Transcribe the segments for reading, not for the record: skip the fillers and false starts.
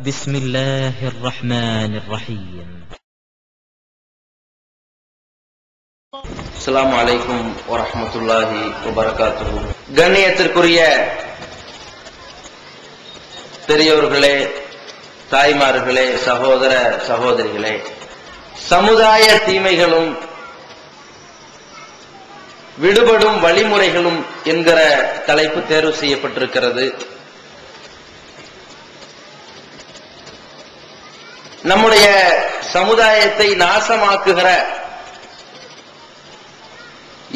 بسم الله الرحمن الرحيم. அஸ்ஸலாமு அலைக்கும் வரஹ்மத்துல்லாஹி வபரகாத்துஹு. கண்ணியத்திற்குரிய பெரியோர்களே, தாய்மார்களே, சகோதர சகோதரிகளே, சமுதாய தீமைகளும் விடுபடும் வழிமுறைகளும் என்கிற தலைப்பு தேர்வு செய்யப்பட்டிருக்கிறது. நம்முடைய சமுதாயத்தை நாசமாக்குகிற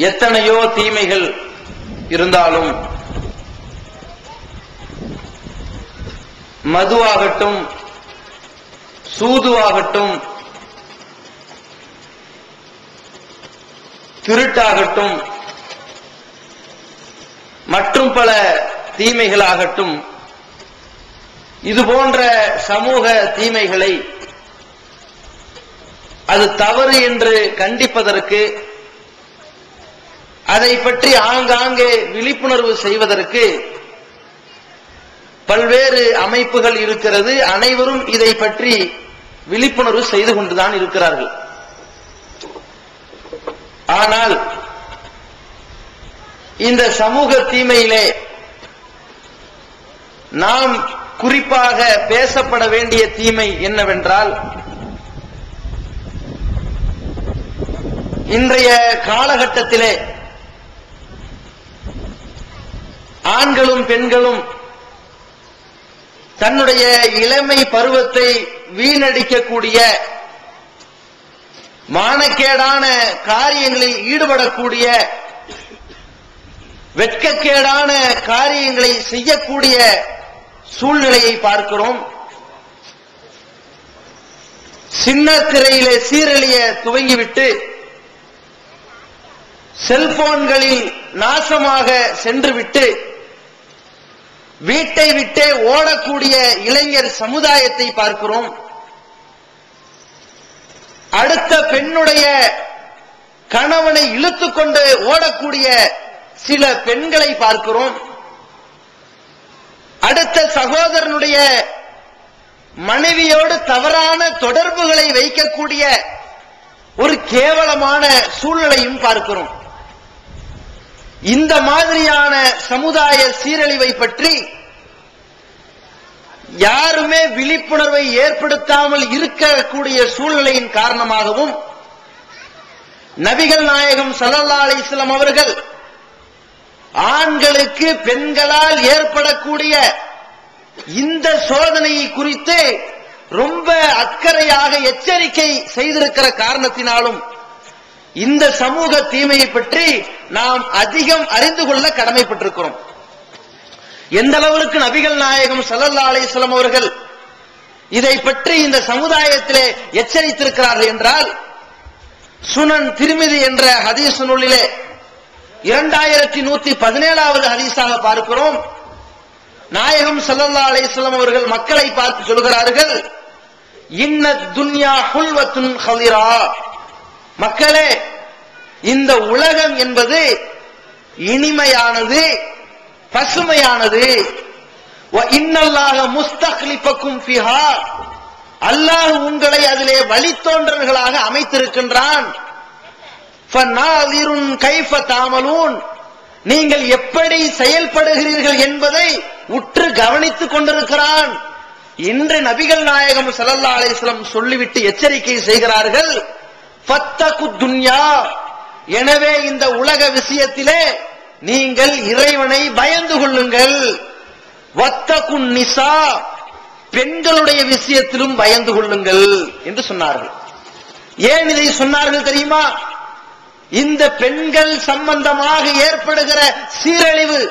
எத்தனையோ தீமைகள் இருந்தாலும், மதுவாகட்டும், சூதுவாகட்டும், திருட்டாகட்டும், மற்றும் பல தீமைகளாகட்டும், இது போன்ற சமூக தீமைகளை அது தவறு என்று கண்டிப்பதற்கு, அதை பற்றி ஆங்காங்கே விழிப்புணர்வு செய்வதற்கு பல்வேறு அமைப்புகள் இருக்கிறது. அனைவரும் இதை பற்றி விழிப்புணர்வு செய்து கொண்டுதான் இருக்கிறார்கள். ஆனால் இந்த சமூக தீமையிலே நாம் குறிப்பாக பேசப்பட வேண்டிய தீமை என்னவென்றால், இன்றைய காலகட்டத்திலே ஆண்களும் பெண்களும் தன்னுடைய இளமை பருவத்தை வீணடிக்கக்கூடிய, மானக்கேடான காரியங்களில் ஈடுபடக்கூடிய, வெட்கக்கேடான காரியங்களை செய்யக்கூடிய சூழ்நிலையை பார்க்கிறோம். சின்ன திரையிலே சீரழிய துவங்கிவிட்டு செல்போன்களில் நாசமாக சென்றுவிட்டு வீட்டை விட்டே ஓடக்கூடிய இளைஞர் சமுதாயத்தை பார்க்கிறோம். அடுத்த பெண்ணுடைய கணவனை இழுத்துக்கொண்டு ஓடக்கூடிய சில பெண்களை பார்க்கிறோம். அடுத்த சகோதரனுடைய மனைவியோடு தவறான தொடர்புகளை வைக்கக்கூடிய ஒரு கேவலமான சூழ்நிலையும் பார்க்கிறோம். இந்த மாதிரியான சமுதாய சீரழிவை பற்றி யாருமே விழிப்புணர்வை ஏற்படுத்தாமல் இருக்கக்கூடிய சூழ்நிலையின் காரணமாகவும், நபிகள் நாயகம் ஸல்லல்லாஹு அலைஹி வஸல்லம் அவர்கள் ஆண்களுக்கு பெண்களால் ஏற்படக்கூடிய இந்த சோதனையை குறித்து ரொம்ப அக்கறையாக எச்சரிக்கை செய்திருக்கிற காரணத்தினாலும் இந்த சமூக தீமையை பற்றி நாம் அதிகம் அறிந்து கொள்ள கடமைப்பட்டிருக்கிறோம். எந்த அளவிற்கு நபிகள் நாயகம் ஸல்லல்லாஹு அலைஹி வஸல்லம் அவர்கள் இதை பற்றி இந்த சமுதாயத்திலே எச்சரித்திருக்கிறார்கள் என்றால், சுனன் திர்மிதி என்ற ஹதீஸ் நூலிலே 2117வது ஹதீஸாக பார்க்கிறோம். நாயகம் ஸல்லல்லாஹு அலைஹி வஸல்லம் அவர்கள் மக்களை பார்த்து சொல்கிறார்கள், இன்ன துன்யா ஹுல்வத்துன் ஹலிரா, மக்களே, இந்த உலகம் என்பது இனிமையானது, பசுமையானது. வ இன்னல்லாஹ முஸ்தக்லிஃபக்கும் ஃபிஹா, அல்லாஹ் உங்களை அதிலே வழித்தோன்றல்களாக அமைத்திருக்கின்றான். ஃபநாலிருன் கைஃப தஅமலூன், நீங்கள் எப்படி செயல்படுகிறீர்கள் என்பதை உற்று கவனித்துக் கொண்டிருக்கிறான். இன்று நபிகள் நாயகம் ஸல்லல்லாஹு அலைஹி வஸல்லம் சொல்லிவிட்டு எச்சரிக்கை செய்கிறார்கள், ஃபத்தகு துன்யா, எனவே இந்த உலக விஷயத்திலே நீங்கள் இறைவனை பயந்து கொள்ளுங்கள். வத்தகுன் நிசா, பெண்களுடைய விஷயத்திலும் பயந்து கொள்ளுங்கள் என்று சொன்னார்கள். ஏன் இதை சொன்னார்கள் தெரியுமா? இந்த பெண்கள் சம்பந்தமாக ஏற்படுகிற சீரழிவு,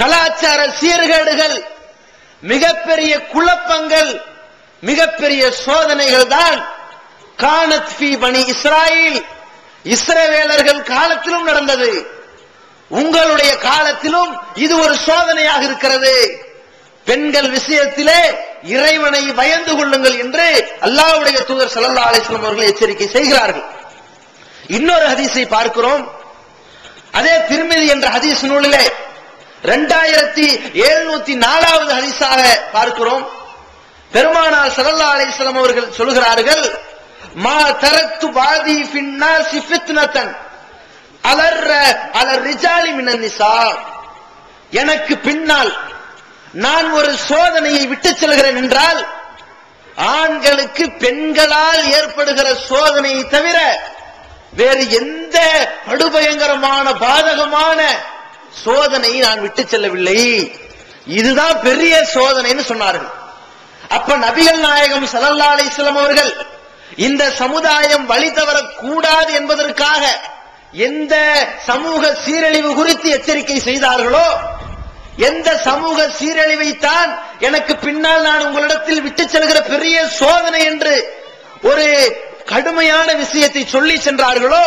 கலாச்சார சீர்கேடுகள், மிகப்பெரிய குழப்பங்கள், மிகப்பெரிய சோதனைகள் தான் கானத் ஃபீ பனி இஸ்ராயில், இஸ்ரவேலர்கள் காலத்திலும் நடந்தது. உங்களுடைய காலத்திலும் இது ஒரு சோதனையாக இருக்கிறது. பெண்கள் விஷயத்திலே இறைவனை பயந்து கொள்ளுங்கள் என்று அல்லாஹ்வுடைய தூதர் ஸல்லல்லாஹு அலைஹி வஸல்லம் அவர்கள் எச்சரிக்கை செய்கிறார்கள். இன்னொரு ஹதீஸை பார்க்கிறோம். அதே திர்மிதி என்ற ஹதீஸ் நூலிலே 2704வது ஹதீஸாக பார்க்கிறோம். பெருமானார் ஸல்லல்லாஹு அலைஹி வஸல்லம் அவர்கள் சொல்கிறார்கள், மா தரக்து பாதி ஃபின்னாஸி ஃபித்னதன் அலர் ரிஜாலி மினன் நிசா. எனக்கு பின்னால் நான் ஒரு சோதனையை விட்டு செல்கிறேன் என்றால் ஆண்களுக்கு பெண்களால் ஏற்படுகிற சோதனையை தவிர வேறு எந்த படுபயங்கரமான பாதகமான சோதனையை நான் விட்டு செல்லவில்லை. இதுதான் பெரிய சோதனைன்னு சொன்னார்கள். அப்ப நபிகள் நாயகம் ஸல்லல்லாஹு அலைஹி வஸல்லம் அவர்கள் இந்த சமுதாயம் வழி தவறக்கூடாது என்பதற்காக எந்த சமூக சீரழிவு குறித்து எச்சரிக்கை செய்தார்களோ, எந்த சமூக சீரழிவை தான் எனக்கு பின்னால் நான் உங்களிடத்தில் விட்டு செல்கிற பெரிய சோதனை என்று ஒரு கடுமையான விஷயத்தை சொல்லி சென்றார்களோ,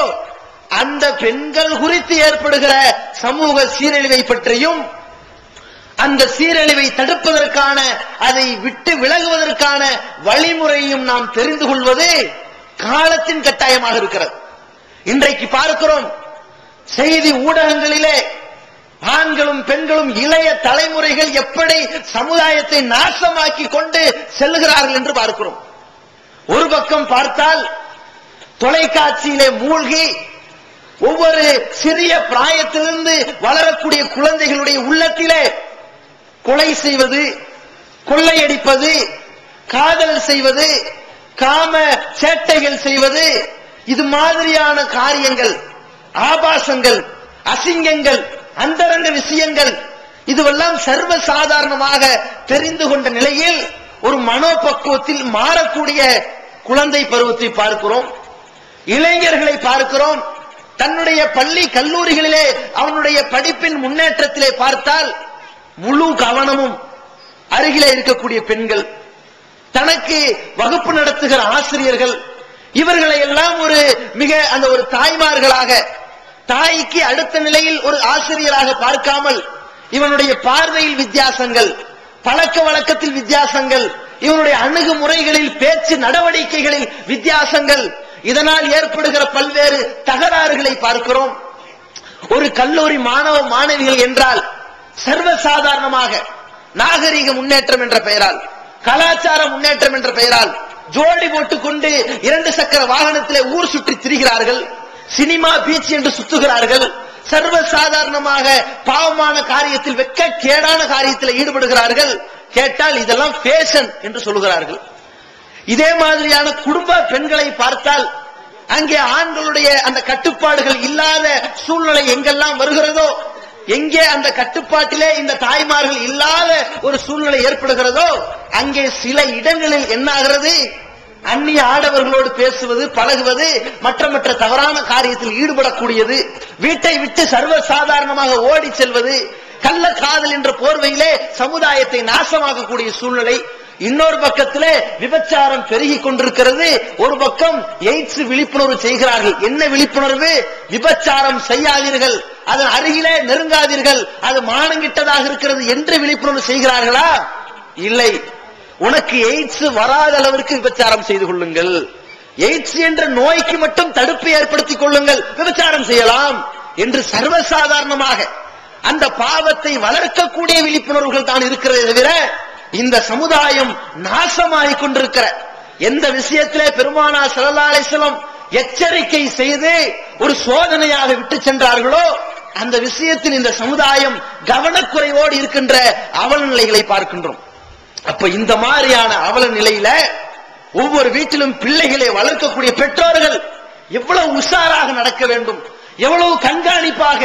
அந்த பெண்கள் குறித்து ஏற்படுகிற சமூக சீரழிவை பற்றியும் அந்த சீரழிவை தடுப்பதற்கான, அதை விட்டு விலகுவதற்கான வழிமுறையும் நாம் தெரிந்து கொள்வது காலத்தின் கட்டாயமாக இருக்கிறது. இன்றைக்கு பார்க்கிறோம், செய்தி ஊடகங்களிலே ஆண்களும் பெண்களும் இளைய தலைமுறைகள் எப்படி சமுதாயத்தை நாசமாக்கி கொண்டு செல்கிறார்கள் என்று பார்க்கிறோம். ஒரு பக்கம் பார்த்தால் தொலைக்காட்சியிலே மூழ்கி ஒவ்வொரு சிறிய பிராயத்திலிருந்து வளரக்கூடிய குழந்தைகளுடைய உள்ளத்திலே கொலை செய்வது, கொள்ளையடிப்பது, காதல் செய்வது, காம சேட்டைகள் செய்வது, இது மாதிரியான காரியங்கள், ஆபாசங்கள், அசிங்கங்கள், அந்தரங்க விஷயங்கள், இதுவெல்லாம் சர்வ சாதாரணமாக தெரிந்து கொண்ட நிலையில் ஒரு மனோபக்குவத்தில் மாறக்கூடிய குழந்தை பருவத்தை பார்க்கிறோம். இளைஞர்களை பார்க்கிறோம். தன்னுடைய பள்ளி கல்லூரிகளிலே அவனுடைய படிப்பின் முன்னேற்றத்திலே பார்த்தால் முழு கவனமும் அருகிலே இருக்கக்கூடிய பெண்கள், தனக்கு வகுப்பு நடத்துகிற ஆசிரியர்கள், இவர்களை எல்லாம் ஒரு மிக அந்த ஒரு தாய்மார்களாக, தாய்க்கு அடுத்த நிலையில் ஒரு ஆசிரியராக பார்க்காமல் இவனுடைய பார்வையில் வித்தியாசங்கள், பழக்க வழக்கத்தில் வித்தியாசங்கள், இவனுடைய அணுகுமுறைகளில், பேச்சு நடவடிக்கைகளில் வித்தியாசங்கள், இதனால் ஏற்படுகிற பல்வேறு தகராறுகளை பார்க்கிறோம். ஒரு கல்லூரி மாணவ மாணவிகள் என்றால் சர்வசாதாரணமாக நாகரீக முன்னேற்றம் என்ற பெயரால், கலாச்சார முன்னேற்றம் என்ற பெயரால் ஜோடி போட்டுக் கொண்டு 2 சக்கர வாகனத்திலே ஊர் சுற்றி திரிகிறார்கள், சினிமா பீச் என்று சுத்துகிறார்கள், சர்வசாதாரணமாக பாவமான காரியத்தில், வெட்கக்கேடான காரியத்தில் ஈடுபடுகிறார்கள். கேட்டால் இதெல்லாம் ஃபேஷன் என்று சொல்லுகிறார்கள். இதே மாதிரியான குடும்ப பெண்களை பார்த்தால் அங்கே ஆண்களுடைய அந்த கட்டுப்பாடுகள் இல்லாத சூழ்நிலை எங்கெல்லாம் வருகிறதோ, எங்கே அந்த கட்டுப்பாட்டிலே இந்த தாய்மார்கள் இல்லாத ஒரு சூழ்நிலை ஏற்படுகிறதோ, அங்கே சில இடங்களில் என்ன ஆகிறது, அந்நிய ஆடவர்களோடு பேசுவது, பழகுவது, மற்ற தவறான காரியத்தில் ஈடுபடக்கூடியது, வீட்டை விட்டு சர்வசாதாரணமாக ஓடி செல்வது, கள்ள காதல் என்ற போர்வையிலே சமுதாயத்தை நாசமாக்கக்கூடிய சூழ்நிலை. இன்னொரு பக்கத்திலே விபச்சாரம் பெருகி கொண்டிருக்கிறது. ஒரு பக்கம் எய்ட்ஸ் விழிப்புணர்வு செய்கிறார்கள். என்ன விழிப்புணர்வு? விபச்சாரம் செய்யாதீர்கள், அதன் அருகிலே நெருங்காதீர்கள், அது மானங்கிட்டதாக இருக்கிறது என்று விழிப்புணர்வு செய்கிறார்களா? இல்லை. உனக்கு எய்ட்ஸ் வராத அளவிற்கு விபச்சாரம் செய்து கொள்ளுங்கள், எய்ட்ஸ் என்ற நோய்க்கு மட்டும் தடுப்பு ஏற்படுத்திக் கொள்ளுங்கள், விபச்சாரம் செய்யலாம் என்று சர்வசாதாரணமாக அந்த பாவத்தை வளர்க்கக்கூடிய விழிப்புணர்வுகள் தான் இருக்கிறதே தவிர, இந்த சமுதாயம் நாசமாகிக் கொண்டிருக்கிற எந்த விஷயத்திலே பெருமானார் ஸல்லல்லாஹு அலைஹி வஸல்லம் எச்சரிக்கை செய்து ஒரு சோதனையாக விட்டு சென்றார்களோ, அந்த விஷயத்தில் இந்த சமுதாயம் கவனக்குறைவோடு இருக்கின்ற அவல நிலைகளை பார்க்கின்றோம். அப்ப இந்த மாதிரியான அவல நிலையில ஒவ்வொரு வீட்டிலும் பிள்ளைகளை வளர்க்கக்கூடிய பெற்றோர்கள் எவ்வளவு உஷாராக நடக்க வேண்டும், எவ்வளவு கண்காணிப்பாக,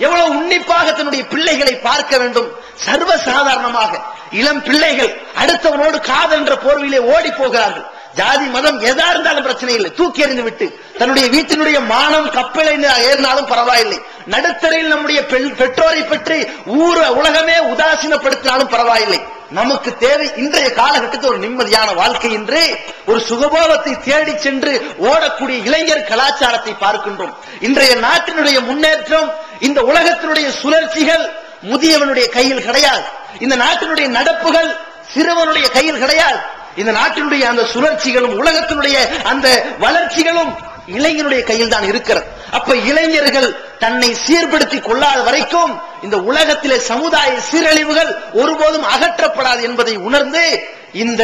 எவ்வளவு உன்னிப்பாக தன்னுடைய பிள்ளைகளை பார்க்க வேண்டும். சர்வசாதாரணமாக இளம் பிள்ளைகள் அடுத்தவனோடு காதல் என்ற போர்வையிலே ஓடி போகிறார்கள். ஜாதி மதம் எதா இருந்தாலும் பிரச்சனை இல்லை, தூக்கி எறிந்து விட்டு தன்னுடைய வீட்டினுடைய மானம் கப்பலை ஏறினாலும் பரவாயில்லை, நடுத்தரையில் நம்முடைய பெற்றோரை பற்றி உலகமே உதாசீனப்படுத்தினாலும் பரவாயில்லை. நமக்கு தேவை இன்றைய காலகட்டத்தில் ஒரு நிம்மதியான வாழ்க்கை என்று ஒரு சுகபோகத்தை தேடி சென்று ஓடக்கூடிய இளைஞர் கலாச்சாரத்தை பார்க்கின்றோம். இன்றைய நாட்டினுடைய முன்னேற்றம், இந்த உலகத்தினுடைய சுழற்சிகள் முதியவனுடைய கையில் கிடையாது. இந்த நாட்டினுடைய நடப்புகள் சிறுவனுடைய கையில் கிடையாது. இந்த நாட்டினுடைய அந்த சுழற்சிகளும் உலகத்தினுடைய அந்த வளர்ச்சிகளும் இளைஞனுடைய கையில் தான் இருக்கிறது. அப்ப இளைஞர்கள் தன்னை சீர்படுத்திக் கொள்ளாத வரைக்கும் இந்த உலகத்திலே சமுதாய சீரழிவுகள் ஒருபோதும் அகற்றப்படாது என்பதை உணர்ந்து இந்த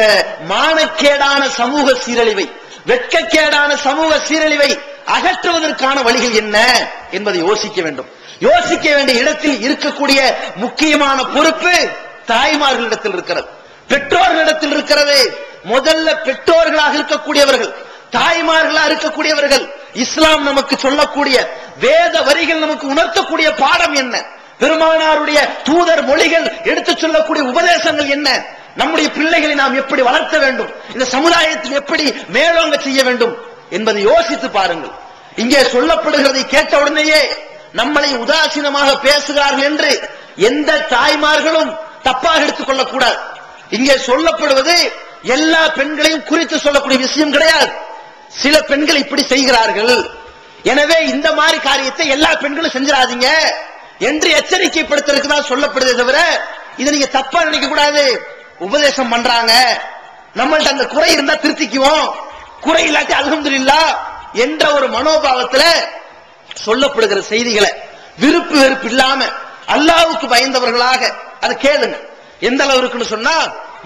மானக்கேடான சமூக சீரழிவை, வெட்கக்கேடான சமூக சீரழிவை அகற்றுவதற்கான வழிகள் என்ன என்பதை யோசிக்க வேண்டும். யோசிக்க வேண்டிய இடத்தில் இருக்கக்கூடிய முக்கியமான பொறுப்பு தாய்மார்களிடத்தில் இருக்கிறது, பெற்றோர்களிடத்தில் இருக்கிறது. முதல்ல பெற்றோர்களாக இருக்கக்கூடியவர்கள், தாய்மார்களாக இருக்கக்கூடியவர்கள், இஸ்லாம் நமக்கு சொல்லக்கூடிய வேத வரிகள் நமக்கு உணர்த்தக்கூடிய பாடம் என்ன, பெருமானாருடைய தூதர் மொழிகள் எடுத்துச் சொல்லக்கூடிய உபதேசங்கள் என்ன, நம்முடைய பிள்ளைகளை நாம் எப்படி வளர்த்த வேண்டும், இந்த சமுதாயத்தில் எப்படி மேலோங்க செய்ய வேண்டும் என்பதை யோசித்து பாருங்கள். இங்கே சொல்லப்படுகிறதை கேட்ட உடனேயே நம்மளை உதாசீனமாக பேசுகிறார்கள் என்று எந்த தாய்மார்களும் தப்பாக எடுத்துக் கொள்ளக்கூடாது. இங்கே சொல்லப்படுவது எல்லா பெண்களையும் குறித்து சொல்லக்கூடிய விஷயம் கிடையாது. சில பெண்கள் இப்படி செய்கிறார்கள், எனவே இந்த மாதிரி காரியத்தை எல்லா பெண்களும் செஞ்சிடாதீங்க என்று எச்சரிக்கைப்படுத்துறதுக்கு தான் சொல்லப்படுதே தவிர இதை நீங்க தப்பா நினைக்க கூடாது. உபதேசம் பண்றாங்க, நம்மள்ட்ட அந்த குறை இருந்தா திருத்திக்குவோம், குறை இல்லாட்டி அல்ஹம்துலில்லாஹ் என்ற ஒரு மனோபாவத்துல சொல்லப்படுகிற செய்திகளை விருப்பு வெறுப்பு இல்லாம அல்லாஹ்வுக்கு பயந்தவர்களாக அதை கேளுங்க. எந்த அளவுக்குன்னு சொன்னா,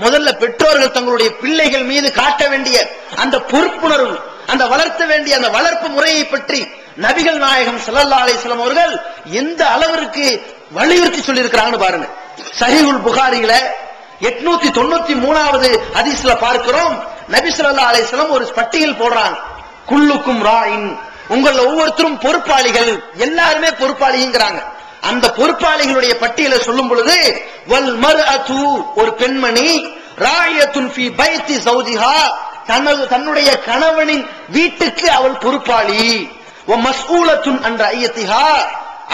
முதல்ல பெற்றோர்கள் தங்களுடைய பிள்ளைகள் மீது காட்ட வேண்டிய அந்த பொறுப்புணர்வு, அந்த வளர்த்த வேண்டிய அந்த வளர்ப்பு முறையை பற்றி நபிகள் நாயகம் ஸல்லல்லாஹு அலைஹி வஸல்லம் அவர்கள் எந்த அளவிற்கு வலியுறுத்தி சொல்லி இருக்கிறாங்கன்னு பாருங்க. சஹீஹுல் புகாரியில 893வது ஹதீஸ்ல பார்க்கிறோம், நபி ஸல்லல்லாஹு அலைஹி வஸல்லம் ஒரு பட்டியல் போடுறாங்க. குல்லுக்கும் ராயின், உங்கள ஒவ்வொருத்தரும் பொறுப்பாளிகள், எல்லாருமே பொறுப்பாளிங்கிறாங்க. அந்த பொறுப்பாளிகளுடைய பட்டியலை சொல்லும் பொழுது வல் மர்அத்து, ஒரு பெண்மணி, ராயத்துன் ஃபீ பைத்தி ஜௌஜிஹா, தன்னுடைய கணவனின் வீட்டுக்கு அவள் பொறுப்பாளி, வ மஸ்ஊலத்துன் அன் ரஅய்யத்திஹா,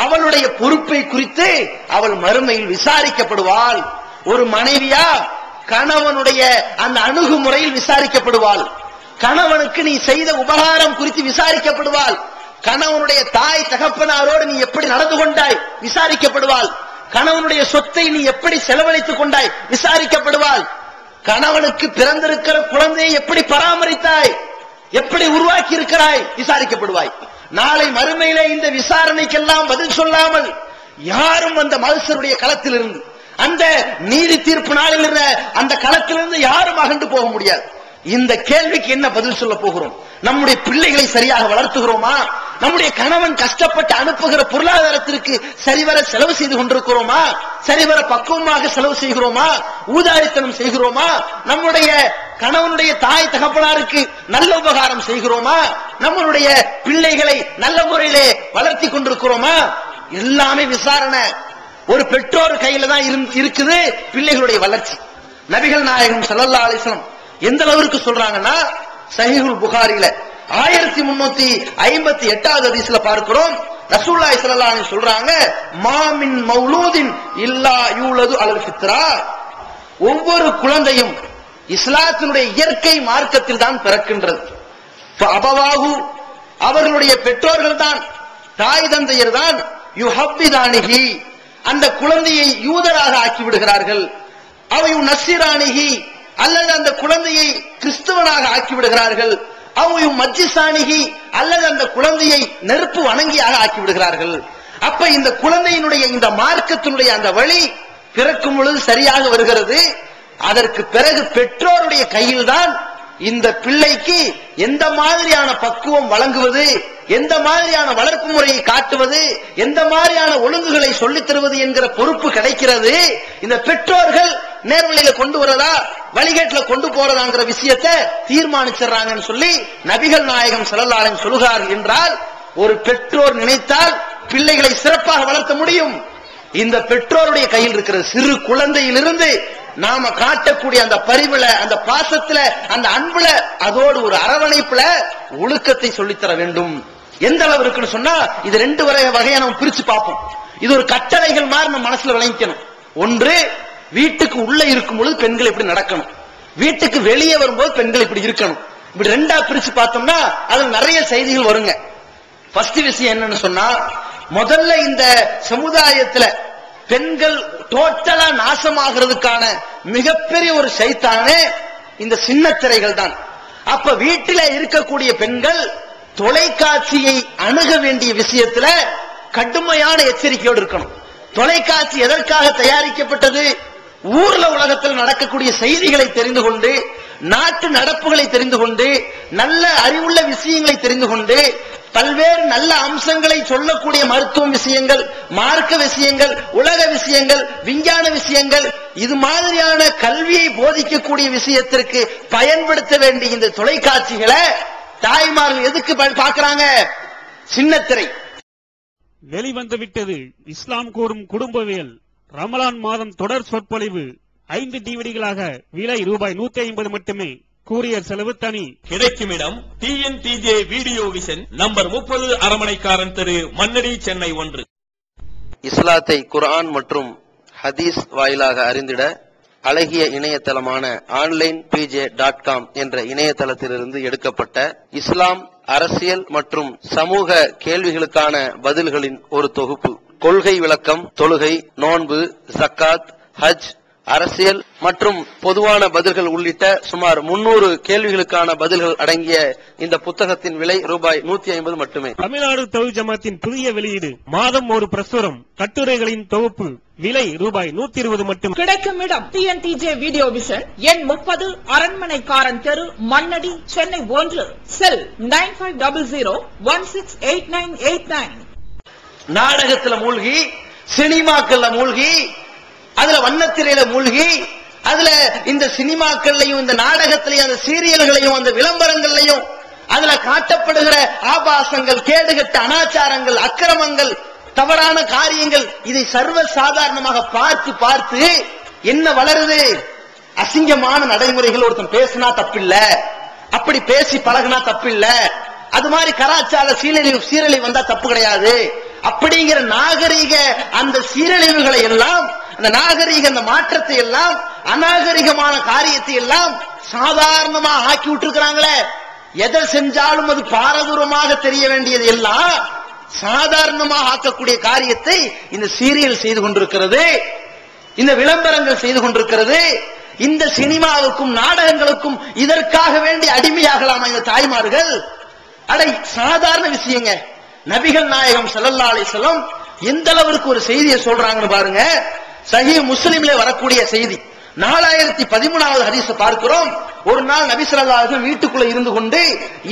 அவளுடைய பொறுப்பை குறித்து அவள் மறுமையில் விசாரிக்கப்படுவாள். ஒரு மனைவியா கணவனுடைய அந்த அணுகுமுறையில் விசாரிக்கப்படுவாள், கணவனுக்கு நீ செய்த உபகாரம் குறித்து விசாரிக்கப்படுவாள், கணவனுடைய தாய் தகப்பனாரோடு நீ எப்படி நடந்து கொண்டாய் விசாரிக்கப்படுவாள், கணவனுடைய சொத்தை நீ எப்படி செலவழித்துக் கொண்டாய் விசாரிக்கப்படுவாள், கணவனுக்கு பிறந்திருக்கிற குழந்தையை எப்படி பராமரித்தாய், எப்படி உருவாக்கி இருக்கிறாய் விசாரிக்கப்படுவாய். நாளை மறுமையிலே இந்த விசாரணைக்கெல்லாம் பதில் சொல்லாமல் யாரும் அந்த மனுஷருடைய களத்திலிருந்து, அந்த நீதி தீர்ப்பு நாளில் இருந்த அந்த களத்திலிருந்து யாரும் அகன்று போக முடியாது. இந்த கேள்விக்கு என்ன பதில் சொல்ல போகிறோம்? நம்முடைய பிள்ளைகளை சரியாக வளர்த்துகிறோமா? நம்முடைய கணவன் கஷ்டப்பட்டு அனுப்புகிற பொருளாதாரத்திற்கு சரிவர செலவு செய்து கொண்டிருக்கிறோமா? சரிவர பக்குவமாக செலவு செய்கிறோமா? ஊதாரித்தனம் செய்கிறோமா? நம்முடைய கணவனுடைய தாய் தகப்பனாருக்கு நல்ல உபகாரம் செய்கிறோமா? நம்மளுடைய பிள்ளைகளை நல்ல முறையிலே வளர்த்தி கொண்டிருக்கிறோமா? எல்லாமே விசாரணை ஒரு பெற்றோர் கையில தான் இருக்குது பிள்ளைகளுடைய வளர்ச்சி. நபிகள் நாயகம் ஸல்லல்லாஹு அலைஹி வஸல்லம் எந்த அளவுக்கு சொல்றாங்கன்னா, சஹீஹுல் புகாரில 1358வது ஹதீஸ்ல பார்க்கிறோம், ரசூலுல்லாஹி ஸல்லல்லாஹு அலைஹி சொல்றாங்க, மாமின் மௌலூதின் இல்லா யூலது அலல் ஃபித்ரா, ஒவ்வொரு குழந்தையும் இஸ்லாத்தினுடைய இயற்கை மார்க்கத்தில் தான் பிறக்கின்றது. அபவாஹு, அவர்களுடைய பெற்றோர்கள் தான், தாய் தந்தையர் தான், யுஹப்பிதானிஹி, அந்த குழந்தையை யூதராக ஆக்கி விடுகிறார்கள், அவையு நஸ்ஸிரானிஹி, அல்லது அந்த குழந்தையை கிறிஸ்துவனாக ஆக்கி விடுகிறார்கள், அவையு மஜ்ஜிசானிஹி, அல்லது அந்த குழந்தையை நெருப்பு வணங்கியாக ஆக்கி விடுகிறார்கள். அப்ப இந்த குழந்தையினுடைய இந்த மார்க்கத்தினுடைய அந்த வழி பிறக்கும் பொழுது சரியாக வருகிறது. அதற்கு பிறகு பெற்றோருடைய கையில் தான் இந்த பிள்ளைக்கு எந்த மாதிரியான பக்குவம் வழங்குவது, எந்த மாதிரியான வளர்ப்பு முறையை காட்டுவது, எந்த மாதிரியான ஒழுங்குகளை சொல்லித் தருவது என்கிற பொறுப்பு கிடைக்கிறது. இந்த பெற்றோர்கள் நேர்வழியில கொண்டு வரதா வழிகேட்டில் கொண்டு போறதாங்கிற விஷயத்தை தீர்மானிச்சிடறாங்கன்னு சொல்லி நபிகள் நாயகம் ஸல்லல்லாஹு அலைஹி சொல்கிறார்கள். என்றால் ஒரு பெற்றோர் நினைத்தால் பிள்ளைகளை சிறப்பாக வளர்த்த முடியும். இந்த பெற்றோருடைய கையில் இருக்கிற சிறு குழந்தையிலிருந்து நாம காட்டக்கூடிய அந்த பரிவுல, அந்த பாசத்துல, அந்த அன்புல, அதோடு ஒரு அரவணைப்புல ஒழுக்கத்தை சொல்லித்தர வேண்டும். எந்த அளவு இருக்குன்னு சொன்னா, இது ரெண்டு வகையா நம்ம பிரிச்சு பார்ப்போம். இது ஒரு கட்டளைகள் மாதிரி நம்ம மனசுல விளங்கிக்கணும். ஒன்று, வீட்டுக்கு உள்ள இருக்கும் பொழுது பெண்கள் எப்படி நடக்கணும், வீட்டுக்கு வெளியே வரும்போது பெண்கள் இப்படி இருக்கணும். இப்படி ரெண்டா பிரிச்சு பார்த்தோம்னா அதுல நிறைய செய்திகள் வருங்க. ஃபர்ஸ்ட் விஷயம் என்னன்னு சொன்னா, முதல்ல இந்த சமுதாயத்துல பெண்கள் டோட்டலா நாசமாகிறதுக்கான மிகப்பெரிய ஒரு சைத்தானே இந்த சின்ன திரைகள் தான். அப்ப வீட்டில இருக்கக்கூடிய பெண்கள் தொலைக்காட்சியை அணுக வேண்டிய விஷயத்துல கடுமையான எச்சரிக்கையோடு இருக்கணும். தொலைக்காட்சி எதற்காக தயாரிக்கப்பட்டது? ஊர்ல உலகத்தில் நடக்கக்கூடிய செய்திகளை தெரிந்து கொண்டு, நாட்டு நடப்புகளை தெரிந்து கொண்டு, நல்ல அறிவுள்ள விஷயங்களை தெரிந்து கொண்டு, பல்வேறு நல்ல அம்சங்களை சொல்லக்கூடிய மருத்துவ விஷயங்கள், மார்க்க விஷயங்கள், உலக விஷயங்கள், விஞ்ஞான விஷயங்கள், இது மாதிரியான கல்வியை போதிக்கக்கூடிய விஷயத்திற்கு பயன்படுத்த வேண்டிய இந்த தொலைக்காட்சிகளை தாய்மார்கள் எதுக்கு பார்க்கிறாங்க? சின்னத்திரை. வெளிவந்து விட்டது இஸ்லாம் கூறும் குடும்பவியல் ரமலான் மாதம் தொடர் சொற்பொழிவு 5 டிவிடிகளாக விலை ரூபாய் 150 மட்டுமே. கூரியர் செலவு தனி. கிடைக்கும் இடம் TNTJ வீடியோ விஷன், நம்பர் 30, அரமனைக்காரன் தெரு, மண்ணடி, சென்னை 1. இஸ்லாத்தை குர்ஆன் மற்றும் ஹதீஸ் வாயிலாக அறிந்திட அழகிய இணையதளமான onlinepj.com என்ற இணையதளத்திலிருந்து எடுக்கப்பட்ட இஸ்லாம், அரசியல் மற்றும் சமூக கேள்விகளுக்கான பதில்களின் ஒரு தொகுப்பு. கொள்கை விளக்கம், தொழுகை, நோன்பு, ஜக்காத், ஹஜ், அரசியல் மற்றும் பொதுவான பதில்கள் உள்ளிட்ட சுமார் 300 கேள்விகளுக்கான பதில்கள் அடங்கிய இந்த புத்தகத்தின் விலை ரூபாய் 150 மட்டுமே. தமிழ்நாடு தௌஹீத் ஜமாத்தின் புதிய வெளியீடு, மாதம் ஒரு பிரசுரம், கட்டுரைகளின் தொகுப்பு, விலை ரூபாய் 120 மட்டும். கிடைக்கும் இடம் TNTJ வீடியோ விஷன், எண் 30, அரண்மனைக்காரன் தெரு, மண்ணடி, சென்னை 1. செல் 9500168989. நாடகத்துல மூழ்கி, சினிமாக்கள்ல மூழ்கி, அதுல வண்ணத்திரையில மூழ்கி, அதுல இந்த சினிமாக்கள்லையும் இந்த நாடகத்திலையும் அந்த சீரியல்களையும் அந்த விளம்பரங்கள்லையும் அதுல காட்டப்படுகிற ஆபாசங்கள், கேடுகட்ட அனாச்சாரங்கள், அக்கிரமங்கள், தவறான காரியங்கள், இதை சர்வ சாதாரணமாக பார்த்து பார்த்து என்ன வளருது? அசிங்கமான நடைமுறைகள். ஒருத்தன் பேசினா தப்பில்ல, அப்படி பேசி பழகினா தப்பில்ல, அது மாதிரி கலாச்சார சீரழிவு வந்தா தப்பு கிடையாது அப்படிங்கிற நாகரிக அந்த சீரழிவுகளை எல்லாம், அந்த நாகரிக அந்த மாற்றத்தை எல்லாம், அநாகரிகமான காரியத்தை எல்லாம் சாதாரணமா ஆக்கி விட்டுருக்கிறாங்களே. எதை செஞ்சாலும் அது பாரதூரமாக தெரிய வேண்டியது எல்லாம் சாதாரணமாக ஆக்கக்கூடிய காரியத்தை இந்த சீரியல் செய்து கொண்டிருக்கிறது, இந்த விளம்பரங்கள் செய்து கொண்டிருக்கிறது. இந்த சினிமாவுக்கும் நாடகங்களுக்கும் இதற்காக வேண்டி அடிமையாகலாமா இந்த தாய்மார்கள்? அடை சாதாரண விஷயங்க. நபிகள் நாயகம் ஸல்லல்லாஹு அலைஹி வஸல்லம் எந்த அளவுக்கு ஒரு செய்தியை சொல்றாங்கன்னு பாருங்க. சஹீஹ் முஸ்லிம்ல வரக்கூடிய செய்தி 4013வது ஹதீஸ பார்க்கிறோம். ஒரு நாள் நபி ஸல்லல்லாஹு அலைஹி வஸல்லம் வீட்டுக்குள்ள இருந்து கொண்டு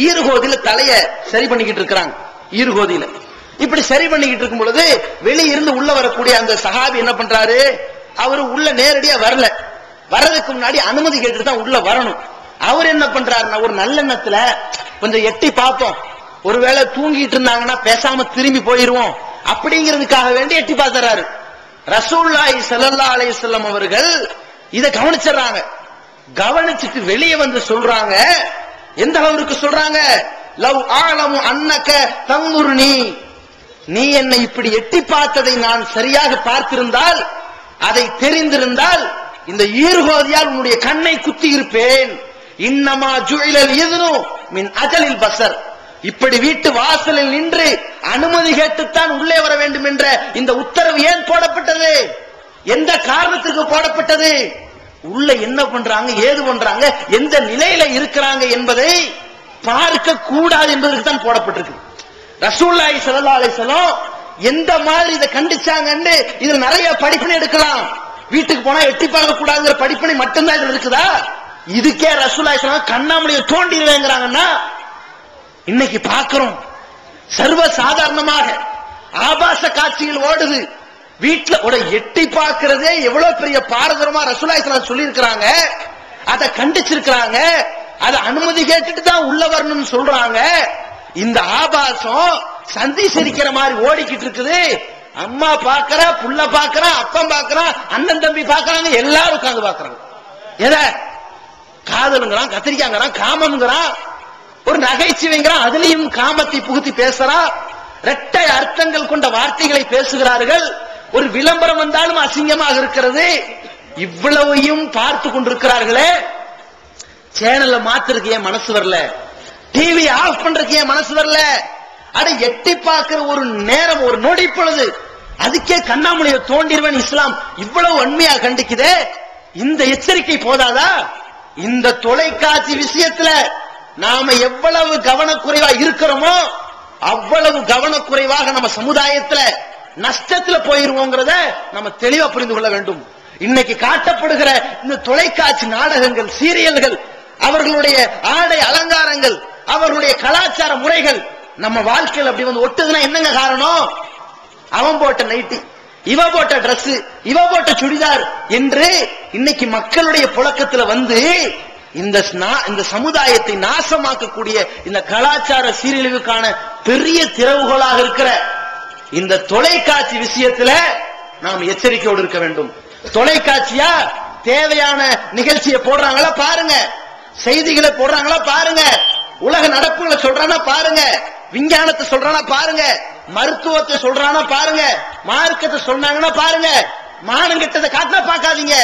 ஈர்கோதில தலைய சரி பண்ணிக்கிட்டு இருக்காங்க. ஈர்கோதில இப்படி சரி பண்ணிக்கிட்டு இருக்கும் பொழுது வெளிய இருந்து உள்ள வரக்கூடிய அந்த சஹாபி என்ன பண்றாரு? அவரு உள்ள நேரடியா வரல, வர்றதுக்கு முன்னாடி அனுமதி கேட்டுட்டு தான் உள்ள வரணும். அவர் என்ன பண்றாருன்னா, ஒரு நல்லெண்ணத்துல கொஞ்சம் எட்டி பார்ப்போம், ஒருவேளை தூங்கிட்டு இருந்தாங்கன்னா பேசாம திரும்பி போயிருவோம் அப்படிங்கிறதுக்காக வேண்டி எட்டி பார்த்துறாரு. ரசூலுல்லாஹி ஸல்லல்லாஹு அலைஹி வஸல்லம் அவர்கள் இத கவனிச்சிடறாங்க. கவனிச்சுட்டு வெளியே வந்து சொல்றாங்க. எந்த அளவுக்கு சொல்றாங்க? லவ் ஆலமு அன்னக தங்குர்னி, நீ என்னை இப்படி எட்டி பார்த்ததை நான் சரியாக பார்த்திருந்தால், அதை தெரிந்திருந்தால், இந்த ஈர்கோதியால் உன்னுடைய கண்ணை குத்தி இருப்பேன். இன்னமா ஜுஇலல் இத்னு மின் அஜலில் பஸர், இப்படி வீட்டு வாசலில் நின்று அனுமதி கேட்டுத்தான் உள்ளே வர வேண்டும் என்ற இந்த உத்தரவு ஏன் போடப்பட்டது? எந்த காரணத்துக்கு போடப்பட்டது? உள்ள என்ன பண்றாங்க, ஏது பண்றாங்க, எந்த நிலையில இருக்கிறாங்க என்பதை பார்க்க கூடாது என்பதற்கு தான் போடப்பட்டிருக்கு. ரசூலுல்லாஹி ஸல்லல்லாஹு அலைஹி வஸல்லம் எந்த மாதிரி இதை கண்டிச்சாங்கன்னு இதுல நிறைய படிப்பினை எடுக்கலாம். வீட்டுக்கு போனா எட்டி பார்க்க கூடாதுங்கிற படிப்பினை மட்டும்தான் இதுல இருக்குதா? இதுக்கே ரசூலுல்லாஹி ஸல்லல்லாஹு அலைஹி வஸல்லம் கண்ணாமலையை தோண்டிடுவேங்கிறாங்கன்னா, இன்னைக்கு பார்க்கிறோம் சர்வ சாதாரணமாக ஆபாச காட்சிகள் ஓடுது. வீட்டுல ஒரு எட்டி பார்க்கிறதே எவ்வளவு பெரிய பாரதூரமா ரசூலுல்லாஹி ஸல்லல்லாஹு அலைஹி வஸல்லம் சொல்லி இருக்கிறாங்க. அதை கண்டிச்சிருக்கிறாங்க. அதை அனுமதி கேட்டுட்டு தான் உள்ள வரணும்னு சொல்றாங்க. இந்த ஆபாசம் சந்தி சிரிக்கிற மாதிரி ஓடிக்கிட்டு இருக்குது. அம்மா பாக்குறா, புள்ள பாக்குறா, அப்பன் பாக்குறான், அண்ணன் தம்பி பாக்குறாங்க, எல்லாரும் உட்கார்ந்து பாக்குறாங்க. எதை? காதலுங்கிறான், கத்திரிக்காங்கிறான், காமம்ங்கிறான், ஒரு நகைச்சுவைங்கிறான், அதுலயும் காமத்தை புகுத்தி பேசுறான். இரட்டை அர்த்தங்கள் கொண்ட வார்த்தைகளை பேசுகிறார்கள். ஒரு விளம்பரம் வந்தாலும் அசிங்கமாக இருக்கிறது. இவ்வளவையும் பார்த்து கொண்டிருக்கிறார்களே, சேனல்ல மாத்துறதுக்கு ஏன் மனசு வரல? டிவி ஆஃப் பண்றதுக்கு ஏன் மனசு வரல? அட எட்டி பார்க்கிற ஒரு நேரம், ஒரு நொடி பொழுது, அதுக்கே கண்ணாமலையை தோண்டிடுவேன் இஸ்லாம் இவ்வளவு உண்மையா கண்டிக்குதே. இந்த எச்சரிக்கை போதாதா? இந்த தொலைக்காட்சி விஷயத்துல நாம எவ்வளவு கவனக்குறைவா இருக்கிறோமோ அவ்வளவு கவனக்குறைவாக நம்ம சமுதாயத்துல நஷ்டத்துல போயிருவோங்கிறத நம்ம தெளிவா புரிந்து கொள்ள வேண்டும். இன்னைக்கு காட்டப்படுகிற இந்த தொலைக்காட்சி நாடகங்கள், சீரியல்கள், அவர்களுடைய ஆடை அலங்காரங்கள், அவர்களுடைய கலாச்சார முறைகள் நம்ம வாழ்க்கையில் அப்படி வந்து ஒட்டுதுன்னா என்னங்க காரணம்? அவன் போட்ட நைட்டி, இவ போட்ட டிரஸ், இவ போட்ட சுடிதார் என்று இன்னைக்கு மக்களுடைய புழக்கத்துல வந்து இந்த சமுதாயத்தை நாசமாக்கக்கூடிய இந்த கலாச்சார சீரழிவுக்கான பெரிய திறவுகோலாக இருக்கிற இந்த தொலைக்காட்சி விஷயத்துல நாம் எச்சரிக்கையோடு இருக்க வேண்டும். தொலைக்காட்சியா தேவையான நிகழ்ச்சியை போடுறாங்களா பாருங்க, செய்திகளை போடுறாங்களா பாருங்க, உலக நடப்புகளை சொல்றானா பாருங்க, விஞ்ஞானத்தை சொல்றானா பாருங்க, மருத்துவத்தை சொல்றானா பாருங்க, மார்க்கத்தை சொன்னாங்கன்னா பாருங்க. மானங்கிட்டதை காட்டினா பார்க்காதீங்க.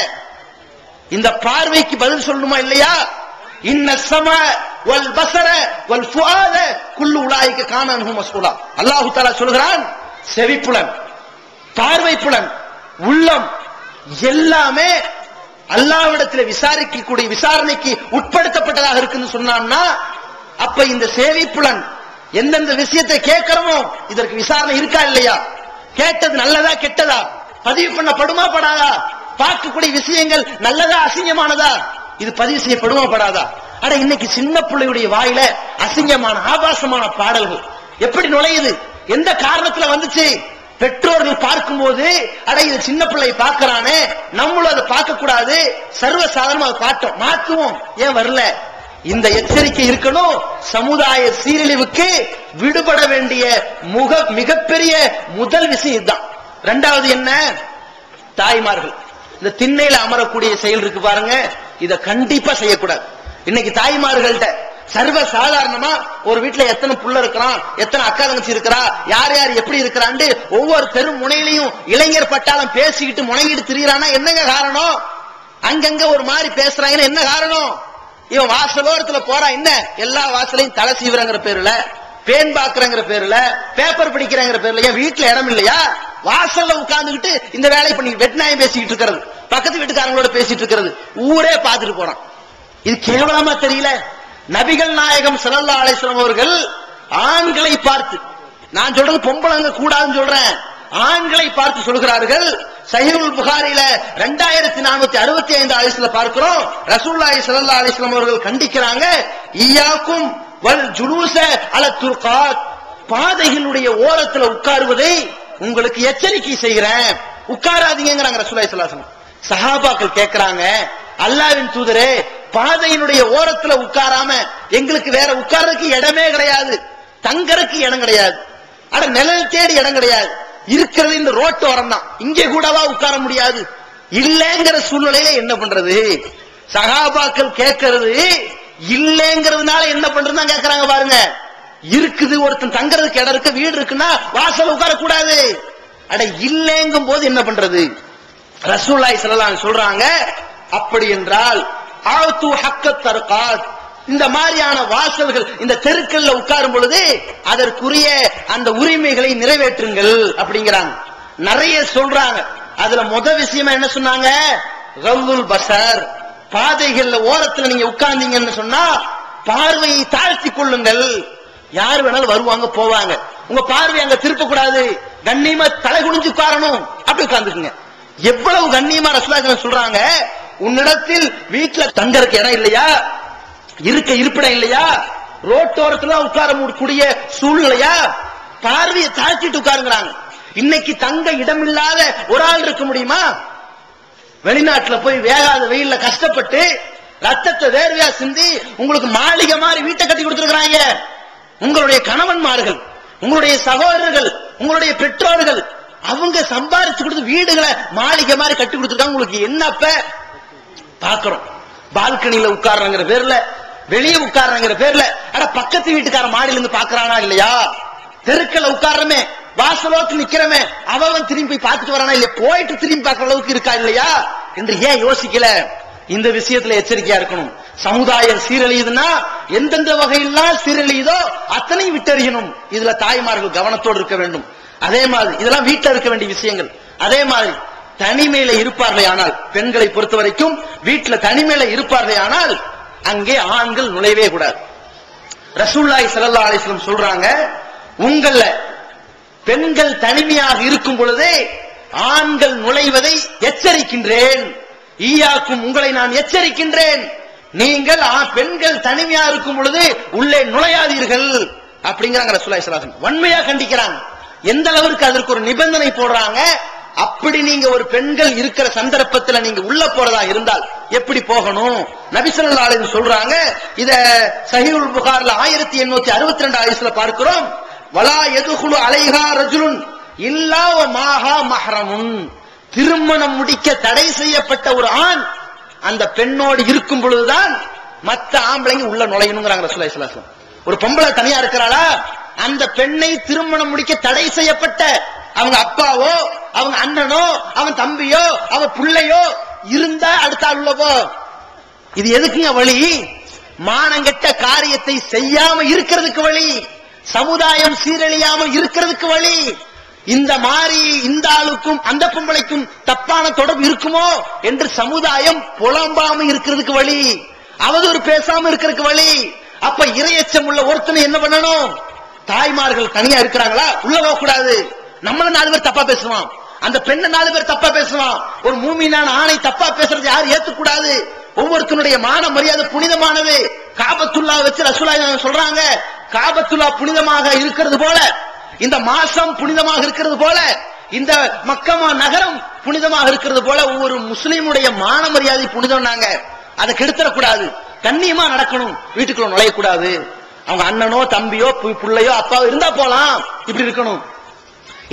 இந்த பார்வைக்கு பதில் சொல்லணுமா இல்லையா? இன்ன ஸம வல் பஸர வல் ஃபுஆத குல்லு உலாயிக கான அன்ஹு மஸ்ஊலா. அல்லாஹ் தஆலா சொல்கிறான், செவிப்புலன், பார்வைப்புலன், உள்ளம் எல்லாமே அல்லாஹ்விடத்தில் விசாரிக்கக்கூடிய விசாரணைக்கு உட்படுத்தப்பட்டதாக இருக்குன்னு சொன்னான்னா, அப்ப இந்த செவிப்புலன் எந்தெந்த விஷயத்தை கேட்கிறோமோ இதற்கு விசாரணை இருக்கா இல்லையா? கேட்டது நல்லதா கெட்டதா, பதிவு பண்ணப்படுமா படாதா, பார்க்கக்கூடிய விஷயங்கள் நல்லதா அசிங்கமானதா, இது பதிவு செய்யப்படுமா படாதா? அட இன்னைக்கு சின்ன பிள்ளையுடைய வாயில அசிங்கமான ஆபாசமான பாடல்கள் எப்படி நுழையுது? எந்த காரணத்துல வந்துச்சு? பெற்றோர்கள் பார்க்கும் போது அட இது சின்ன பிள்ளை பார்க்கிறானே, நம்மளும் அதை பார்க்க கூடாது, சர்வசாதாரணமா காட்டும், மாற்றுவோம், ஏன் வரல? இந்த எச்சரிக்கை இருக்கணும். சமுதாய சீரழிவுக்கு விடுபட வேண்டிய மிகப்பெரிய முதல் விஷயம் இதுதான். இரண்டாவது என்ன? தாய்மார்கள் இந்த திண்ணையில அமரக்கூடிய செயல் இருக்கு பாருங்க, இத கண்டிப்பா செய்யக்கூடாது. இன்னைக்கு தாய்மார்கள்ட்ட சர்வ சாதாரணமா ஒரு வீட்டுல எத்தனை புள்ள இருக்கிறான், எத்தனை அக்கா தங்கச்சி இருக்கிறா, யார் யார் எப்படி இருக்கிறான்னு ஒவ்வொரு தெரு முனையிலையும் இளைஞர் பட்டாளம் பேசிக்கிட்டு முனைகிட்டு திரிகிறானா என்னங்க காரணம்? அங்கங்க ஒரு மாதிரி பேசுறாங்கன்னா என்ன காரணம்? இவன் வாசலோரத்துல போறா, என்ன எல்லா வாசலையும் தலை சீவிரங்கிற பேருல, பேன் பாக்குறங்கிற பேருல, பேப்பர் படிக்கிறங்கிற பேர்ல, என் வீட்டுல இடம் இல்லையா? வாசல்ல உட்கார்ந்துகிட்டு இந்த வேலையை பண்ணி வெட்நாயம் பேசிக்கிட்டு இருக்கிறது, பக்கத்து வீட்டுக்காரங்களோட பேசிட்டு இருக்கிறது, ஊரே பார்த்துட்டு போறான். இது கேவலமா தெரியல? நபிகள் நாயகம் ஸல்லல்லாஹு அலைஹி வஸல்லம் அவர்கள் ஆண்களை பார்த்து, நான் சொல்றது பொம்பளைங்க கூடாதுன்னு சொல்றேன், ஆண்களை பார்த்து சொல்கிறார்கள். சஹீஹுல் புகாரில 2465 ஹதீஸ்ல பார்க்கிறோம், ரசூலுல்லாஹி ஸல்லல்லாஹு அலைஹி வஸல்லம் அவர்கள் கண்டிக்கிறாங்க, இய்யாக்கும் வல் ஜுலூஸ அல துர்காத், பாதைகளுடைய ஓரத்துல உட்காருவதை உங்களுக்கு எச்சரிக்கை செய்கிறேன், உட்காராதீங்கங்கறாங்க ரசூலுல்லாஹி ஸல்லல்லாஹு அலைஹி வஸல்லம். சஹாபாக்கள் கேட்கிறாங்க, அல்லாஹ்வின் தூதரே, பாதையினுடைய ஓரத்துல உட்காராம எங்களுக்கு வேற உட்கார்றதுக்கு இடமே கிடையாது, தங்கறதுக்கு இடம் கிடையாது, அட நிழல் தேடி இடம் கிடையாது, இருக்கிறது இந்த ரோட்டு ஓரம் தான், இங்கே கூடவா உட்கார முடியாது? இல்லங்கிற சூழ்நிலையில என்ன பண்றது? சஹாபாக்கள் கேட்கறது இல்லங்கிறதுனால என்ன பண்றதுதான் கேட்கறாங்க பாருங்க. இருக்குது, ஒருத்தன் தங்கறதுக்கு இடம் இருக்கு, வீடு இருக்குன்னா வாசல் உட்கார கூடாது, அட இல்லங்கும் போது என்ன பண்றது? ரசூலுல்லாஹி ஸல்லல்லாஹு அலைஹி வஸல்லம் சொல்றாங்க, அப்படி என்றால் ஆத்து ஹக்கத் தர்காத், இந்த மாதிரியான வாசல்கள் இந்த தெருக்கள்ல உட்காரும் பொழுது அதற்குரிய அந்த உரிமைகளை நிறைவேற்றுங்கள் அப்படிங்கிறாங்க. நிறைய சொல்றாங்க. அதுல முதல் விஷயமா என்ன சொன்னாங்க? கல்லுல் பஸர், பாதைகள்ல ஓரத்துல நீங்க உட்கார்ந்தீங்கன்னு சொன்னா பார்வையை தாழ்த்தி கொள்ளுங்கள். யார் வேணாலும் வருவாங்க போவாங்க, உங்க பார்வை அங்க திருப்ப கூடாது, கண்ணியமா தலை குனிஞ்சு உட்காரணும், அப்படி உட்கார்ந்துக்குங்க. எவ்வளவு கண்ணியமா ரசூலுல்லாஹி சொல்றாங்க, உன்னிடத்தில் வீட்டுல தங்கறதுக்கு இடம் இல்லையா, இருக்க இருப்பிடம் இல்லையா, ரோட்டோரத்துல உட்கார கூடிய சூழ்நிலையா, பார்வையை தாழ்த்திட்டு உட்காருங்கிறாங்க. இன்னைக்கு தங்க இடம் இல்லாத ஒரு ஆள் இருக்க முடியுமா? வெளிநாட்டுல போய் வேகாத வெயில்ல கஷ்டப்பட்டு ரத்தத்தை வேர்வையா சிந்தி உங்களுக்கு மாளிகை மாதிரி வீட்டை கட்டி கொடுத்திருக்கிறாங்க. உங்களுடைய கணவன்மார்கள், உங்களுடைய சகோதரர்கள், உங்களுடைய பெற்றோர்கள் அவங்க சம்பாரிச்சு கொடுத்து வீடுகளை மாளிகை மாதிரி கட்டி கொடுத்திருக்காங்க. உங்களுக்கு என்னப்ப பாக்குறோம்? பால்கனில உட்கார்றங்கிற பேர்ல, வெளியே உட்கார்றங்கிற பேர்ல, அட பக்கத்து வீட்டுக்கார மாடியில இருந்து பாக்குறானா இல்லையா? தெருக்களை உட்கார்றமே, வாசலோத்து நிக்கிறமே, அவன் திரும்பி பார்த்துட்டு வரானா இல்லையா? போயிட்டு திரும்பி பார்க்கிற அளவுக்கு இருக்கா இல்லையா என்று ஏன் யோசிக்கல? இந்த விஷயத்துல எச்சரிக்கையா இருக்கணும். சமுதாயம் சீரழியுதுன்னா எந்தெந்த வகையெல்லாம் சீரழியுதோ அத்தனை விட்டறியணும். இதுல தாய்மார்கள் கவனத்தோடு இருக்க வேண்டும். அதே மாதிரி இதெல்லாம் வீட்டுல இருக்க வேண்டிய விஷயங்கள். அதே மாதிரி தனிமையில இருப்பார்களே ஆனால், பெண்களை பொறுத்த வரைக்கும் வீட்டுல தனிமையில இருப்பார்களே ஆனால் அங்கே ஆண்கள் நுழையவே கூடாது. ரசூலுல்லாஹி ஸல்லல்லாஹு அலைஹி வஸல்லம் சொல்றாங்க, உங்கள பெண்கள் தனிமையாக இருக்கும் பொழுதே ஆண்கள் நுழைவதை எச்சரிக்கின்றேன். ஈயாக்கும் உங்களை நான் எச்சரிக்கின்றேன். நீங்கள் பெண்கள் தனிமையா இருக்கும் பொழுது உள்ளே நுழையாதீர்கள் அப்படிங்கிறாங்க ரசூலுல்லாஹி ஸல்லல்லாஹு அலைஹி வஸல்லம். வன்மையா கண்டிக்கிறாங்க. எந்த அளவுக்கு அதற்கு ஒரு நிபந்தனை போடுறாங்க. அப்படி நீங்க ஒரு பெண்கள் இருக்கிற சந்தர்ப்பத்தில் நீங்க உள்ள போறதா இருந்தால் எப்படி போகணும் நபி ஸல்லல்லாஹு அலைஹி வஸல்லம் சொல்றாங்க. இத சஹீஹுல் புகாரில 1862 ஹதீஸ்ல பார்க்கிறோம். வலா யதுகுலு அலைஹா ரஜுலுன் இல்லா வ மாஹா மஹ்ரமுன். திருமணம் முடிக்க தடை செய்யப்பட்ட ஒரு ஆண் அந்த பெண்ணோடு இருக்கும் பொழுதுதான் மற்ற ஆம்பளைங்க உள்ள நுழையணுங்கிறாங்க ரசூலுல்லாஹி ஸல்லல்லாஹு அலைஹி வஸல்லம். ஒரு பொம்பளை தனியா இருக்கிறாளா, அந்த பெண்ணை திருமணம் முடிக்க தடை செய்யப்பட்ட அவங்க அப்பாவோ அவங்க அண்ணனோ அவன் தம்பியோ அவன் பிள்ளையோ இருந்தா அடுத்த ஆள் உள்ளவோ. இது எதுக்குங்க வழி? மானங்கெட்ட காரியத்தை செய்யாம இருக்கிறதுக்கு வழி, சமுதாயம் சீரழியாம இருக்கிறதுக்கு வழி. இந்த மாதிரி இந்த ஆளுக்கும் அந்த பொம்பளைக்கும் தப்பான தொடர்பு இருக்குமோ என்று சமுதாயம் புலம்பாம இருக்கிறதுக்கு வழி, அவதூறு பேசாம இருக்கிறதுக்கு வழி. அப்ப இரையச்சம் உள்ள ஒருத்தனை என்ன பண்ணணும்? தாய்மார்கள் தனியா இருக்கிறாங்களா, உள்ள போக கூடாது. நம்மள 4 பேர் தப்பா பேசுவான், அந்த பெண்ணை 4 பேர் தப்பா பேசுவான். ஒரு மூமினான ஆணை தப்பா பேசுறது யாரும் ஏத்துக்கூடாது. ஒவ்வொருத்தனுடைய மான மரியாதை புனிதமானது. காபத்துல்லா வச்சு ரசூலுல்லாஹி சொல்றாங்க, காபத்துல்லா புனிதமாக இருக்கிறது போல, இந்த மாசம் புனிதமாக இருக்கிறது போல, இந்த மக்கமா நகரம் புனிதமாக இருக்கிறது போல ஒவ்வொரு முஸ்லீமுடைய மான மரியாதை புனிதம்னாங்க. அதை கெடுத்துடக்கூடாது, கண்ணியமா நடக்கணும், வீட்டுக்குள்ள நுழையக்கூடாது. அவங்க அண்ணனோ தம்பியோ பிள்ளையோ அப்பாவோ இருந்தா போலாம், இப்படி இருக்கணும்.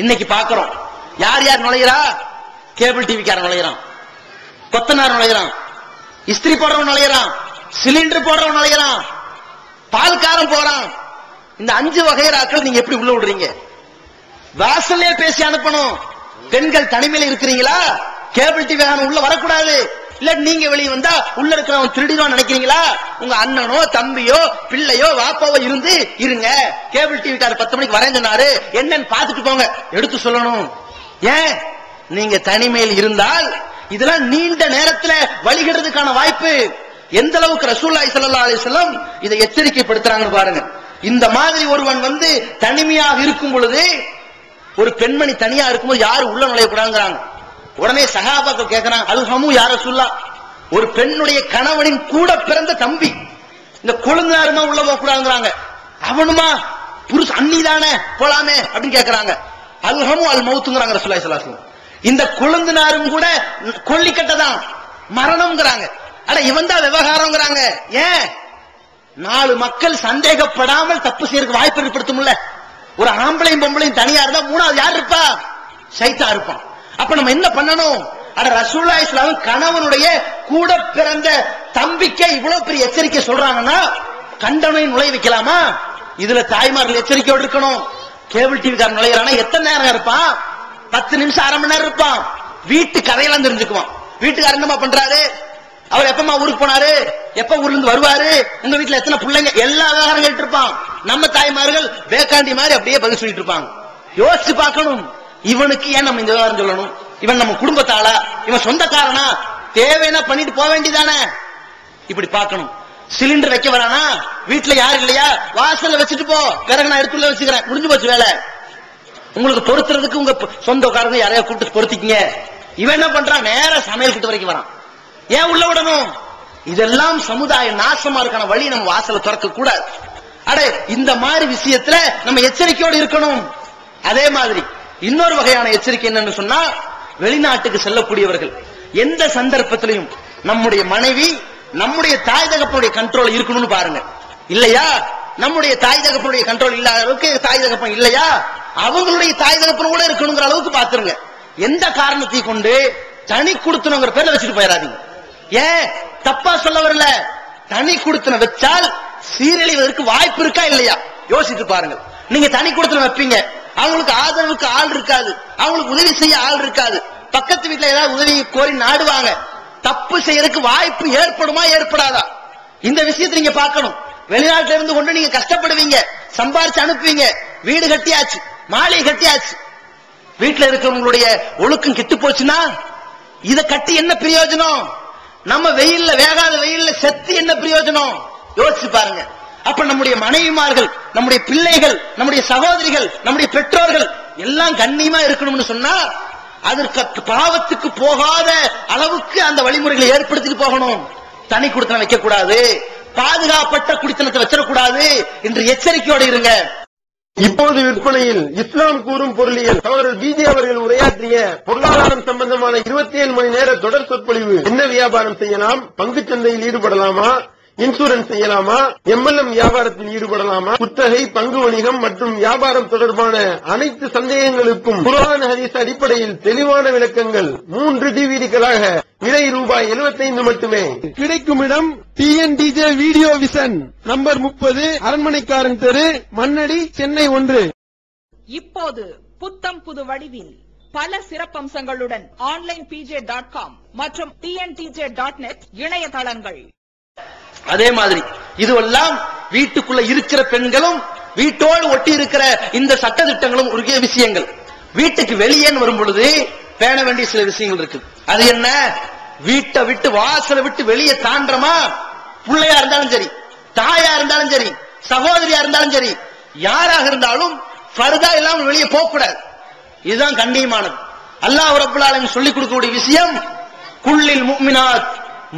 இன்னைக்கு பாக்குறோம் யார் யார் நுழைகிறா? கேபிள் டிவிக்காரன் நுழைகிறான், கொத்தனார் நுழைகிறான், இஸ்திரி போடுறவன் நுழைகிறான், சிலிண்டர் போடுறவன் நுழைகிறான், பால்காரன் போறான். இந்த 5 வகைராக்கள் நீங்க எப்படி உள்ள விடுறீங்க? வாசல்லே பேசி அனுப்பணும். பெண்கள் தனிமையில இருக்கிறீங்களா, கேபிள் டிவி உள்ள வரக்கூடாது. இல்ல நீங்க வெளியே வந்தா உள்ள இருக்கிறவன் திருடிதான் நினைக்கிறீங்களா? உங்க அண்ணனோ தம்பியோ பிள்ளையோ வாப்பாவோ இருந்து இருங்க, கேபிள் டிவி கார 10 மணிக்கு வரேன் சொன்னாரு, என்னன்னு பாத்துட்டு போங்க, எடுத்து சொல்லணும். ஏன்? நீங்க தனிமையில் இருந்தால் இதெல்லாம் நீண்ட நேரத்துல வழிகிறதுக்கான வாய்ப்பு. எந்த அளவுக்கு ரசூலுல்லாஹி ஸல்லல்லாஹு அலைஹி வஸல்லம் இதை எச்சரிக்கைப்படுத்துறாங்கன்னு பாருங்க. இந்த மாதிரி ஒருவன் தனிமையாக இருக்கும் பொழுது, ஒரு பெண்மணி தனியா இருக்கும்போது யாரு உள்ள நுழையக்கூடாதுங்கிறாங்க. உடனே சஹாபாக்கள் கேட்கிறாங்க, அல்ஹமு யா ரசூலுல்லாஹ், ஒரு பெண்ணுடைய கணவனின் கூட பிறந்த தம்பி இந்த கொழுந்தாருமா உள்ள போக கூடாதுங்கிறாங்க. அவனுமா புருஷ அண்ணி தானே போலாமே அப்படின்னு கேட்கிறாங்க. அல்ஹமு அல் மௌத்துங்கிறாங்க ரசூலுல்லாஹி ஸல்லல்லாஹு அலைஹி வஸல்லம். இந்த கொழுந்தனாரும் கூட கொல்லிக்கட்டதான் மரணம்ங்கிறாங்க. அட இவன் தான் விவகாரம்ங்கிறாங்க. ஏன்? 4 மக்கள் சந்தேகப்படாமல் தப்பு செய்யறதுக்கு வாய்ப்பு ஏற்படுத்தும்ல. ஒரு ஆம்பளையும் பொம்பளையும் தனியா இருந்தா 3வது யார் இருப்பா? சைத்தான் இருப்பான். அப்ப நம்ம என்ன பண்ணணும்? அட ரசூலுல்லாஹி ஸல்லல்லாஹு அலைஹி வஸல்லம் கணவனுடைய கூட பிறந்த தம்பிக்கே இவ்வளவு பெரிய எச்சரிக்கை சொல்றாங்கன்னா கண்டனை நுழை வைக்கலாமா? இதுல தாய்மார்கள் எச்சரிக்கையோடு இருக்கணும். கேபிள் டிவி காரன் நுழையிறானா எத்தனை நேரம் இருப்பான்? 10 நிமிஷம், அரை மணி நேரம் இருப்பான். வீட்டு கதையெல்லாம் தெரிஞ்சுக்குவான். வீட்டுக்காரர் என்னமா பண்றாரு, அவர் எப்பமா ஊருக்கு போனாரு, எப்ப ஊர்ல இருந்து வருவாரு, உங்க வீட்டுல எத்தனை பிள்ளைங்க, எல்லா விவகாரம் கேட்டு இருப்பான். நம்ம தாய்மார்கள் பேக்காண்டி மாதிரி அப்படியே பதில் சொல்லிட்டு இருப்பாங்க. யோசிச்சு பார்க்கணும், இவனுக்கு ஏன் நம்ம இந்த விவகாரம் சொல்லணும்? இவன் நம்ம குடும்பத்தாளா, இவன் சொந்தக்காரனா, தேவைன்னா பண்ணிட்டு போக வேண்டியதானே. இப்படி பார்க்கணும். சிலிண்டர் வைக்க வரானா, வீட்டுல யாரு இல்லையா, வாசல்ல வச்சுட்டு போ, பிறகு நான் எடுத்துள்ள வச்சுக்கிறேன், முடிஞ்சு போச்சு வேலை. உங்களுக்கு பொருத்துறதுக்கு உங்க சொந்தக்காரங்க யாரையா கூப்பிட்டு பொருத்திக்கங்க. இவன் என்ன பண்றான், நேர சமையல் கிட்ட வரைக்கும் வரான். ஏன் உள்ள விடணும்? இதெல்லாம் சமுதாய நாசமா இருக்கான வழி. நம்ம வாசலை திறக்க கூடாது. அடே இந்த மாதிரி விஷயத்துல நம்ம எச்சரிக்கையோடு இருக்கணும். அதே மாதிரி இன்னொரு வகையான எச்சரிக்கை என்னன்னு சொன்னா, வெளிநாட்டுக்கு செல்லக்கூடியவர்கள் எந்த சந்தர்ப்பத்திலையும் நம்முடைய மனைவி நம்முடைய தாய் தகப்பனுடைய கண்ட்ரோல் இருக்கணும்னு பாருங்க. இல்லையா, நம்முடைய தாய் தகப்பனுடைய கண்ட்ரோல் இல்லாத அளவுக்கு தாய் தகப்பன் இல்லையா, அவங்களுடைய தாய் தகப்பன் கூட இருக்கணுங்கிற அளவுக்கு பாத்துருங்க. எந்த காரணத்தை கொண்டு தனி கொடுத்தனுங்கிற பேர்ல வச்சுட்டு போயிடாதீங்க. ஏன் தப்பா சொல்ல வரல, தனி கொடுத்தன வச்சால் சீரழிவதற்கு வாய்ப்பு இருக்கா இல்லையா யோசித்து பாருங்க. நீங்க தனி கொடுத்தன வைப்பீங்க, அவங்களுக்கு ஆதரவுக்கு ஆள் இருக்காது, அவங்களுக்கு உதவி செய்ய ஆள் இருக்காது, பக்கத்து வீட்டுல ஏதாவது உதவி கோரி நாடுவாங்க, தப்பு செய்யறதுக்கு வாய்ப்பு ஏற்படுமா ஏற்படாதா? இந்த விஷயத்தை நீங்க பார்க்கணும். வெளிநாட்டில இருந்து கொண்டு நீங்க கஷ்டப்படுவீங்க, சம்பாரிச்சு அனுப்புவீங்க, வீடு கட்டியாச்சு, மாளிகை கட்டியாச்சு, வீட்டுல இருக்கிறவங்களுடைய ஒழுக்கம் கெட்டு போச்சுன்னா இதை கட்டி என்ன பிரயோஜனம்? நம்ம வெயில்ல, வேகாத வெயில்ல செத்து என்ன பிரயோஜனம்? யோசிச்சு பாருங்க. அப்ப நம்முடைய மனைவிமார்கள், நம்முடைய பிள்ளைகள், நம்முடைய சகோதரிகள், நம்முடைய பெற்றோர்கள் எல்லாம் கண்ணியமா இருக்கணும்னு சொன்னா அதற்கு பாவத்துக்கு போகாத அளவுக்கு அந்த வழிமுறைகளை ஏற்படுத்திட்டு போகணும். தனி குடித்தனம் வைக்க கூடாது, பாதுகாப்பட்ட குடித்தனத்தை வச்சிடக்கூடாது என்று எச்சரிக்கையோடு இருங்க. இப்போது விற்பனையில் இஸ்லாம் கூறும் பொருளியல் சகோதரர் பிஜே அவர்கள் உரையாற்றிய பொருளாதாரம் சம்பந்தமான 27 மணி நேர தொடர் சொற்பொழிவு. என்ன வியாபாரம் செய்யலாம், பங்குச் சந்தையில் ஈடுபடலாமா, இன்சூரன்ஸ் செய்யலாமா, MLM வியாபாரத்தில் ஈடுபடலாமா, குத்தகை, பங்கு வணிகம் மற்றும் வியாபாரம் தொடர்பான அனைத்து சந்தேகங்களுக்கும் குர்ஆன் ஹதீஸ் அடிப்படையில் தெளிவான விளக்கங்கள் 3 டிவிடிகளாக விலை ரூபாய் 75 மட்டுமே. கிடைக்கும் இடம் TNTJ வீடியோ விஷன், நம்பர் 30, அரண்மனைக்காரன் தெரு, மண்ணடி, சென்னை 1. இப்போது புத்தம் புது வடிவில் பல சிறப்பம்சங்களுடன் onlinepj.com மற்றும் tntj.net இணையதளங்கள். அதே மாதிரி இதுவெல்லாம் வீட்டுக்குள்ள இருக்கிற பெண்களும் வீட்டோடு ஒட்டி இருக்கிற இந்த சட்ட திட்டங்களும் ஒரு விஷயங்கள். வீட்டுக்கு வெளியே வரும் பொழுது பேண வேண்டிய சில விஷயங்கள் இருக்கு. அது என்ன? வீட்டை விட்டு வாசலை விட்டு வெளியே தாண்டமா, பிள்ளையா இருந்தாலும் சரி, தாயா இருந்தாலும் சரி, சகோதரியா இருந்தாலும் சரி, யாராக இருந்தாலும் ஃபர்தா இல்லாமல் வெளியே போக கூடாது. இதுதான் கண்ணியமானது. அல்லாஹ் ரப்பல் ஆலமீன் சொல்லிக் கொடுக்கக்கூடிய விஷயம், குல்லில் முஃமினாத்,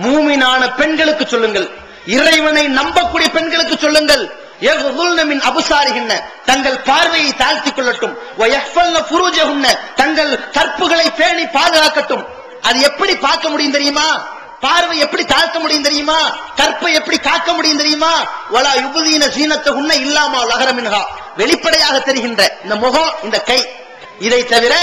மூமினான பெண்களுக்கு சொல்லுங்கள், இறைவனை நம்பக்கூடிய பெண்களுக்கு சொல்லுங்கள், யஃதுல்ன மின் அப்சாரிஹின்ன, தங்கள் பார்வையை தாழ்த்திக் கொள்ளட்டும், வயஹ்ஃபல்ன ஃபுரூஜஹுன்ன, தங்கள் கற்புகளை பேணி பாதுகாக்கட்டும். அது எப்படி பார்க்க முடியும் தெரியுமா? பார்வை எப்படி தாழ்த்த முடியும் தெரியுமா? கற்பை எப்படி காக்க முடியும் தெரியுமா? வலா யுபதீன ஸீனத்தஹுன்ன இல்லாமா லஹர மின்ஹா, வெளிப்படையாக தெரிகின்ற இந்த முகம், இந்த கை, இதை தவிர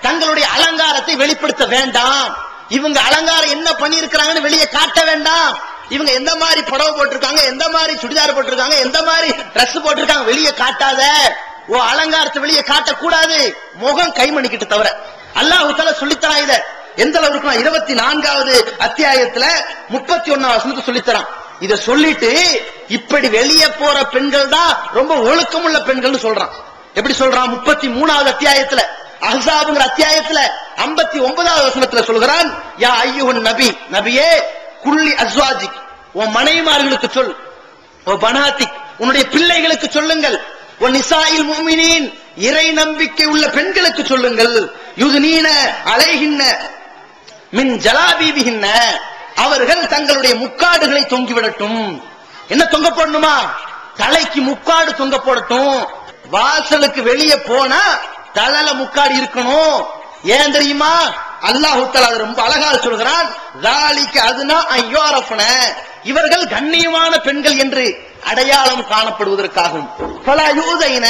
தங்களுடைய அலங்காரத்தை வெளிப்படுத்த வேண்டாம். இவங்க அலங்காரம் என்ன பண்ணி இருக்கிறாங்கன்னு வெளியே காட்ட வேண்டாம். இவங்க எந்த மாதிரி புடவை போட்டிருக்காங்க, எந்த மாதிரி சுடிதார் போட்டிருக்காங்க, எந்த மாதிரி டிரஸ் போட்டிருக்காங்க வெளியே காட்டாத. ஓ அலங்காரத்தை வெளியே காட்டக்கூடாது, முகம் கைமணிக்கிட்டு தவிர. அல்லாஹ் தஆலா சொல்லித்தரான். இத எந்த அளவுக்கு 24வது அத்தியாயத்துல 31வது வசனத்தை சொல்லித்தரான். இத சொல்லிட்டு இப்படி வெளியே போற பெண்கள் தான் ரொம்ப ஒழுக்கமுள்ள பெண்கள் சொல்றான். எப்படி சொல்றான்? 33வது அத்தியாயத்துல, அஹ்ஸாப்ங்கிற அத்தியாயத்துல 59வது வசனத்துல சொல்கிறான், யா அய்யுஹன் நபி, நபியே, குல்லி அஸ்வாஜிக், உன் மனைவிமார்களுக்கு சொல், ஓ பனாத்திக், உன்னுடைய பிள்ளைகளுக்கு சொல்லுங்கள், ஓ நிசாயில் முஃமினீன், இறை நம்பிக்கை உள்ள பெண்களுக்கு சொல்லுங்கள், யுதுனீன அலைஹின்ன மின் ஜலாபீபிஹின்ன, அவர்கள் தங்களுடைய முக்காடுகளை தொங்கிவிடட்டும். என்ன தொங்க போடணுமா? தலைக்கு முக்காடு தொங்க போடட்டும். வாசலுக்கு வெளியே போனா தலையில முக்காடு இருக்கணும். ஏன் தெரியுமா? அல்லாஹ் தஆலா ரொம்ப அழகா சொல்கிறான், ஸாலிக அதுனா அய்யாரஃபன, இவர்கள் கண்ணியமான பெண்கள் என்று அடையாளம் காணப்படுவதற்காகும். ஃபலா யூதைன,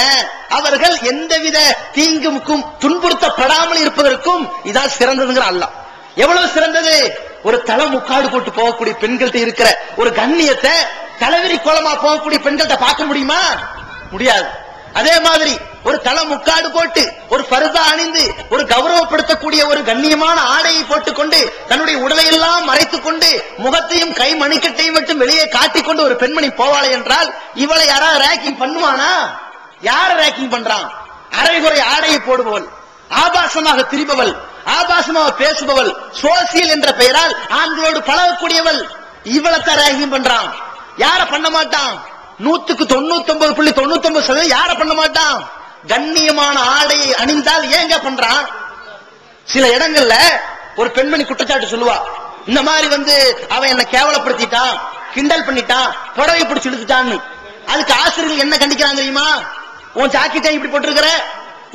அவர்கள் எந்தவித தீங்குக்கும் துன்புறுத்தப்படாமல் இருப்பதற்கும் இதான் சிறந்ததுங்கிற அல்லாஹ். எவ்வளவு சிறந்தது! ஒரு தலை முக்காடு போட்டு போகக்கூடிய பெண்கள்ட்ட இருக்கிற ஒரு கண்ணியத்தை தலைவிரி கோலமா போகக்கூடிய பெண்கள்ட்ட பார்க்க முடியுமா? முடியாது. அதே மாதிரி ஒரு தலை முக்காடு போட்டு ஒரு ஃபர்தா அணிந்து ஒரு கௌரவப்படுத்தக்கூடிய ஒரு கண்ணியமான ஆடையை போட்டுக்கொண்டு தன்னுடைய உடலை எல்லாம் மறைத்துக் கொண்டு முகத்தையும் கை மணிக்கட்டையும் மட்டும் வெளியே காட்டிக்கொண்டு ஒரு பெண்மணி போவாளே என்றால் இவளை யாராவது ரேக்கிங் பண்ணுவானா? யார ரேக்கிங் பண்றான்? அரைகுறை ஆடையை போடுபவள், ஆபாசமாக திரிபவள், ஆபாசமாக பேசுபவள், சோசியல் என்ற பெயரால் ஆண்களோடு பழகக்கூடியவள், இவளைத்தான் ரேக்கிங் பண்றான். யார பண்ண மாட்டான்? 99.99% யார பண்ண மாட்டான்? கண்ணியமான ஆடையை அணிந்தால் ஏங்க பண்றான்? சில இடங்கள்ல ஒரு பெண்மணி குற்றச்சாட்டு சொல்லுவா, இந்த மாதிரி அவன் என்ன கேவலப்படுத்திட்டான், கிண்டல் பண்ணிட்டான், புடவை பிடிச்சு இழுத்துட்டான்னு. அதுக்கு ஆசிரியர்கள் என்ன கண்டிக்கிறாங்க தெரியுமா? உன் ஜாக்கெட்டை இப்படி போட்டிருக்கிற,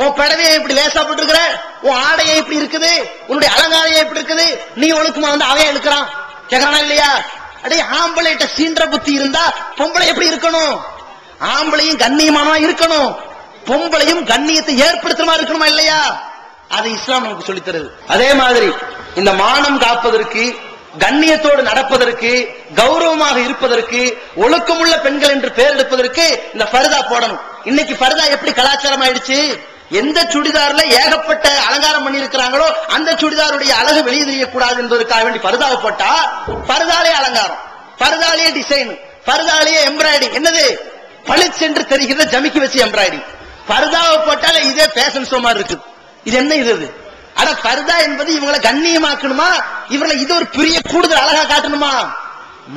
உன் படவையை இப்படி லேசா போட்டிருக்கிற, உன் ஆடையை இப்படி இருக்குது, உன்னுடைய அலங்காரையை இப்படி இருக்குது, நீ ஒழுக்கமா அவன் இழுக்கிறான் கேக்குறானா இல்லையா? அடே, ஆம்பளைட்ட சீன்ற புத்தி இருந்தா பொம்பளை எப்படி இருக்கணும்? ஆம்பளையும் கண்ணியமானமா இருக்கணும், பொம்பளையும் கண்ணியத்தை ஏற்படுத்துமா இருக்கணுமா இல்லையா? அது இஸ்லாம் நமக்கு சொல்லித் தருது. அதே மாதிரி இந்த மானம் காப்பதற்கு, கண்ணியத்தோடு நடப்பதற்கு, கௌரவமாக இருப்பதற்கு, ஒழுக்கமுள்ள பெண்கள் என்று பெயர் எடுப்பதற்கு இந்த ஃபர்தா போடணும். இன்னைக்கு ஃபர்தா எப்படி கலாச்சாரம் ஆயிடுச்சு? எந்த சுடிதார்ல ஏகப்பட்ட அலங்காரம் பண்ணி இருக்கிறாங்களோ அந்த சுடிதாருடைய அழகு வெளியே தெரியக்கூடாது என்பதற்காக வேண்டி ஃபர்தாவை போட்டா, ஃபர்தாலே அலங்காரம், ஃபர்தாலே டிசைன், ஃபர்தாலே எம்ப்ராய்டிங், என்னது பளிச்சென்று தெரிகிற ஜமிக்கி வச்சு எம்ப்ராய்டிங். ஃபர்தாவை போட்டாலே இதே ஃபேஷன் ஷோ மாதிரி இருக்குது. இது என்ன இது? அட, ஃபர்தா என்பது இவங்களை கண்ணியமாக்கணுமா? இவங்களை இது ஒரு பெரிய கூடுதல் அழகா காட்டணுமா?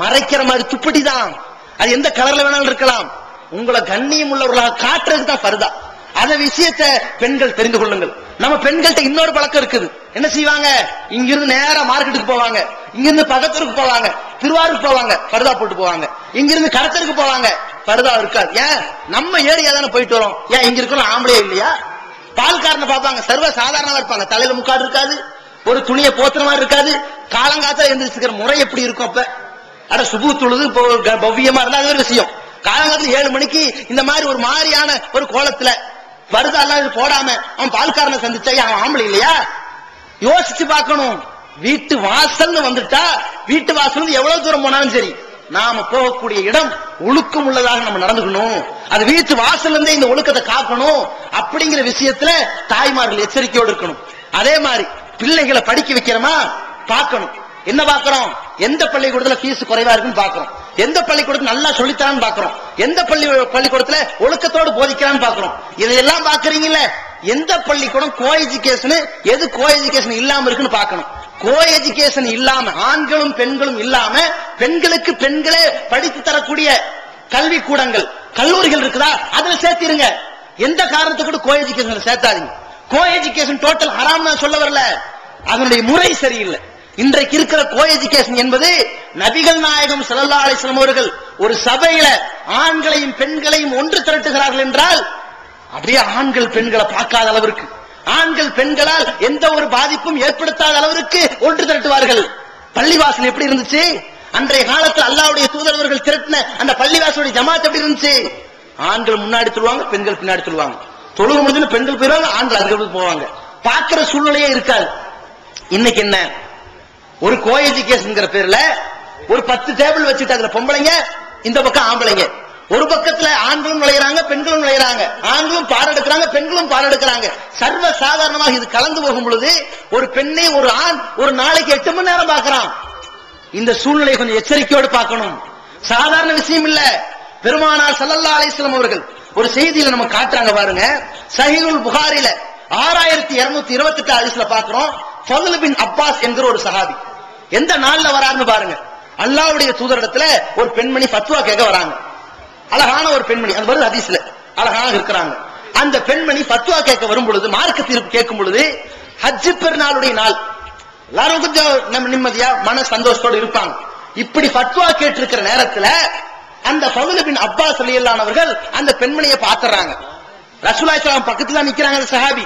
மறைக்கிற மாதிரி துப்பட்டி தான். அது எந்த கலர்ல வேணாலும் இருக்கலாம். உங்களை கண்ணியம் உள்ளவர்களாக காட்டுறதுக்கு தான் ஃபர்தா. அந்த விஷயத்தை பெண்கள் தெரிந்து கொள்ளுங்கள். நம்ம பெண்கள்ட்ட இன்னொரு பழக்கம் இருக்குது. என்ன செய்வாங்க? இங்கிருந்து நேரா மார்க்கெட்டுக்கு போவாங்க, இங்கிருந்து பக்கத்தூருக்கு போவாங்க, திருவாரூருக்கு போவாங்க, பர்தா போட்டு போவாங்க, இங்கிருந்து கடத்தருக்கு போவாங்க, பர்தா இருக்காது. ஏன்? நம்ம ஏரியா தானே போயிட்டு வரோம். ஏன் இங்க இருக்கிற ஆம்பளே இல்லையா? பால்காரனை பார்ப்பாங்க, சர்வ சாதாரணமா இருப்பாங்க, தலையில முக்காடு இருக்காது, ஒரு துணியை போத்துற மாதிரி இருக்காது, காலங்காத்தால எந்திரிச்சுக்கிற முறை எப்படி இருக்கும்? அப்ப அட சுபு தொழுது பவ்யமா இருந்தா அது ஒரு விஷயம். காலங்காலத்துல 7 மணிக்கு இந்த மாதிரி ஒரு மாதிரியான ஒரு கோலத்துல பர்தா எல்லாம் போடாம அவன் பால்காரனை சந்திச்சா அவன் ஆம்பளை இல்லையா? யோசிச்சு பார்க்கணும். வீட்டு வாசல்னு வந்துட்டா, வீட்டு வாசல் எவ்வளவு தூரம் போனாலும் சரி, நாம போகக்கூடிய இடம் ஒழுக்கம் உள்ளதாக நம்ம நடந்துக்கணும். அது வீட்டு வாசல் இருந்தே இந்த ஒழுக்கத்தை காக்கணும். அப்படிங்கிற விஷயத்துல தாய்மார்கள் எச்சரிக்கையோடு இருக்கணும். அதே மாதிரி பிள்ளைகளை படிக்க வைக்கிறோமா பார்க்கணும். என்ன பார்க்கிறோம்? எந்த பள்ளிக்கூடத்துல ஃபீஸ் குறைவா இருக்குன்னு பார்க்கிறோம், எந்த பள்ளிக்கூடத்துல நல்லா சொல்லித்தரான்னு பார்க்கிறோம், எந்த பள்ளிக்கூடத்துல ஒழுக்கத்தோடு போதிக்கிறான்னு பார்க்கிறோம். இதையெல்லாம் பார்க்கறீங்கல்ல, எந்த பள்ளிக்கூடம் கோ எஜுகேஷன், எது கோ எஜுகேஷன் இல்லாம இருக்குன்னு பார்க்கணும். கோ எஜுகேஷன் இல்லாம, ஆண்களும் பெண்களும் இல்லாம, பெண்களுக்கு பெண்களே படித்து தரக்கூடிய கல்வி கூடங்கள், கல்லூரிகள் இருக்குதா, அதுல சேர்த்திருங்க. எந்த காரணத்துக்கு கோ எஜுகேஷன் சேர்த்தாதீங்க. கோ எஜுகேஷன் டோட்டல் ஹராம் நான் சொல்ல வரல, அதனுடைய முறை சரியில்லை. இன்றைக்கு இருக்கிற கோ எஜுகேஷன் என்பது நபிகள் நாயகம் ஸல்லல்லாஹு அலைஹி வஸல்லம் அவர்கள் ஒரு சபையில ஆண்களையும் பெண்களையும் ஒன்று திரட்டுகிறார்கள் என்றால், அப்படியே ஆண்கள் பெண்களை பார்க்காத அளவிற்கு, ஆண்கள் பெண்களால் எந்த ஒரு பாதிப்பும் ஏற்படுத்தாத அளவிற்கு ஒன்று திரட்டுவார்கள். பள்ளிவாசல் எப்படி இருந்துச்சு? அன்றைய காலத்தில் அல்லாஹ்வுடைய தூதரவர்கள் திரட்டின அந்த பள்ளிவாசலுடைய ஜமாத் எப்படி இருந்துச்சு? ஆண்கள் முன்னாடி சொல்லுவாங்க, பெண்கள் பின்னாடி சொல்லுவாங்க. தொழுகை முடிஞ்சு பெண்கள் போயிருவாங்க, ஆண்கள் அதுக்கு போவாங்க. பார்க்கிற சூழ்நிலையே இருக்காது. இன்னைக்கு என்ன? ஒரு கோ எஜுகேஷன் பேர்ல ஒரு 10 டேபிள் வச்சுட்டு அதுல பொம்பளைங்க, இந்த பக்கம் ஆம்பளைங்க, ஒரு பக்கத்துல ஆண்களும் நுழையிறாங்க, பெண்களும் நுழையிறாங்க, ஆண்களும் பாடெடுக்கிறாங்க, பெண்களும் பாடெடுக்கிறாங்க. சர்வ சாதாரணமாக இது கலந்து போகும் பொழுது ஒரு பெண்ணை ஒரு ஆண் ஒரு நாளைக்கு 8 மணி நேரம் பார்க்கிறான். இந்த சூழ்நிலை கொஞ்சம் எச்சரிக்கையோடு பார்க்கணும். சாதாரண விஷயம் இல்ல. பெருமானார் ஸல்லல்லாஹு அலைஹி வஸல்லம் அவர்கள் ஒரு செய்தியில நம்ம காட்டுறாங்க பாருங்க. சஹீஹுல் புகாரில 6228 ஹதீஸ்ல பார்க்கிறோம். ஃபதுல் பின் அப்பாஸ் என்கிற ஒரு சஹாபி எந்த நாள்ல வராருன்னு பாருங்க. அல்லாஹ்வுடைய தூதரிடத்துல ஒரு பெண்மணி ஃபத்வா கேட்க வராங்க. அழகான ஒரு பெண்மணி, அது வருது ஹதீஸ்ல, அழகாக இருக்கிறாங்க. அந்த பெண்மணி ஃபத்வா கேட்க வரும் பொழுது, மார்க்க தீர்ப்பு கேட்கும் பொழுது, ஹஜ் பெருநாளுடைய நாள், எல்லாரும் கொஞ்சம் நம்ம நிம்மதியா மன சந்தோஷத்தோடு இருப்பாங்க. இப்படி ஃபத்வா கேட்டிருக்கிற நேரத்துல அந்த ஃபதுல் பின் அப்பாஸ் ரலியல்லாஹு அன்ஹு அவர்கள் அந்த பெண்மணியை பார்த்துறாங்க. ரசூலுல்லாஹி ஸல்லல்லாஹு அலைஹி வஸல்லம் பக்கத்துல நிக்கிறாங்க அந்த சஹாபி.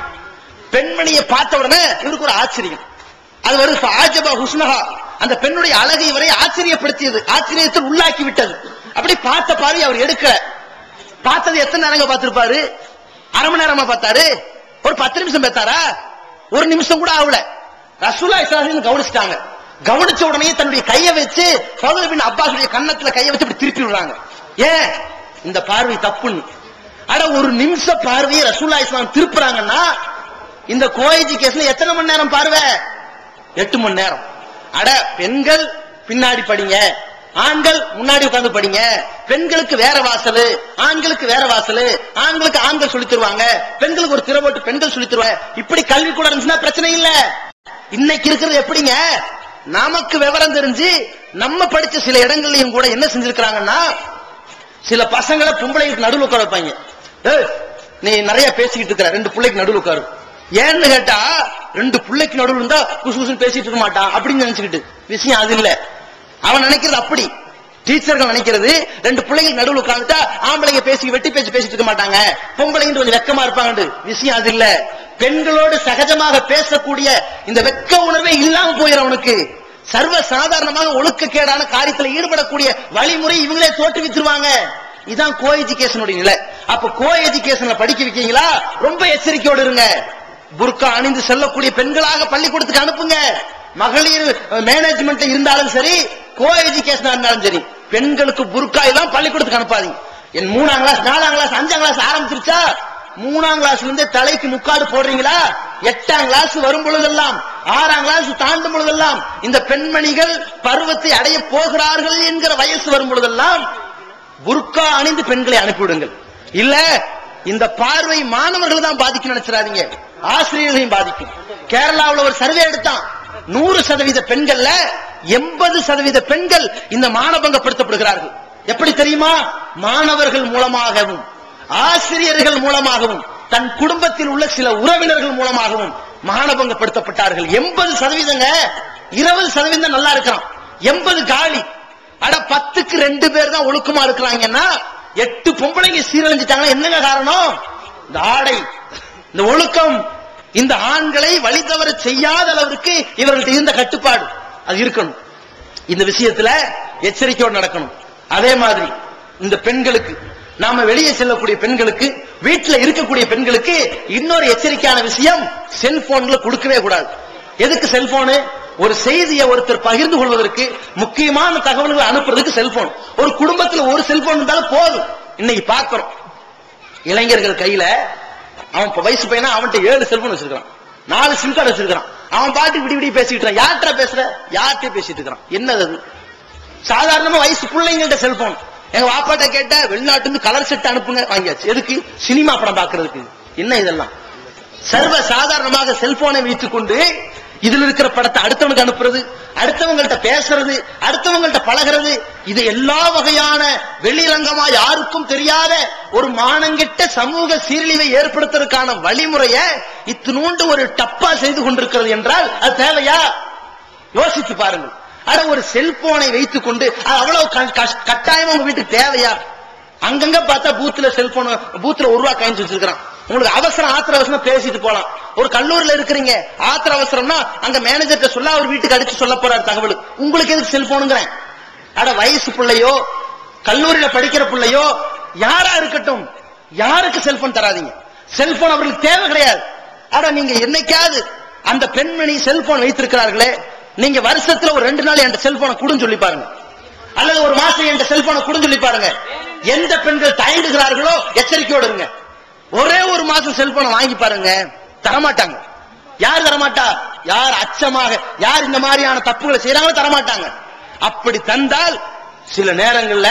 பெண்மணியை பார்த்த உடனே இவருக்கு ஒரு ஆச்சரியம். அது வருது ஃபஆஜப ஹுஸ்னஹா, அந்த பெண்ணுடைய அழகை இவரை ஆச்சரியப்படுத்தியது, ஆச்சரியத்தில் உள்ளாக்கி விட்டது. அப்படி பார்த்த பார்வை அவர் எடுக்கல. பார்த்தது எத்தனை நேரங்க பார்த்திருப்பாரு? அரை மணி நேரமா பார்த்தாரு? ஒரு 10 நிமிஷம் பார்த்தாரா? ஒரு நிமிஷம் கூட ஆகல. ரசூலுல்லாஹி ஸல்லல்லாஹு அலைஹி வஸல்லம் கவனிச்சிட்டாங்க. கவனிச்ச உடனே தன்னுடைய கையை வச்சு ஃபதுல் பின் அப்பாஸுடைய கன்னத்துல கையை வச்சு இப்படி திருப்பி விடுறாங்க. ஏன்? இந்த பார்வை தப்புன்னு. அட ஒரு நிமிஷ பார்வையை ரசூலுல்லாஹி ஸல்லல்லாஹு அலைஹி வஸல்லம் திருப்புறாங்கன்னா இந்த கோ எஜுகேஷன்ல எத்தனை மணி நேரம் பார்வை? 8 மணி நேரம். அட பெண்கள் பின்னாடி படிங்க, ஆண்கள் முன்னாடி உட்கார்ந்து படிங்க. பெண்களுக்கு வேற வாசல், ஆண்களுக்கு வேற வாசல். ஆண்களுக்கு ஆண்கள் சொல்லி தருவாங்க, பெண்களுக்கு ஒரு திறவோட்டு பெண்கள் சொல்லி தருவாங்க. இப்படி கல்வி கூட இருந்துச்சுன்னா பிரச்சனை இல்ல. இன்னைக்கு இருக்கிறது எப்படிங்க? நமக்கு விவரம் தெரிஞ்சு நம்ம படிச்ச சில இடங்கள்லயும் கூட என்ன செஞ்சிருக்காங்கன்னா, சில பசங்களை பொம்பளைக்கு நடுவில் உட்கார வைப்பாங்க. நீ நிறைய பேசிக்கிட்டு இருக்கிற, 2 பிள்ளைக்கு நடுவில் உட்காரு. ஏன்னு கேட்டா 2 பிள்ளைக்கு நடுவில் இருந்தா குசு குசு பேசிட்டு இருக்க மாட்டான் அப்படின்னு நினைச்சுக்கிட்டு. விஷயம் அது இல்ல. அவன் நினைக்கிறது அப்படி. டீச்சர்கள் நினைக்கிறது 2 பிள்ளைகள் நடுவில் உட்கார்ந்துட்டா ஆம்பளைங்க பேசி வெட்டி பேச்சு பேசிட்டு இருக்க மாட்டாங்க, பொம்பளைங்க கொஞ்சம் வெக்கமா இருப்பாங்க. விஷயம் அது இல்ல. பெண்களோடு சகஜமாக பேசக்கூடிய இந்த வெக்க உணர்வே இல்லாம போயிடும் அவனுக்கு. சர்வ சாதாரணமாக ஒழுக்கக்கேடான காரியத்தில் ஈடுபடக்கூடிய வழிமுறை இவங்களே தோற்றுவிச்சிருவாங்க. இதான் கோ எஜுகேஷனுடைய நிலை. அப்ப கோ எஜுகேஷன்ல படிக்க வைக்கீங்களா, ரொம்ப எச்சரிக்கையோடு இருங்க. புர்கா அணிந்து செல்லக்கூடிய பெண்களாக பள்ளிக்கூடத்துக்கு அனுப்புங்க. மகளிர் மேனேஜ்மெண்ட் இருந்தாலும் சரி, கோ எஜுகேஷனா இருந்தாலும் சரி, பெண்களுக்கு புர்கா எல்லாம் பள்ளிக்கூடத்துக்கு அனுப்பாதீங்க. என் 3ஆம் கிளாஸ் 4ஆம் கிளாஸ் 5ஆம் கிளாஸ் ஆரம்பிச்சிருச்சா, 3ஆம் கிளாஸ்ல இருந்து தலைக்கு முக்காடு போடுறீங்களா, 8ஆம் கிளாஸ் வரும் பொழுதெல்லாம் 6ஆம் கிளாஸ் தாண்டும் பொழுதெல்லாம் இந்த பெண்மணிகள் பருவத்தை அடைய போகிறார்கள் என்கிற வயசு வரும் பொழுதெல்லாம் புர்கா அணிந்து பெண்களை அனுப்பிவிடுங்கள். இல்ல இந்த பார்வை மாணவர்கள் தான் பாதிக்கும் நினைச்சிடாதீங்க, ஆசிரியர்களையும் பாதிக்கும். கேரளாவில் ஒரு சர்வே எடுத்தான், 100% பெண்கள்ல 80% பெண்கள் இந்த மானபங்கப்படுத்தப்படுகிறார்கள். எப்படி தெரியுமா? மாணவர்கள் மூலமாகவும் ஆசிரியர்கள் மூலமாகவும் தன் குடும்பத்தில் உள்ள சில உறவினர்கள் மூலமாகவும் மானபங்கப்படுத்தப்பட்டார்கள். 80% 20% நல்லா இருக்கிறான், 80 காலி. அட 10க்கு 2 பேர் தான் ஒழுக்கமா இருக்கிறாங்கன்னா 8 பொம்பளைங்க சீரழிஞ்சிட்டாங்கன்னா என்னங்க காரணம்? இந்த ஆடை, இந்த ஒழுக்கம், இந்த ஆண்களை வழி தவற செய்யாத அளவிற்கு இவர்கள்ட்ட இருந்த கட்டுப்பாடு அது இருக்கணும். இந்த விஷயத்துல எச்சரிக்கையோடு நடக்கணும். அதே மாதிரி இந்த பெண்களுக்கு, நாம வெளியே செல்லக்கூடிய பெண்களுக்கு, வீட்டுல இருக்கக்கூடிய பெண்களுக்கு இன்னொரு எச்சரிக்கையான விஷயம், செல்போன்ல கொடுக்கவே கூடாது. எதுக்கு செல்போனு? ஒரு செய்தியை ஒருத்தர் பகிர்ந்து கொள்வதற்கு, முக்கியமான தகவல்களை அனுப்புறதுக்கு செல்போன். ஒரு குடும்பத்துல ஒரு செல்போன் இருந்தாலும் போதும். இன்னைக்கு பார்க்கிறோம் இளைஞர்கள் கையில, அவன் வயசு பையனா அவன்கிட்ட 7 செல்போன் வச்சிருக்கான், 4 சிம் கார்டு வச்சிருக்கான். அவன் பாட்டு விடி விடி பேசிட்டு இருக்கான். யார்கிட்ட பேசுற? யார்கிட்ட பேசிட்டு இருக்கான். என்னது அது? சாதாரணமா வயசு பிள்ளைங்கள்ட்ட செல்போன். எங்க வாப்பாட்ட கேட்ட வெளிநாட்டு கலர் செட் அனுப்புங்க, வாங்கியாச்சு. எதுக்கு? சினிமா படம் பாக்குறதுக்கு. என்ன இதெல்லாம்? சர்வ சாதாரணமாக செல்போனை வைத்துக் கொண்டு இதுல இருக்கிற படத்தை அடுத்தவனுக்கு அனுப்புறது, அடுத்தவங்கள்ட்ட பேசுறது, அடுத்தவங்கள்ட்ட பழகிறது, இது எல்லா வகையான வெளிரங்கமா யாருக்கும் தெரியாத ஒரு மானங்கெட்ட சமூக சீரழிவை ஏற்படுத்துவதற்கான வழிமுறையை இத்தினூண்டு ஒரு டப்பா செய்து கொண்டிருக்கிறது என்றால் அது தேவையா? யோசித்து பாருங்கள். அட ஒரு செல்போனை வைத்துக் கொண்டு அவ்வளவு கட்டாயமா உங்க வீட்டுக்கு தேவையா? அங்கங்க பார்த்தா பூத்துல செல்போன், பூத்துல ₹1 காயின்ஸ் வச்சிருக்கான். உங்களுக்கு அவசரம், ஆத்திர அவசரம் பேசிட்டு போலாம். ஒரு கல்லூரியில இருக்கிறீங்க, ஆத்திர அவசரம்னா அங்க மேனேஜர்கிட்ட சொல்ல அவர் வீட்டுக்கு அடிச்சு சொல்ல போறாரு தகவல். உங்களுக்கு எதுக்கு செல்போனுங்கிறேன்? அட வயசு பிள்ளையோ, கல்லூரியில படிக்கிற பிள்ளையோ, யாரா இருக்கட்டும், யாருக்கு செல்போன் தராதீங்க. செல்போன் அவர்களுக்கு தேவை கிடையாது. அட நீங்க என்னைக்காவது அந்த பெண்மணி செல்போன் வைத்திருக்கிறார்களே, நீங்க வருஷத்துல ஒரு 2 நாள் என் செல்போனை குடுன்னு சொல்லி பாருங்க, அல்லது ஒரு மாசம் என் செல்போனை குடுன்னு சொல்லி பாருங்க. எந்த பெண்கள் தயங்குகிறார்களோ எச்சரிக்கையோடு இருங்க. ஒரே ஒரு மாசம் செல்போனை வாங்கி பாருங்க, தரமாட்டாங்க. யார் தரமாட்டா? யார் அச்சமாக, யார் இந்த மாதிரியான தப்புகளை செய்யறாங்களோ தரமாட்டாங்க. அப்படி தந்தால் சில நேரங்கள்ல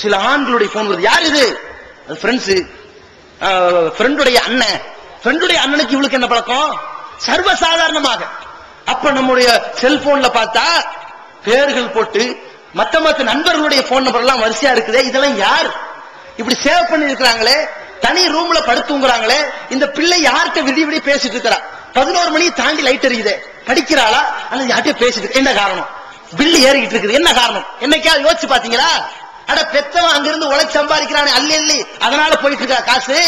சில ஆண்களுடைய போன் வருது. யார் இது? ஃப்ரெண்ட்ஸ், ஃப்ரெண்டுடைய அண்ணன். ஃப்ரெண்டுடைய அண்ணனுக்கு இவளுக்கு என்ன பழக்கம்? சர்வசாதாரணமாக. அப்ப நம்முடைய செல்போன்ல பார்த்தா பேர்கள் போட்டு மத்த நண்பர்களுடைய போன் நம்பர் எல்லாம் வரிசையா இருக்குது. இதெல்லாம் யார்? இப்படி சேவ் பண்ணி இருக்கிறாங்களே, தனி ரூம்ல படுத்துங்கிறாங்களே, இந்த பிள்ளை யார்கிட்ட விடி விடி பேசிட்டு இருக்கிறா? 11 மணி தாண்டி லைட் எரியுது, படிக்கிறாளா அல்லது யார்கிட்ட பேசிட்டு? என்ன காரணம்? பில்லு ஏறிக்கிட்டு இருக்குது. என்ன காரணம்? என்னைக்காவது யோசிச்சு பாத்தீங்களா? அட பெத்தவன் அங்கிருந்து உழைச்சு சம்பாதிக்கிறானே அள்ளி அள்ளி, அதனால போயிட்டு இருக்கா காசு.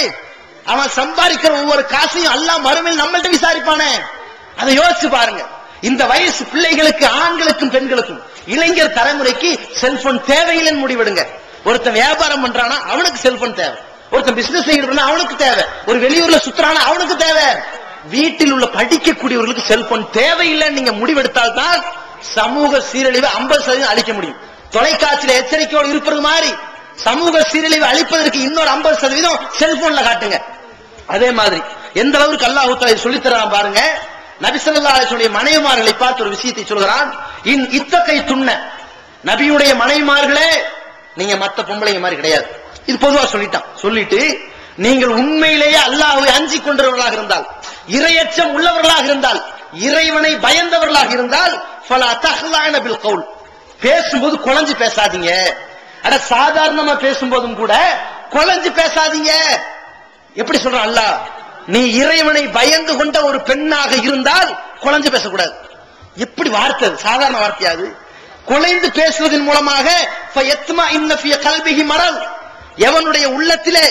அவன் சம்பாதிக்கிற ஒவ்வொரு காசையும் எல்லாம் மறுமையில் நம்மள்ட்ட விசாரிப்பானே. அதை யோசிச்சு பாருங்க. இந்த வயசு பிள்ளைகளுக்கு, ஆண்களுக்கும் பெண்களுக்கும், இளைஞர் தலைமுறைக்கு செல்போன் தேவையில்லைன்னு முடிவெடுங்க. ஒருத்தன் வியாபாரம் பண்றானா அவனுக்கு செல்போன் தேவை, ஒருத்தன் பிசினஸ் செய்யறா அவனுக்கு தேவை, ஒரு வெளியூர்ல சுத்துறானா அவனுக்கு தேவை. வீட்டில் உள்ள படிக்கக்கூடியவர்களுக்கு செல்போன் தேவையில்லைன்னு நீங்க முடிவெடுத்தால் தான் சமூக சீரழிவை 50% அழிக்க முடியும். தொலைக்காட்சியில எச்சரிக்கையோடு இருப்பது மாதிரி சமூக சீரழிவை அழிப்பதற்கு இன்னொரு 50% செல்போன்ல காட்டுங்க. அதே மாதிரி எந்த அளவுக்கு அல்லாஹ் தஆலா சொல்லித் தரான் பாருங்க. நபி ஸல்லல்லாஹு அலைஹி வஸல்லம் மனைவிமார்களை பார்த்து ஒரு விஷயத்தை சொல்கிறான். இத்தகை துண்ண, நபியுடைய மனைவிமார்களே நீங்க மத்த பொம்பளைங்க மாதிரி கிடையாது. இது பொதுவா சொல்லிட்டான். சொல்லிட்டு நீங்கள் உண்மையிலேயே அல்லாஹ்வை அஞ்சிக் கொண்டவர்களாக இருந்தால், இறையச்சம் உள்ளவர்களாக இருந்தால், இறைவனை பயந்தவர்களாக இருந்தால், ஃபலா தஹ்லான பில் கவுல், பேசும்போது குழஞ்சு பேசாதீங்க. அட சாதாரணமா பேசும்போதும் கூட குழஞ்சு பேசாதீங்க. எப்படி சொல்றான் அல்லாஹ்? நீ இறைவனை பயந்து கொண்ட ஒரு பெண்ணாக இருந்தால் குழஞ்சு பேசக்கூடாது. எப்படி வார்த்தை? சாதாரண வார்த்தையாது. குழைந்து பேசுவதன் மூலமாக எவனுடைய உள்ளத்திலே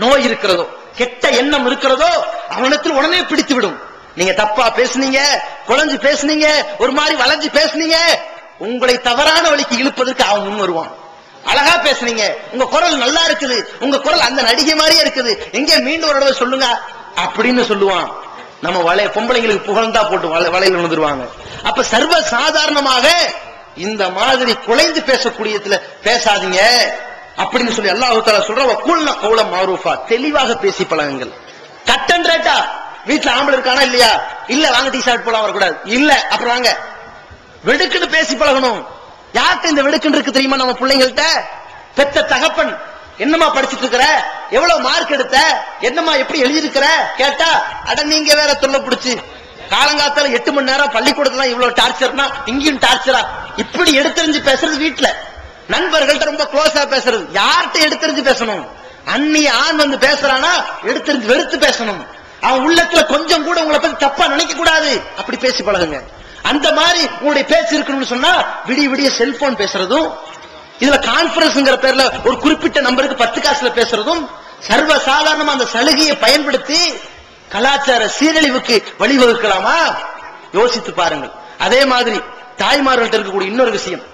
நோய் இருக்கிறதோ, கெட்ட எண்ணம் இருக்கிறதோ, அவனத்தில் உடனே பிடித்து விடும். நீங்க தப்பா பேசுனீங்க, குழஞ்சு பேசுனீங்க, ஒரு மாதிரி வளைஞ்சு பேசுனீங்க, உங்களை தவறான வழிக்கு இழுப்பதற்கு அவன் முன் வருவான். அழகா பேசுனீங்க, உங்க குரல் நல்லா இருக்குது, உங்க குரல் அந்த நடிகை மாதிரியே இருக்குது, எங்க மீண்டும் ஒரு தடவை சொல்லுங்க அப்படின்னு சொல்லுவான். நம்ம பொம்பளைங்களுக்கு புகழ்ந்தா போட்டு வலையில் விழுந்துருவாங்க. அப்ப சர்வ சாதாரணமாக இந்த மாதிரி குலைந்து பேசக்கூடியதுல பேசாதீங்க அப்படின்னு சொல்லி அல்லாஹ் தஆலா சொல்ற. வகுல்ன கௌலம் மஅரூஃபா, தெளிவாக பேசி பழகுங்கள். கட் அண்ட் ரைட்டா? வீட்டுல ஆம்பளை இருக்கானா இல்லையா? இல்ல வாங்க டீ ஷர்ட் போலாம் வரக்கூடாது. இல்ல அப்புறம் வாங்க வெடுக்குன்னு பேசி பழகணும். யார்கிட்ட இந்த வெடுக்குன்னு இருக்கு தெரியுமா? நம்ம பிள்ளைங்கள்ட்ட. பெத்த தகப்பன், என்னமா படிச்சுட்டு இருக்கிற, எவ்வளவு மார்க் எடுத்த, என்னமா எப்படி எழுதிருக்கிற கேட்டா, அட நீங்க வேற தொல்லை பிடிச்சு காலங்காத்தால 8 மணி நேரம் பள்ளிக்கூடத்துல இவ்வளவு டார்ச்சர்னா இங்கேயும் டார்ச்சரா, இப்படி எடுத்தறிஞ்சு பேசுறது வீட்டுல. நண்பர்கள்ட்ட ரொம்ப க்ளோஸா பேசுறது. யார்கிட்ட எடுத்தறிஞ்சு பேசணும்? அந்நிய ஆண் வந்து பேசுறானா எடுத்து வெறுத்து பேசணும். அவன் உள்ளத்துல கொஞ்சம் கூட உங்களை பத்தி தப்பா நினைக்க கூடாது, அப்படி பேசி பழகுங்க. அந்த மாதிரி உங்களுடைய பேச்சு இருக்கணும்னு சொன்னா விடிய விடிய செல்போன் பேசுறதும், இதுல கான்பரன்ஸ்ங்கிற பேர்ல ஒரு குறிப்பிட்ட நம்பருக்கு 10 காசுல பேசுறதும், சர்வ சாதாரணமா அந்த சலுகையை பயன்படுத்தி கலாச்சார சீரழிவுக்கு வழிவகுக்கலாமா? யோசித்து பாருங்கள். அதே மாதிரி தாய்மார்கள்ட்ட இருக்கக்கூடிய இன்னொரு விஷயம்,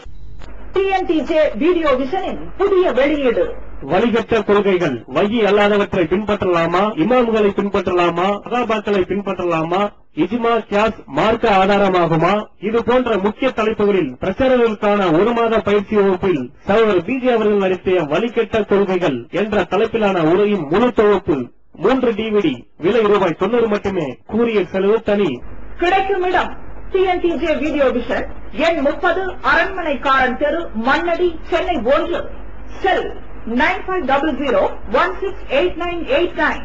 டிஎன்டிஜே வீடியோ விஷனின் புதிய வெளியீடு. வழிகட்ட கொள்கைகள் வகி அல்லாதவற்றை பின்பற்றலாமா, இமாம்களை பின்பற்றலாமா, சகாபாக்களை பின்பற்றலாமா, இஜ்மா கியாஸ் மார்க்க ஆதாரமாகுமா? இது போன்ற முக்கிய தலைப்புகளில் பிரச்சாரர்களுக்கான 1 மாத பயிற்சி வகுப்பில் சகோதரர் பிஜே அவர்கள் நடத்திய வழிகட்ட கொள்கைகள் என்ற தலைப்பிலான உரையின் முழு தொகுப்பு 3 DVD, விலை ₹90 மட்டுமே. கூரியர் செலவு தனி. கிடைக்கும் இடம் டிஎன்டிஜே வீடியோ விஷன், எண் 30, அரண்மனைக்காரன் தெரு, மண்ணடி, சென்னை 1. செல் 9500168989.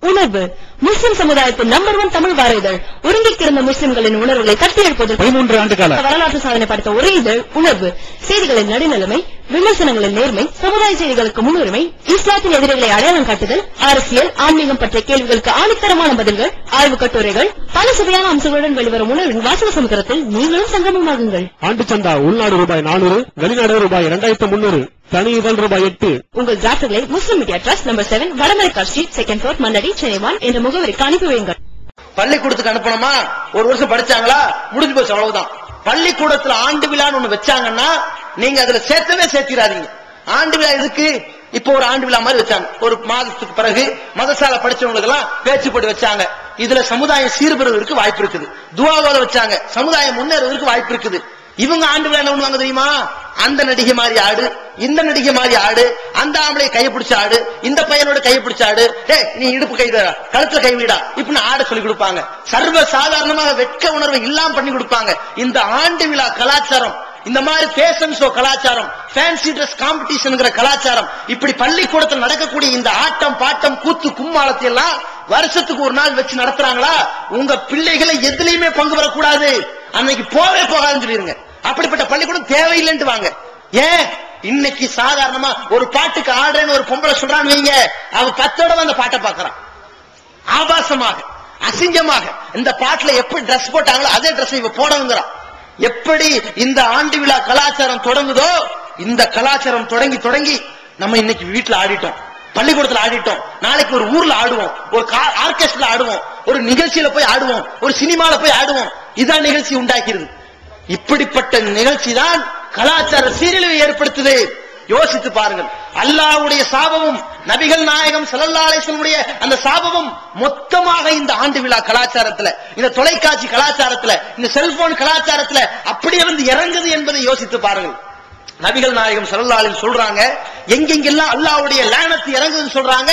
உணர்வு முஸ்லிம் சமுதாயத்தின் நம்பர் 1 தமிழ் வார இதழ். உறங்கிக் கிடந்த முஸ்லிம்களின் உணர்வுகளை தட்டி எழுப்பதற்கு 13 ஆண்டு கால வரலாற்று சாதனை படைத்த ஒரே இதழ் உணர்வு. செய்திகளின் நடுநிலைமை, விமர்சனங்களின் நேர்மை, சமுதாய செய்திகளுக்கு முன்னுரிமை, இஸ்லாத்தின் எதிரிகளை அடையாளம் காட்டுதல், அரசியல், ஆன்மீகம் பற்றிய கேள்விகளுக்கு ஆணித்தரமான பதில்கள், ஆய்வு கட்டுரைகள், பல சுவையான அம்சங்களுடன் வெளிவரும் உணர்வின் வாசக சமுத்திரத்தில் நீங்களும் சங்கமமாகுங்கள். ஆண்டு சந்தா உள்நாடு ₹400, வெளிநாடு ₹2300, தனி இதழ் ₹8. உங்கள் டிராஃப்ட்களை Muslim media trust number 7, Vadamaraikkar street, 2nd floor, Mannadi, Chennai 1 என்ற முகவரிக்கு அனுப்பி வையுங்கள். பள்ளிக்கூடத்துக்கு அனுப்பணுமா? ஒரு வருஷம் படிச்சாங்களா, முடிஞ்சு போச்சு, அவ்வளவுதான். பள்ளிக்கூடத்துல ஆண்டு விழான்னு ஒண்ணு வச்சாங்கன்னா நீங்க அதுல சேர்த்திராதீங்க. ஆண்டு விழா எதுக்கு? இப்போ ஒரு ஆண்டு விழா மாதிரி வச்சாங்க. ஒரு மாதத்துக்கு பிறகு மதசால படிச்சவங்களுக்கு எல்லாம் பேச்சு போட்டு வச்சாங்க. இதுல சமுதாயம் சீர்பெறுவதற்கு வாய்ப்பு இருக்குது. துஆவோட வச்சாங்க, சமுதாயம் முன்னேறுவதற்கு வாய்ப்பு இருக்குது. இவங்க ஆண்டு விழா என்ன பண்ணுவாங்க தெரியுமா? அந்த நடிகை மாதிரி ஆடு, இந்த நடிகை மாதிரி ஆடு, அந்த ஆம்பளை கையை பிடிச்ச ஆடு, இந்த பையனோட கையை பிடிச்ச ஆடு, நீ இடுப்பு கை கழுத்துல கை வீடா, இப்படின்னு ஆட சொல்லி கொடுப்பாங்க. சர்வ சாதாரணமாக வெட்க உணர்வை இல்லாம பண்ணி கொடுப்பாங்க. இந்த ஆண்டு விழா கலாச்சாரம், இந்த மாதிரி ஃபேஷன் ஷோ கலாச்சாரம், ஃபேன்சி ட்ரெஸ் காம்படிஷன்ங்கிற கலாச்சாரம், இப்படி பள்ளிக்கூடத்தில் நடக்கக்கூடிய இந்த ஆட்டம் பாட்டம் கூத்து கும்மாளத்தை எல்லாம் வருஷத்துக்கு ஒரு நாள் வச்சு நடத்துறாங்களா? உங்க பிள்ளைகளை எதுலயுமே பங்கு வரக்கூடாது, அன்னைக்கு போகாதுன்னு சொல்லிருங்க. அப்படிப்பட்ட பள்ளிக்கூடம் தேவையில்லைன்னு வாங்க. ஏன் இன்னைக்கு சாதாரணமா ஒரு பாட்டுக்கு ஆடுறேன்னு ஒரு பொம்பளை சொல்றான்னு வைங்க, அவன் 10 தடவை அந்த பாட்டை பாக்குறான். ஆபாசமாக, அசிங்கமாக இந்த பாட்டுல எப்படி ட்ரெஸ் போட்டாங்களோ அதே ட்ரெஸ் இவ போடணுங்கிறான். எப்படி இந்த ஆண்டு விழா கலாச்சாரம் தொடங்குதோ, இந்த கலாச்சாரம் தொடங்கி நம்ம இன்னைக்கு வீட்டுல ஆடிட்டோம், பள்ளிக்கூடத்துல ஆடிட்டோம், நாளைக்கு ஒரு ஊர்ல ஆடுவோம், ஒரு ஆர்கெஸ்ட்ரா ஆடுவோம், ஒரு நிகழ்ச்சியில போய் ஆடுவோம், ஒரு சினிமால போய் ஆடுவோம். இதான் நிகழ்ச்சி உண்டாக்கிறது. இப்படிப்பட்ட நிகழ்ச்சி தான் கலாச்சார சீரழிவை ஏற்படுத்துது. யோசித்து பாருங்கள். அல்லாஹ்வுடைய சாபமும் நபிகள் நாயகம் ஸல்லல்லாஹு அலைஹி வஸல்லம் அந்த சாபமும் மொத்தமாக இந்த ஆண்டு விழா கலாச்சாரத்துல, இந்த தொலைக்காட்சி கலாச்சாரத்துல, இந்த செல்போன் கலாச்சாரத்துல அப்படியே வந்து இறங்குது என்பதை யோசித்து பாருங்கள். நபிகள் நாயகம் ஸல்லல்லாஹு அலைஹி வஸல்லம் சொல்றாங்க, எங்கெங்கெல்லாம் அல்லாஹ்வுடைய லானத்து இறங்குதுன்னு சொல்றாங்க,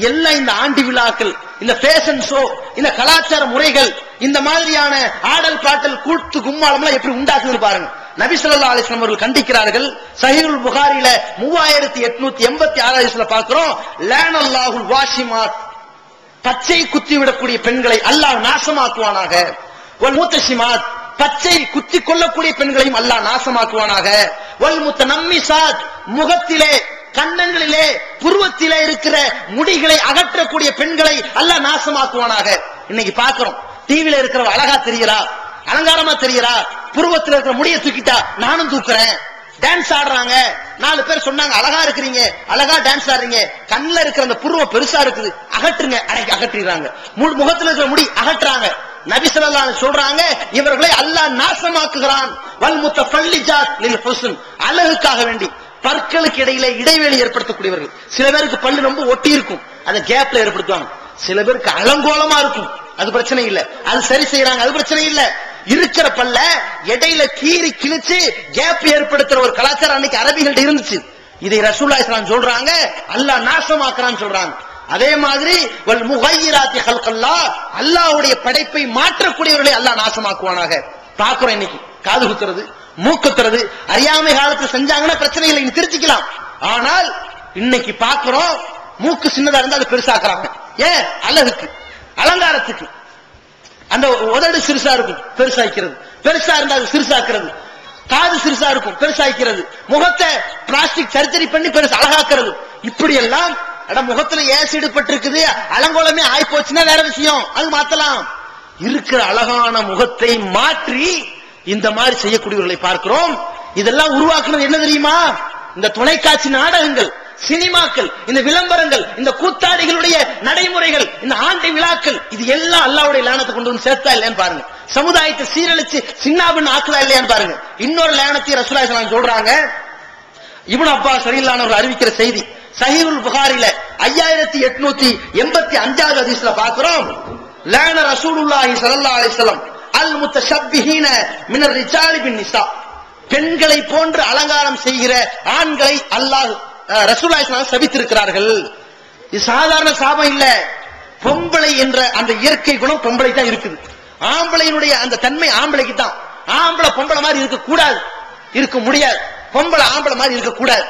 எல்லாம் இந்த ஆண்டு விழாக்கள், இந்த ஃபேஷன் ஷோ, இந்த கலாச்சார முறைகள், இந்த மாதிரியான ஆடல் பாட்டல் கூத்து கும்மாளம்லாம் எப்படி உண்டாக்குதுன்னு பாருங்க. நபி ஸல்லல்லாஹு அலைஹி வஸல்லம் அவர்கள் கண்டிக்கிறார்கள். சஹீஹுல் புகாரில 3886 பார்க்கிறோம், லானல்லாஹுல் வாஷிமாத், பச்சை குத்தி விடக்கூடிய பெண்களை அல்லாஹ் நாசமாக்குவானாக. வல் முத்தஷிமாத், பச்சை குத்தி கொள்ளக்கூடிய பெண்களையும் அல்லாஹ் நாசமாக்குவானாக. வல் முத்தனம்மிசாத், முகத்திலே கன்னங்களிலே புருவத்திலே இருக்கிற முடிகளை அகற்றக்கூடிய பெண்களை அல்லாஹ் நாசமாக்குவானாக. இன்னைக்கு பார்க்கிறோம், டிவில இருக்கிற அழகா தெரியறா, அலங்காரமா தெரியறா, புருவத்தில் இருக்கிற முடியை தூக்கிட்டா நானும் தூக்குறேன், டான்ஸ் ஆடுறாங்க. 4 பேர் சொன்னாங்க, அழகா இருக்கிறீங்க, அழகா டான்ஸ் ஆடுறீங்க, கண்ணுல இருக்கிற அந்த புருவம் பெருசா இருக்குது, அகற்றுங்க, அகற்றிடுறாங்க. முகத்துல இருக்கிற முடி அகற்றாங்க. நபி ஸல்லல்லாஹு அலைஹி சொல்றாங்க, இவர்களை அல்லாஹ் நாசமாக்குகிறான். வல் முத்தஃபல்லிஜாத் லில் ஹுஸ்ன், அழகுக்காக வேண்டி பற்களுக்கு இடையில இடைவெளி ஏற்படுத்தக்கூடியவர்கள். சில பேருக்கு பல்லு ரொம்ப ஒட்டி இருக்கும், அதை கேப்ல ஏற்படுத்துவாங்க. சில பேருக்கு அலங்கோலமா இருக்கும், அது பிரச்சனை இல்ல, அது சரி செய்யறாங்க, அது பிரச்சனை இல்ல. இருக்கிற பல்ல இடையில கீறி கிழிச்சு கேப் ஏற்படுத்துற ஒரு கலாச்சாரம் அன்னைக்கு அரபிகள்ட்ட இருந்துச்சு. இதை ரசூலுல்லாஹி ஸல்லல்லாஹு அலைஹி வஸல்லம் சொல்றாங்க, அல்லாஹ் நாசமாக்குறான்னு சொல்றாங்க. அதே மாதிரி வல் முகையிராத்தி ஹல்கல்லாஹ், அல்லாஹ்வுடைய படைப்பை மாற்றக்கூடியவர்களை அல்லாஹ் நாசமாக்குவானாக. பாக்குறோம் இன்னைக்கு காது குத்துறது, மூக்குத்துறது, அறியாமை காலத்துல செஞ்சாங்கன்னா பிரச்சனை இல்லை, நீங்க திருச்சிக்கலாம். ஆனால் இன்னைக்கு பாக்குறோம், மூக்கு சின்னதா இருந்தா அது பெருசாக்குறாங்க. ஏன்? அழகுக்கு, அலங்காரத்துக்கு. அந்த உதடு சிறுசா இருக்கும், பெருசாக்கிறது, பெருசா இருந்தா அது சிறுசாக்குறது. காது சிறுசா இருக்கும், பெருசாக்கிறது. முகத்தை பிளாஸ்டிக் சர்ஜரி பண்ணி பெருசு அழகாக்குறது. இப்படி எல்லாம் முகத்துல ஏசிடு பட்டிருக்குது, அலங்கோலமே ஆயிப்போச்சுன்னா வேற விஷயம், அது மாத்தலாம். இருக்கிற அழகான முகத்தை மாற்றி இந்த மாதிரி செய்யக்கூடியவர்களை பார்க்கிறோம். இதெல்லாம் உருவாக்குறது என்ன தெரியுமா? இந்த தொலைக்காட்சி நாடகங்கள், சினிமாக்கள், இந்த விளம்பரங்கள், இந்த கூத்தாடிகளுடைய நடைமுறைகள், இந்த ஆண்டை விழாக்கள், இது எல்லாம் அல்லாஹ்வுடைய லானத்தை கொண்டு வந்து சேர்த்தா இல்லையான்னு பாருங்க. சமுதாயத்தை சீரழிச்சு சின்னாபின் ஆக்குதா இல்லையான்னு பாருங்க. இன்னொரு லானத்தை ரசூலுல்லாஹி ஸல்லல்லாஹு அலைஹி வஸல்லம் சொல்றாங்க. இப்னு அப்பாஸ் ரலியல்லாஹு அன்ஹு அறிவிக்கிற செய்தி சஹீஹுல் புகாரில 5885வது ஹதீஸ்ல பார்க்கிறோம். லான ரசூலுல்லாஹி ஸல்லல்லாஹு அலைஹி வஸல்லம் அல் முத்தஷப்பிஹீன மினர் ரிஜாலி பின் நிசா, பெண்களை போன்று அலங்காரம் செய்கிற ஆண்களை அல்லாஹ் ரசூலுல்லாஹி ஸல்லல்லாஹு அலைஹி வஸல்லம் சபித்திருக்கிறார்கள். இது சாதாரண சாபம் இல்ல. பொம்பளை என்ற அந்த இயற்கை குணம் பொம்பளை தான் இருக்குது. ஆம்பளையினுடைய அந்த தன்மை ஆம்பளைக்கு தான். ஆம்பளை பொம்பளை மாதிரி இருக்க கூடாது, இருக்க முடியாது. பொம்பளை ஆம்பளை மாதிரி இருக்க கூடாது.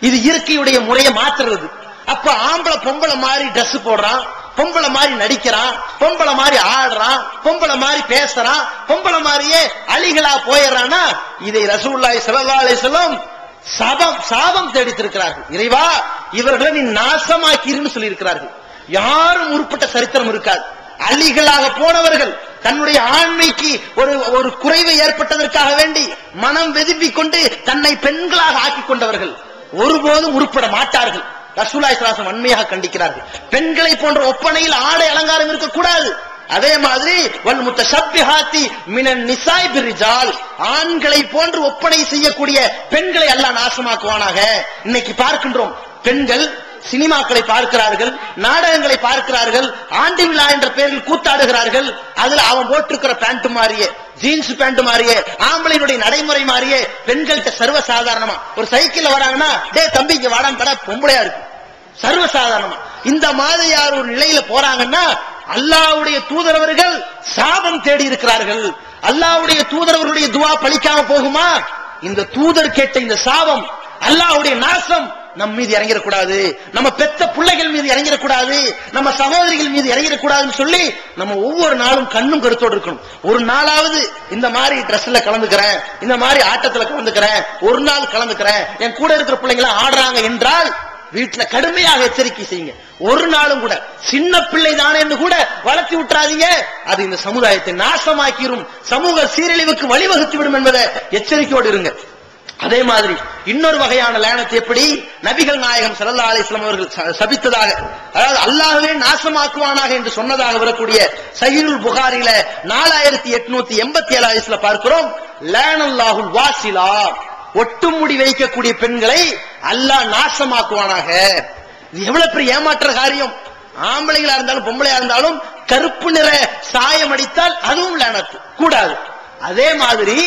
இது இயற்கையுடைய முறையை மாத்துறது. அப்ப ஆம்பளை பொம்பளை மாதிரி ட்ரெஸ் போடுறான், பொம்பளை மாதிரி நடிக்கிறான், பொம்பளை மாதிரி ஆடுறான், பொம்பளை மாதிரி பேசுறான், பொம்பளை மாதிரியே அலிகளா போயிடறானா, இதை ரசூலுல்லாஹி ஸல்லல்லாஹு அலைஹி வஸல்லம் சாபம் தேடித்திருக்கிறார்கள். இறைவா, இவர்களை நீ நாசமாக்கிருன்னு சொல்லி இருக்கிறார்கள். யாரும் உருப்பட்ட சரித்திரம் இருக்காது. அலிகளாக போனவர்கள் தன்னுடைய ஆண்மைக்கு ஒரு குறைவு ஏற்பட்டதற்காக வேண்டி மனம் வெதுப்பிக் கொண்டு தன்னை பெண்களாக ஆக்கிக் கொண்டவர்கள் ஒருபோதும் உருப்பட மாட்டார்கள். ரசூலுல்லாஹி ஸல்லல்லாஹு அலைஹி வஸல்லம் வன்மையாக கண்டிக்கிறார்கள். பெண்களை போன்ற ஒப்பனையில் ஆடை அலங்காரம் இருக்கக்கூடாது. அதே மாதிரி வல் முத்தஷப்பிஹாத்தி மினன் நிசாய் பிர்ரிஜால், ஆண்களை போன்று ஒப்பனை செய்யக்கூடிய பெண்களை அல்லாஹ் நாசமாக்குவானாக. இன்னைக்கு பார்க்கின்றோம், பெண்கள் சினிமாக்களை பார்க்கிறார்கள், நாடகங்களை பார்க்கிறார்கள், ஆண்டு விழா என்ற பெயரில் கூத்தாடுகிறார்கள். அதுல அவன் போட்டிருக்கிற பேண்ட் மாறியே, ஜீன்ஸ் பேண்ட் மாறியே, ஆம்பளையினுடைய நடைமுறை மாறியே பெண்கள்கிட்ட சர்வசாதாரணமா ஒரு சைக்கிள் வராங்கன்னா, டே தம்பி இங்க வாடான்னு கடை பொம்பளையா இருக்கு, சர்வசாதாரணமா. இந்த மாதிரி யார் ஒரு நிலையில போறாங்கன்னா அல்லாஹ்வுடைய தூதரவர்கள் சாபம் தேடி இருக்கிறார்கள். அல்லாஹ்வுடைய தூதரவர்களுடைய துஆ பலிக்காம போகுமா? இந்த தூதர் கேட்ட இந்த சாபம், அல்லாஹ்வுடைய நாசம் நம் மீது இறங்கிடக்கூடாது, நம்ம பெத்த பிள்ளைகள் மீது இறங்கிடக்கூடாது, நம்ம சகோதரிகள் மீது இறங்கிடக்கூடாதுன்னு சொல்லி நம்ம ஒவ்வொரு நாளும் கண்ணும் கருத்தோடு இருக்கணும். ஒரு நாளாவது இந்த மாதிரி ட்ரெஸ்ல கலந்துக்கிறேன், இந்த மாதிரி ஆட்டத்துல கலந்துக்கிறேன், ஒரு நாள் கலந்துக்கிறேன், என் கூட இருக்கிற பிள்ளைங்க ஆடுறாங்க என்றால் வீட்டுல கடுமையாக எச்சரிக்கை செய்யுங்க. ஒரு நாளும் கூட சின்ன பிள்ளை தானே என்று கூட வளர்த்தி விட்டுறாதீங்க. அது இந்த சமுதாயத்தை நாசமாக்கிரும், சமூக சீரழிவுக்கு வழிவகுத்து விடும் என்பதை எச்சரிக்கையோடு இருங்க. அதே மாதிரி இன்னொரு வகையான லானத் எப்படி நபிகள் நாயகம் ஸல்லல்லாஹு அலைஹி வஸல்லம் அவர்கள் சபித்ததாக, அதாவது அல்லாஹ்வே நாசமாக்குவானாக என்று சொன்னதாக வரக்கூடிய சஹீஹுல் புகாரில 4887 ஹதீஸ்ல பார்க்கிறோம். லானல்லாஹுல் வாசிலா, ஒட்டுமுடி வைக்கக்கூடிய பெண்களை அல்லாஹ் நாசமாக்குவானாக. இது எவ்வளவு பெரிய ஏமாற்ற காரியம். ஆம்பளைகளா இருந்தாலும் பொம்பளையா இருந்தாலும் கருப்பு நிற சாயம் அடித்தால் அதுவும் லானத் கூடாது. அதே மாதிரி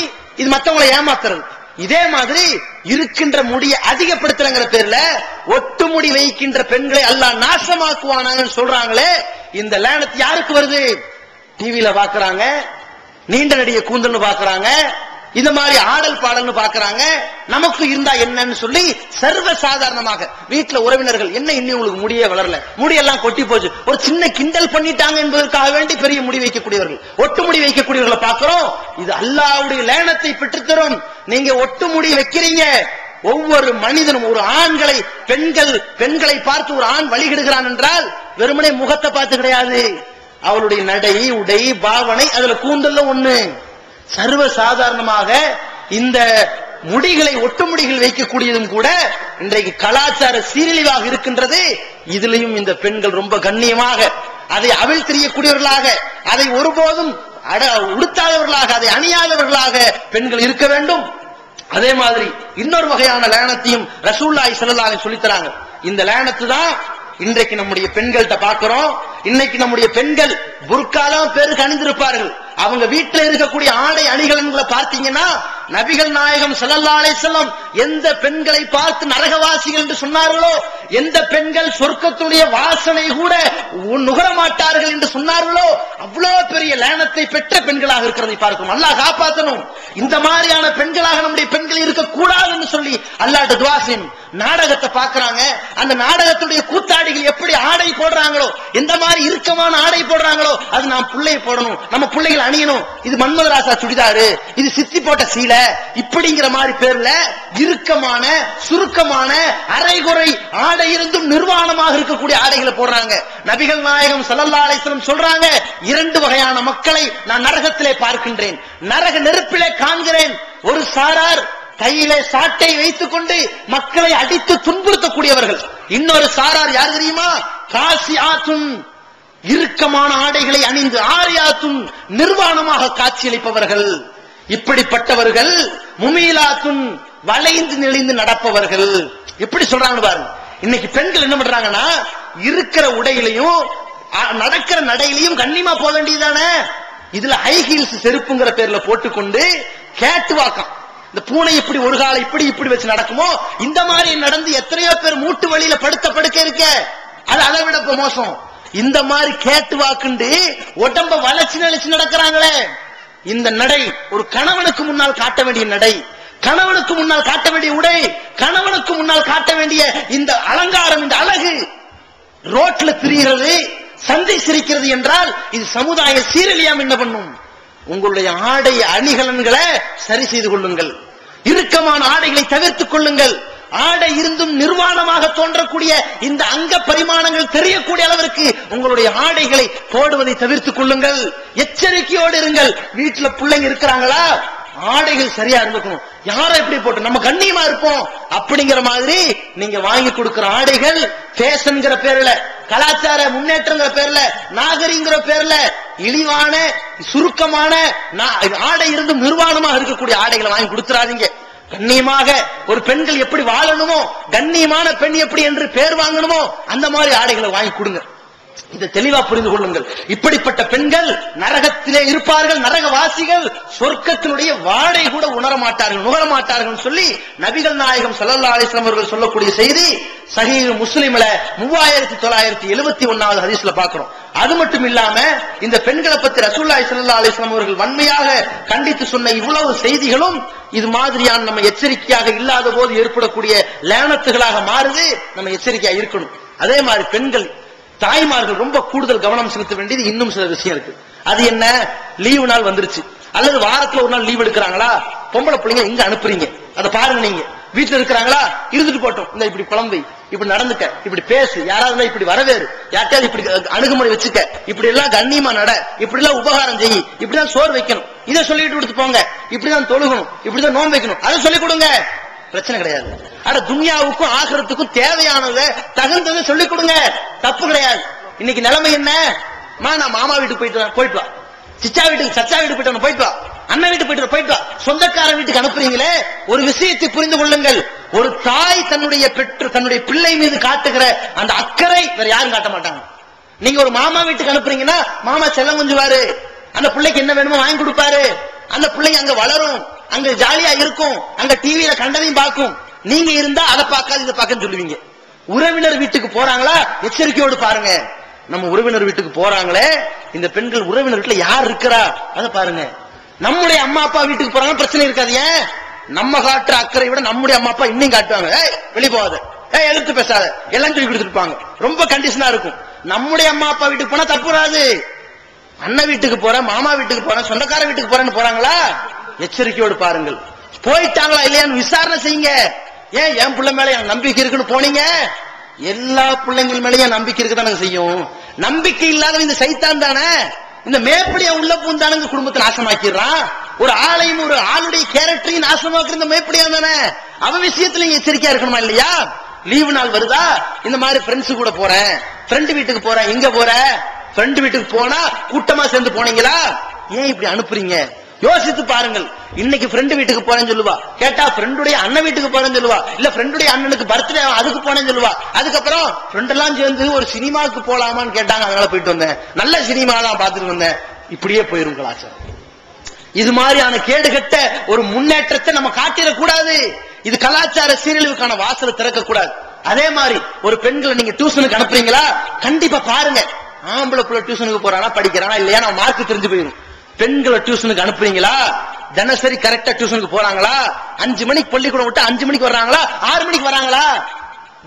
இது மற்றவங்களை ஏமாத்துறது. இதே மாதிரி இருக்கின்ற முடியை அதிகப்படுத்துறங்கிற பேர்ல ஒட்டுமுடி வைக்கின்ற பெண்களை அல்லாஹ் நாசமாக்குவானாங்கன்னு சொல்றாங்களே, இந்த லானத் யாருக்கு வருது? டிவில பாக்குறாங்க, நீண்ட நடிகை கூந்தல்னு பாக்குறாங்க, இந்த மாதிரி ஆடல் பாடல்னு பாக்குறாங்க. நமக்கு இருந்தா என்னன்னு சொல்லி சர்வ சாதாரணமாக வீட்டுல உறவினர்கள், என்ன இன்னும் உங்களுக்கு முடியே வளரல, முடியெல்லாம் கொட்டி போச்சு, ஒரு சின்ன கிண்டல் பண்ணிட்டாங்க என்பதற்காக வேண்டி பெரிய முடி வைக்கக்கூடியவர்கள், ஒட்டுமுடி வைக்கக்கூடியவர்களை பார்க்கிறோம். இது அல்லாஹ்வுடைய லானத்தை பெற்றுத்தரும். நீங்க ஒட்டுமுடி வைக்கிறீங்க, ஒவ்வொரு மனிதனும் ஒரு பெண்களை பார்த்து ஒரு ஆண் வழிகிடுகிறான் என்றால் வெறுமனே முகத்தை பார்த்து கிடையாது, அவளுடைய நடை, உடை, பாவனை, அதுல கூந்தல்ல ஒண்ணு. சர்வ சாதாரணமாக இந்த முடிகளை ஒட்டுமுடிகள் வைக்கக்கூடியதும் கூட இன்றைக்கு கலாச்சார சீரழிவாக இருக்கின்றது. இதிலையும் இந்த பெண்கள் ரொம்ப கண்ணியமாக அதை அவிழ் தெரியக்கூடியவர்களாக, அதை ஒருபோதும் உடுத்தாதவர்களாக, அதை அணியாதவர்களாக பெண்கள் இருக்க வேண்டும். அதே மாதிரி இன்னொரு வகையான லானத்தையும் ரசூலுல்லாஹி ஸல்லல்லாஹு அலைஹி சொல்லித்தராங்க. இந்த லானத்து தான் இன்றைக்கு நம்முடைய பெண்கள்கிட்ட பார்க்கிறோம். இன்னைக்கு நம்முடைய பெண்கள் புர்காலாம் பேருக்கு அணிந்திருப்பார்கள். அவங்க வீட்டில் இருக்கக்கூடிய ஆடை அணிகலன்களை பார்த்தீங்கன்னா நபிகள் நாயகம் ஸல்லல்லாஹு அலைஹி வஸல்லம் எந்த பெண்களை பார்த்து நரகவாசிகள் என்று சொன்னார்களோ, எந்த பெண்கள் சொர்க்கத்துடைய வாசனை கூட நுகர மாட்டார்கள் என்று சொன்னார்களோ, அவ்வளவு பெரிய லானத்தை பெற்ற பெண்களாக இருக்கிறதை பார்க்கிறோம். அல்லாஹ் காப்பாற்றணும். இந்த மாதிரியான பெண்களாக நம்முடைய பெண்கள் இருக்கக்கூடாது என்று சொல்லி அல்லாஹ்ட்ட துஆ செய்யணும். நாடகத்தை பார்க்கறாங்க, அந்த நாடகத்துடைய கூத்தாடிகள் எப்படி ஆடை போடுறாங்களோ, எந்த மாதிரி இறுக்கமான ஆடை போடுறாங்களோ அது நாம் பிள்ளையை போடணும், நம்ம பிள்ளைகள் அணியணும். இது மன்மதராசா சுடிதாரு, இது சித்தி போட்ட சீலை, இப்படிங்கிற மாதிரி பேர்ல இறுக்கமான சுருக்கமான அரைகுறை ஆடை இருந்தும் நிர்வாணமாக இருக்கக்கூடிய ஆடைகளை போடுறாங்க. நபிகள் நாயகம் ஸல்லல்லாஹு அலைஹி வஸல்லம் சொல்றாங்க, 2 வகையான மக்களை நான் நரகத்திலே பார்க்கின்றேன், நரக நெருப்பிலே காண்கிறேன். ஒரு சாரார் கையிலே சாட்டை வைத்துக் கொண்டு மக்களை அடித்து துன்புறுத்தக்கூடியவர்கள். இன்னொரு சாரார் யார் தெரியுமா? காசியாத்துன், இறுக்கமான ஆடைகளை அணிந்து, ஆரியாத்துன், நிர்வாணமாக காட்சியளிப்பவர்கள். இப்படிப்பட்டவர்கள் முமீலாத்துன், வளைந்து நெளிந்து நடப்பவர்கள். எப்படி சொல்றாங்க பாருங்க. இன்னைக்கு பெண்கள் என்ன பண்றாங்கன்னா, இருக்கிற உடையிலையும் நடக்கிற நடையிலையும் கண்ணியமா போக வேண்டியதானே. இதுல ஹை ஹீல்ஸ் செருப்புங்கிற பேர்ல போட்டுக்கொண்டு கேட்டு வாக்கம், இந்த பூனை இப்படி ஒரு காலை இப்படி இப்படி வச்சு நடக்குமோ இந்த மாதிரி நடந்து எத்தனையோ பேர் மூட்டு வழியில படுத்த படுக்க இருக்க. அது அதை விட மோசம். இந்த மாதிரி கேட்டு வாக்குண்டு உடம்ப வளைச்சு நெளிச்சு நடக்கிறாங்களே, இந்த நடை ஒரு கணவனுக்கு முன்னால் காட்ட வேண்டிய நடை, கணவனுக்கு முன்னால் காட்ட வேண்டிய உடை, கணவனுக்கு முன்னால் காட்ட வேண்டிய இந்த அலங்காரம், இந்த அழகு ரோட்ல திரிகிறது, சந்தை சிரிக்கிறது என்றால் இது சமுதாய சீரழியாம என்ன பண்ணும்? உங்களுடைய ஆடை அணிகலன்களை சரி செய்து கொள்ளுங்கள், இறுக்கமான ஆடைகளை தவிர்த்துக் கொள்ளுங்கள். ஆடை இருந்தும் நிர்வாணமாக தோன்றக்கூடிய இந்த அங்க பரிமாணங்கள் தெரியக்கூடிய அளவிற்கு உங்களுடைய ஆடைகளை போடுவதை தவிர்த்துக் கொள்ளுங்கள். எச்சரிக்கையோடு இருங்கள். வீட்டுல பிள்ளைங்க இருக்கிறாங்களா, ஆடைகள் சரியா இருந்துக்கணும். யாரை எப்படி போட்டு நம்ம கண்ணியமா இருப்போம் அப்படிங்கிற மாதிரி நீங்க வாங்கி கொடுக்கிற ஆடைகள் ஃபேஷன்ங்கிற பேர்ல, கலாச்சார முன்னேற்றங்கிற பேர்ல, நாகரிகங்கிற பேர்ல இழிவான சுருக்கமான ஆடை இருந்தும் நிர்வாணமாக இருக்கக்கூடிய ஆடைகளை வாங்கி கொடுத்துறாதீங்க. கண்ணியமாக ஒரு பெண்கள் எப்படி வாழணுமோ, கண்ணியமான பெண் எப்படி என்று பேர் வாங்கணுமோ அந்த மாதிரி ஆடைகளை வாங்கி கொடுங்க. இதை தெளிவா புரிந்து கொள்ளுங்கள். இப்படிப்பட்ட பெண்கள் நரகத்திலே இருப்பார்கள், நரகவாசிகள், சொர்க்கத்தினுடைய வாடை கூட உணர மாட்டார்கள், நுகர மாட்டார்கள் சொல்லி நபிகள் நாயகம் ஸல்லல்லாஹு அலைஹி வஸல்லம் அவர்கள் சொல்லக்கூடிய செய்தி சஹீஹ் முஸ்லிம்ல 3971வது ஹதீஸ்ல பார்க்கிறோம். அது மட்டும் இல்லாம இந்த பெண்களை பத்தி ரசூலுல்லாஹி ஸல்லல்லாஹு அலைஹி வஸல்லம் அவர்கள் வன்மையாக கண்டித்து சொன்ன இவ்வளவு செய்திகளும் இது மாதிரியான நம்ம எச்சரிக்கையாக இல்லாத போது ஏற்படக்கூடிய லேனத்துகளாக மாறுது. நம்ம எச்சரிக்கையா இருக்கணும். அதே மாதிரி பெண்கள் தாய்மார்கள் ரொம்ப கூடுதல் கவனம் செலுத்த வேண்டியது இன்னும் சில விஷயம் இருக்கு. அது என்ன? லீவு நாள் வந்துருச்சு, அல்லது வாரத்துல ஒரு நாள் லீவ் எடுக்கிறாங்களா, பொம்பளை பிள்ளைங்க எங்க அனுப்புறீங்க அதை பாருங்க. நீங்க வீட்டுல இருக்கிறாங்களா, இருந்துட்டு போட்டோம், இந்த இப்படி குழந்தை இப்படி நடந்துக்க, இப்படி பேசு, யாராவது இப்படி வரவேறு, யார்ட்டையாவது இப்படி அணுகுமுறை வச்சுக்க, இப்படி எல்லாம் கண்ணியமா நட, இப்படி எல்லாம் உபகாரம் செய்யி, இப்படிதான் சோறு வைக்கணும், இதை சொல்லிட்டு கொடுத்து போங்க, இப்படிதான் தொழுகணும், இப்படிதான் நோன்பு வைக்கணும், அதை சொல்லிக் கொடுங்க, பிரச்சனை கிடையாது. ஆனா துன்யாவுக்கும் ஆகிரத்துக்கும் தேவையானதை தகுந்ததை சொல்லிக் கொடுங்க, தப்பு கிடையாது. இன்னைக்கு நிலைமை என்ன? நான் மாமா வீட்டுக்கு போயிட்டு வா, சிச்சா வீட்டுக்கு சச்சா வீட்டுக்கு போயிட்டு வா, அண்ணன் வீட்டுக்கு போயிட்டு வா, சொந்தக்கார வீட்டுக்கு அனுப்புறீங்களே, ஒரு விஷயத்தை புரிந்து கொள்ளுங்கள். ஒரு தாய் தன்னுடைய பிள்ளை மீது காட்டுகிற அந்த அக்கறை வேற யாரும் காட்ட மாட்டாங்க. நீங்க ஒரு மாமா வீட்டுக்கு அனுப்புறீங்கன்னா மாமா செல்லம் கொஞ்சுவாரு, அந்த பிள்ளைக்கு என்ன வேணுமோ வாங்கி கொடுப்பாரு, அந்த பிள்ளைங்க அங்க வளரும், அங்க ஜாலியா இருக்கும், அங்க டிவியில கண்டதையும் பார்க்கும். நீங்க இருந்தா அதை பார்க்காது இதை பார்க்க சொல்லுவீங்க. உறவினர் வீட்டுக்கு போறாங்களா, எச்சரிக்கையோடு பாருங்க. நம்ம உறவினர் வீட்டுக்கு போறாங்களே, இந்த பெண்கள் உறவினர் வீட்டுல யார் இருக்கிறா அதை பாருங்க. நம்முடைய அம்மா அப்பா வீட்டுக்கு போறாங்க, பிரச்சனை இருக்காது. ஏன்? நம்ம காட்டுற அக்கறை விட நம்முடைய அம்மா அப்பா இன்னும் காட்டுவாங்க. வெளியே போகாத, எழுத்து பேசாத, எல்லாம் சொல்லி கொடுத்துருப்பாங்க. ரொம்ப கண்டிஷனா இருக்கும். நம்முடைய அம்மா அப்பா வீட்டுக்கு போனா தப்பு வராது. அண்ணன் வீட்டுக்கு போறேன், மாமா வீட்டுக்கு போறேன், சொந்தக்கார வீட்டுக்கு போறேன்னு போறாங்களா, எச்சரிக்கையோடு பாருங்கள். போயிட்டாங்களா இல்லையான்னு விசாரணை செய்யுங்க. ஏன் என் பிள்ளை மேல என் நம்பிக்கை இருக்குன்னு போனீங்க? எல்லா பிள்ளைங்கள் மேலேயும் நம்பிக்கை இருக்குதானே செய்யும். நம்பிக்கை இல்லாத இந்த சைத்தான் தானே, இந்த மேப்படியா உள்ள பூந்தானுங்க குடும்பத்தை நாசமாக்கிடுறான். ஒரு ஆளையும் ஒரு ஆளுடைய கேரக்டரையும் நாசமாக்குற இந்த மேப்படியா தானே. அவன் விஷயத்துல நீங்க எச்சரிக்கையா இருக்கணுமா இல்லையா? லீவு நாள் வருதா, இந்த மாதிரி ஃப்ரெண்ட்ஸ் கூட போறேன், ஃப்ரெண்டு வீட்டுக்கு போறேன், இங்க போற ஃப்ரெண்டு வீட்டுக்கு போனா கூட்டமா சேர்ந்து போனீங்களா, ஏன் இப்படி அனுப்புறீங்க? யோசித்து பாருங்கள். இன்னைக்கு ஃப்ரெண்டு வீட்டுக்கு போறேன்னு சொல்லுவா, கேட்டா ஃப்ரெண்டுடைய அண்ணன் வீட்டுக்கு போறேன்னு சொல்லுவா, இல்ல ஃப்ரெண்டுடைய அண்ணனுக்கு பர்த்டே அதுக்கு போனேன்னு சொல்லுவா. அதுக்கப்புறம் ஃப்ரெண்ட் எல்லாம் சேர்ந்து ஒரு சினிமாவுக்கு போலாமான்னு கேட்டாங்க, அதனால போயிட்டு வந்தேன், நல்ல சினிமா தான் பார்த்துட்டு வந்தேன். இப்படியே போயிரும் கலாச்சாரம். இது மாதிரியான கேடுகட்ட ஒரு முன்னேற்றத்தை நம்ம காட்டிடக்கூடாது. இது கலாச்சார சீரழிவுக்கான வாசலை திறக்க கூடாது. அதே மாதிரி ஒரு பெண்களை நீங்க டியூஷனுக்கு அனுப்புறீங்களா, கண்டிப்பா பாருங்க. ஆம்பளை பிள்ளை டியூஷனுக்கு போறானா படிக்கிறானா இல்லையா, நம்ம மார்க் தெரிஞ்சு போயிடும். பெண்களை டியூஷனுக்கு அனுப்புறீங்களா, தினசரி கரெக்டா டியூஷனுக்கு போறாங்களா, 5 மணிக்கு பள்ளிக்கூடம் விட்டு 5 மணிக்கு வர்றாங்களா, 6 மணிக்கு வராங்களா,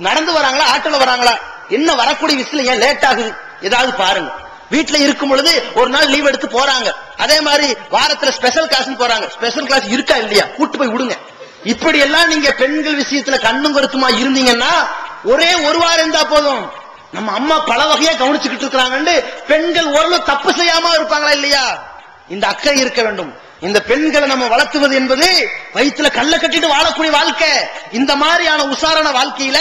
நடந்து வராங்களா, ஆட்டோல வராங்களா, என்ன வரக்கூடிய விஷயம் ஏன் லேட் ஆகுது, ஏதாவது பாருங்க. வீட்டுல இருக்கும் பொழுது ஒரு நாள் லீவ் எடுத்து போறாங்க, அதே மாதிரி வாரத்துல ஸ்பெஷல் கிளாஸ் போறாங்க, ஸ்பெஷல் கிளாஸ் இருக்கா இல்லையா கூட்டு போய் விடுங்க. இப்படி எல்லாம் நீங்க பெண்கள் விஷயத்துல கண்ணும் கருத்துமா இருந்தீங்கன்னா ஒரே ஒரு வாரம் இருந்தா போதும், நம்ம அம்மா பல வகையா கவனிச்சுக்கிட்டு இருக்கிறாங்க, பெண்கள் ஓரளவு தப்பு செய்யாம இருப்பாங்களா இல்லையா? இந்த அக்கறை இருக்க வேண்டும். இந்த பெண்களை நம்ம வளர்த்துவது என்பது வயிற்றுல கல்ல கட்டிட்டு வாழக்கூடிய வாழ்க்கை. இந்த மாதிரியான உசாரான வாழ்க்கையில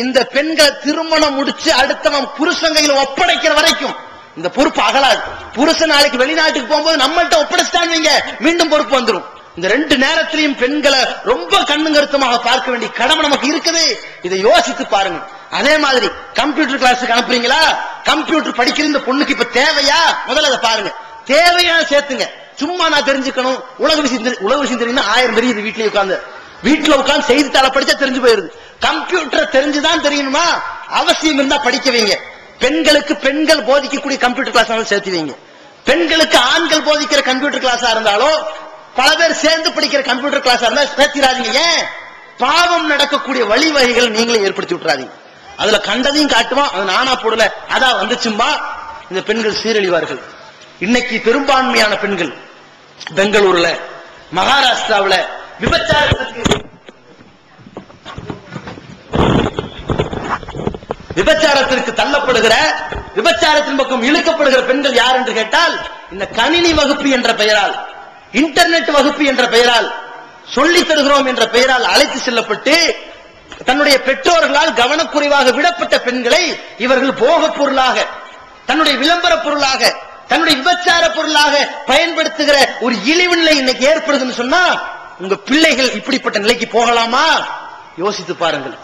இந்த பெண்களை திருமணம் முடிச்சு அடுத்தவன் புருஷன் கையில ஒப்படைக்கிற வரைக்கும் இந்த பொறுப்பு அகலாது. புருஷன் நாளைக்கு வெளிநாட்டுக்கு போகும்போது நம்மள்ட்ட ஒப்படைச்சிட்டாங்க, மீண்டும் பொறுப்பு வந்துடும். இந்த 2 நேரத்திலையும் பெண்களை ரொம்ப கண்ணுங்கருத்தமாக பார்க்க வேண்டிய கடமை நமக்கு இருக்குது. இதை யோசித்து பாருங்க. அதே மாதிரி கம்ப்யூட்டர் கிளாஸுக்கு அனுப்புறீங்களா? கம்ப்யூட்டர் படிக்கிற இந்த பொண்ணுக்கு இப்ப தேவையா? முதல்ல அதை பாருங்க. தேவையான சேர்த்துங்க. சும்மா நான் தெரிஞ்சுக்கணும், உலக விஷயம் தெரியும்னா 1000 தெரியுது. வீட்டுல உட்கார்ந்து செய்தித்தாள படிச்சா தெரிஞ்சு போயிருது. கம்ப்யூட்டர் தெரிஞ்சுதான் தெரியணுமா? அவசியம் இருந்தா படிக்க வைங்க. பெண்களுக்கு பெண்கள் போதிக்கக்கூடிய கம்ப்யூட்டர் கிளாஸ் சேர்த்து வைங்க. பெண்களுக்கு ஆண்கள் போதிக்கிற கம்ப்யூட்டர் கிளாஸா இருந்தாலும் பல பேர் சேர்ந்து படிக்கிற கம்ப்யூட்டர் கிளாஸா இருந்தா சேர்த்திராதீங்க. ஏன்? பாவம் நடக்கக்கூடிய வழிவகைகள் நீங்களே ஏற்படுத்தி விட்டுறாதீங்க. அதுல கண்டதையும் காட்டுவோம், அது நானா போடல, அதான் வந்துச்சும்பா. இந்த பெண்கள் சீரழிவார்கள். இன்னைக்கு பெரும்பான்மையான பெண்கள் பெங்களூர்ல, மகாராஷ்டிராவில் விபச்சாரத்திற்கு தள்ளப்படுகிற, விபச்சாரத்தின் பக்கம் இழுக்கப்படுகிற பெண்கள் யார் என்று கேட்டால், இந்த கணினி வகுப்பு என்ற பெயரால், இன்டர்நெட் வகுப்பு என்ற பெயரால், சொல்லித் தருகிறோம் என்ற பெயரால் அழைத்து செல்லப்பட்டு தன்னுடைய பெற்றோர்களால் கவனக்குறைவாக விடப்பட்ட பெண்களை இவர்கள் போகப் பொருளாக, தன்னுடைய விளம்பர பொருளாக, தன்னுடைய விபச்சார பொருளாக பயன்படுத்துகிற ஒரு இழிவு நிலை இன்னைக்கு ஏற்படுதுன்னு சொன்னா, உங்க பிள்ளைகள் இப்படிப்பட்ட நிலைக்கு போகலாமா? யோசித்து பாருங்கள்.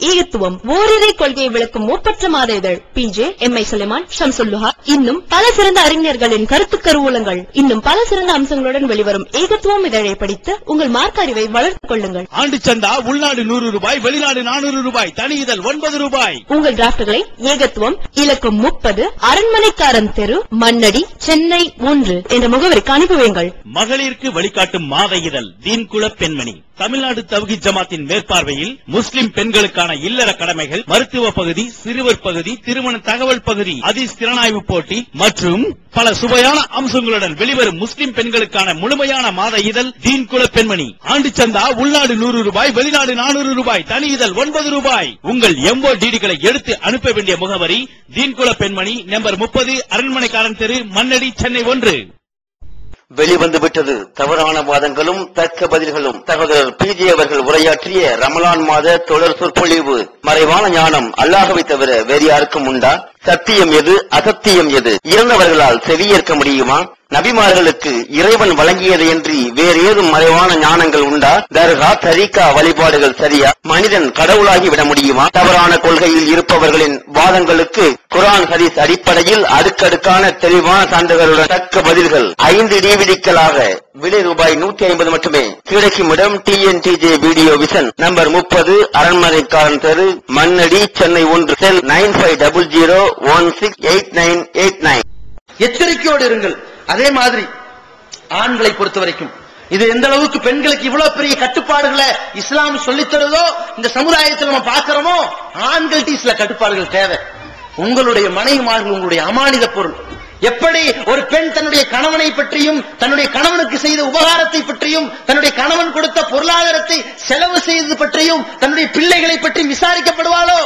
ஈகத்துவம் ஓரிரை கொள்கையை விளக்கும் ஒப்பற்ற மாத இதழ் PJ MI சுலைமான், ஷம்சுல்லுஹா, இன்னும் பல சிறந்த அறிஞர்களின் கருத்து கருவூலங்கள், இன்னும் பல சிறந்த அம்சங்களுடன் வெளிவரும் ஈகத்துவம் இதழை படித்து உங்கள் மார்க்க அறிவை வளர்த்துக் கொள்ளுங்கள். ஆண்டு சந்தா உள்நாடு 100 ரூபாய், வெளிநாடு 400 ரூபாய், தனி இதழ் 9 ரூபாய். உங்கள் டிராப்டுகளை ஏகத்துவம், இலக்கம் 30, அரண்மனைக்காரன் தெரு, மண்ணடி, சென்னை 1 என்ற முகவரிக்கு அனுப்புவீங்கள். மகளிருக்கு வழிகாட்டும் மாத இதழ் தீன்குல பெண்மணி, தமிழ்நாடு தவ்ஹீத் ஜமாத்தின் மேற்பார்வையில் முஸ்லிம் பெண்களுக்கான இல்லற கடமைகள், மருத்துவ பகுதி, சிறுவர் பகுதி, திருமண தகவல் பகுதி, ஹதீஸ் திறனாய்வு போட்டி மற்றும் பல சுவையான அம்சங்களுடன் வெளிவரும் முஸ்லிம் பெண்களுக்கான முழுமையான மாத இதழ் தீன்குல பெண்மணி. ஆண்டு சந்தா உள்நாடு 100 ரூபாய், வெளிநாடு 400 ரூபாய், தனி இதழ் 9 ரூபாய். உங்கள் MODDகளை எடுத்து அனுப்ப வேண்டிய முகவரி தீன்குல பெண்மணி, நம்பர் 30, அரண்மனைக்காரன் தெரு, மண்ணடி, சென்னை 1. வெளிவந்து விட்டது தவறான வாதங்களும் தர்க்க பதில்களும். சகோதரர் PJ அவர்கள் உரையாற்றிய ரமலான் மாத தொடர் சொற்பொழிவு. மறைவான ஞானம் அல்லாஹ்வை தவிர வேறு யாருக்கும் உண்டா? சத்தியம் எது, அசத்தியம் எது? இறந்தவர்களால் செவியேற்க முடியுமா? நபிமார்களுக்கு இறைவன் வழங்கியதையன்றி வேறு ஏதும் மறைவான ஞானங்கள் உண்டா? தர்கா, தரீகா வழிபாடுகள் சரியா? மனிதன் கடவுளாகி விட முடியுமா? தவறான கொள்கையில் இருப்பவர்களின் வாதங்களுக்கு குர்ஆன் ஹதீஸ் அடிப்படையில் அடுக்கடுக்கான தெளிவான சான்றுகளுடன் தக்க பதில்கள் 5 DVDக்களாக விலை ரூபாய் 150 மட்டுமே. கிடைக்கும் இடம் TNTJ வீடியோ விஷன், நம்பர் 30, அரண்மனைக்காரன் தெரு, மண்ணடி, சென்னை 1. செல் 9500168989. எச்சரிக்கையோடு இருங்கள். அதே மாதிரி ஆண்களை பொறுத்த வரைக்கும் இது எந்த அளவுக்கு பெண்களுக்கு இவ்வளவு பெரிய கட்டுப்பாடுகளை இஸ்லாம் சொல்லித் தருதோ இந்த சமுதாயத்தில் நம்ம பார்க்கிறோமோ, ஆண்கள்ட்ட சில கட்டுப்பாடுகள் தேவை. உங்களுடைய மனைவிமார்கள் உங்களுடைய அமானித பொருள். எப்படி ஒரு பெண் தன்னுடைய கணவனை பற்றியும், தன்னுடைய கணவனுக்கு செய்த உபகாரத்தை பற்றியும், தன்னுடைய கணவன் கொடுத்த பொருளாதாரத்தை செலவு செய்தது பற்றியும், தன்னுடைய பிள்ளைகளை பற்றி விசாரிக்கப்படுவாளோ,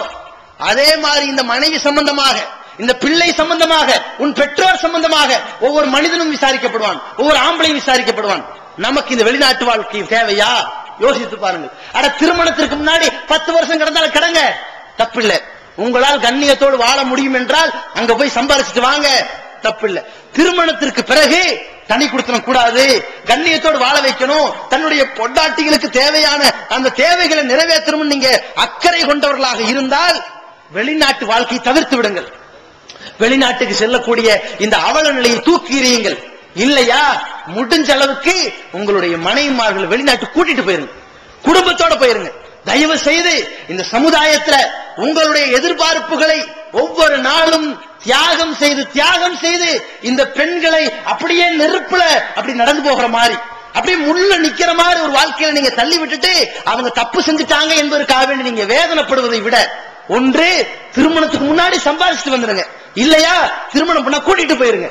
அதே மாதிரி இந்த மனைவி சம்பந்தமாக, இந்த பிள்ளை சம்பந்தமாக, உன் பெற்றோர் சம்பந்தமாக ஒவ்வொரு மனிதனும் விசாரிக்கப்படுவான், ஒவ்வொரு ஆம்பளையும் விசாரிக்கப்படுவான். நமக்கு இந்த வெளிநாட்டு வாழ்க்கை தேவையா? யோசித்து பாருங்கள். அட, திருமணத்திற்கு முன்னாடி 10 வருஷம் கடந்தாலும் கடங்க, தப்பில்லை. உங்களால் கண்ணியத்தோடு வாழ முடியும் என்றால் அங்க போய் சம்பாரிச்சுட்டு வாங்க, தப்பில்லை. திருமணத்திற்கு பிறகு தனி கொடுத்தன கூடாது, கண்ணியத்தோடு வாழ வைக்கணும், தன்னுடைய பொண்டாட்டிகளுக்கு தேவையான அந்த தேவைகளை நிறைவேற்றணும் நீங்க அக்கறை கொண்டவர்களாக இருந்தால் வெளிநாட்டு வாழ்க்கையை தவிர்த்து விடுங்கள். வெளிநாட்டுக்கு செல்லக்கூடிய இந்த அவல நிலையை தூக்கி எறியுங்கள். இல்லையா, முடிஞ்ச அளவுக்கு உங்களுடைய மனைவிமார்கள் வெளிநாட்டு கூட்டிட்டு போயிருங்க, குடும்பத்தோட போயிருங்க. தயவு செய்து இந்த சமுதாயத்துல உங்களுடைய எதிர்பார்ப்புகளை ஒவ்வொரு நாளும் தியாகம் செய்து இந்த பெண்களை அப்படியே நெருப்புல அப்படி நடந்து போகிற மாதிரி, அப்படியே முள்ள நிக்கிற மாதிரி ஒரு வாழ்க்கையில நீங்க தள்ளி விட்டுட்டு அவங்க தப்பு செஞ்சுட்டாங்க என்பதற்காக வேண்டி நீங்க வேதனைப்படுவதை விட, ஒன்று திருமணத்துக்கு முன்னாடி சம்பாதிச்சுட்டு வந்துருங்க, இல்லையா திருமணம் பண்ண கூட்டிட்டு போயிருங்க.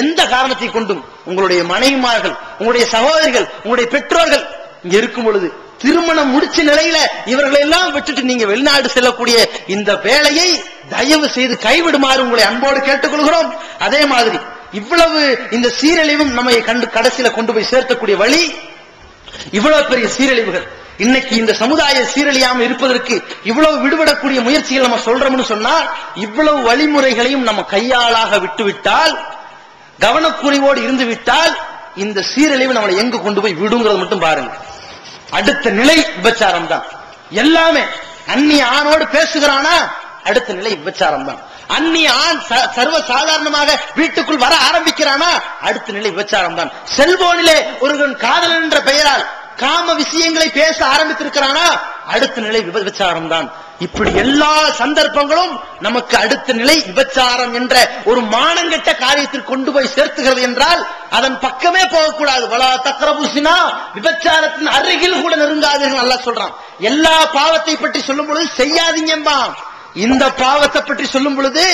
எந்த காரணத்தை கொண்டும் உங்களுடைய மனைவிமார்கள், உங்களுடைய சகோதரிகள், உங்களுடைய பெற்றோர்கள் இங்க இருக்கும் பொழுது திருமணம் முடிச்ச நிலையில இவர்களை எல்லாம் விட்டுட்டு நீங்க வெளிநாடு செல்லக்கூடிய இந்த வேலையை தயவு செய்து கைவிடுமாறு உங்களை அன்போடு கேட்டுக்கொள்கிறோம். அதே மாதிரி இவ்வளவு இந்த சீரழிவும் நம்மை கடைசியில கொண்டு போய் சேர்க்கக்கூடிய வழி, இவ்வளவு பெரிய சீரழிவுகள் இன்னைக்கு இந்த சமுதாய சீரழியாம இருப்பதற்கு இவ்வளவு விடுபடக்கூடிய முயற்சிகள் நம்ம சொல்றோம்னு சொன்னா, இவ்வளவு வழிமுறைகளையும் நம்ம கையாளாக விட்டுவிட்டால், கவனக்குறைவோடு இருந்து விட்டால், இந்த சீரழிவு நம்மளை எங்கு கொண்டு போய் விடுங்கிறது மட்டும் பாருங்க. அடுத்த நிலை விபச்சாரம் தான். எல்லாமே அந்நிய ஆணோடு பேசுகிறானா, அடுத்த நிலை விபச்சாரம் தான். அந்நிய ஆண் சர்வ சாதாரணமாக வீட்டுக்குள் வர ஆரம்பிக்கிறானா, அடுத்த நிலை விபச்சாரம் தான். செல்போனிலே ஒருவன் காதலன் என்ற பெயரால் காம விஷயங்களை பேச ஆரம்பித்திருக்கிறானா, அடுத்த நிலை விபச்சாரம் தான். இப்படி எல்லா சந்தர்ப்பங்களும் நமக்கு அடுத்த நிலை விபச்சாரம் என்ற ஒரு மானங்கெட்ட காரியத்திற்கு கொண்டு போய் சேர்த்துகிறது என்றால் அதன் பக்கமே போகக்கூடாது. வலா தக்ரபுசினா, விபச்சாரத்தின் அருகில் கூட நெருங்காதீர்கள் அல்லாஹ் சொல்றான். எல்லா பாவத்தை பற்றி சொல்லும் பொழுது செய்யாதீங்கம்பா. இந்த பாவத்தை பற்றி சொல்லும் பொழுது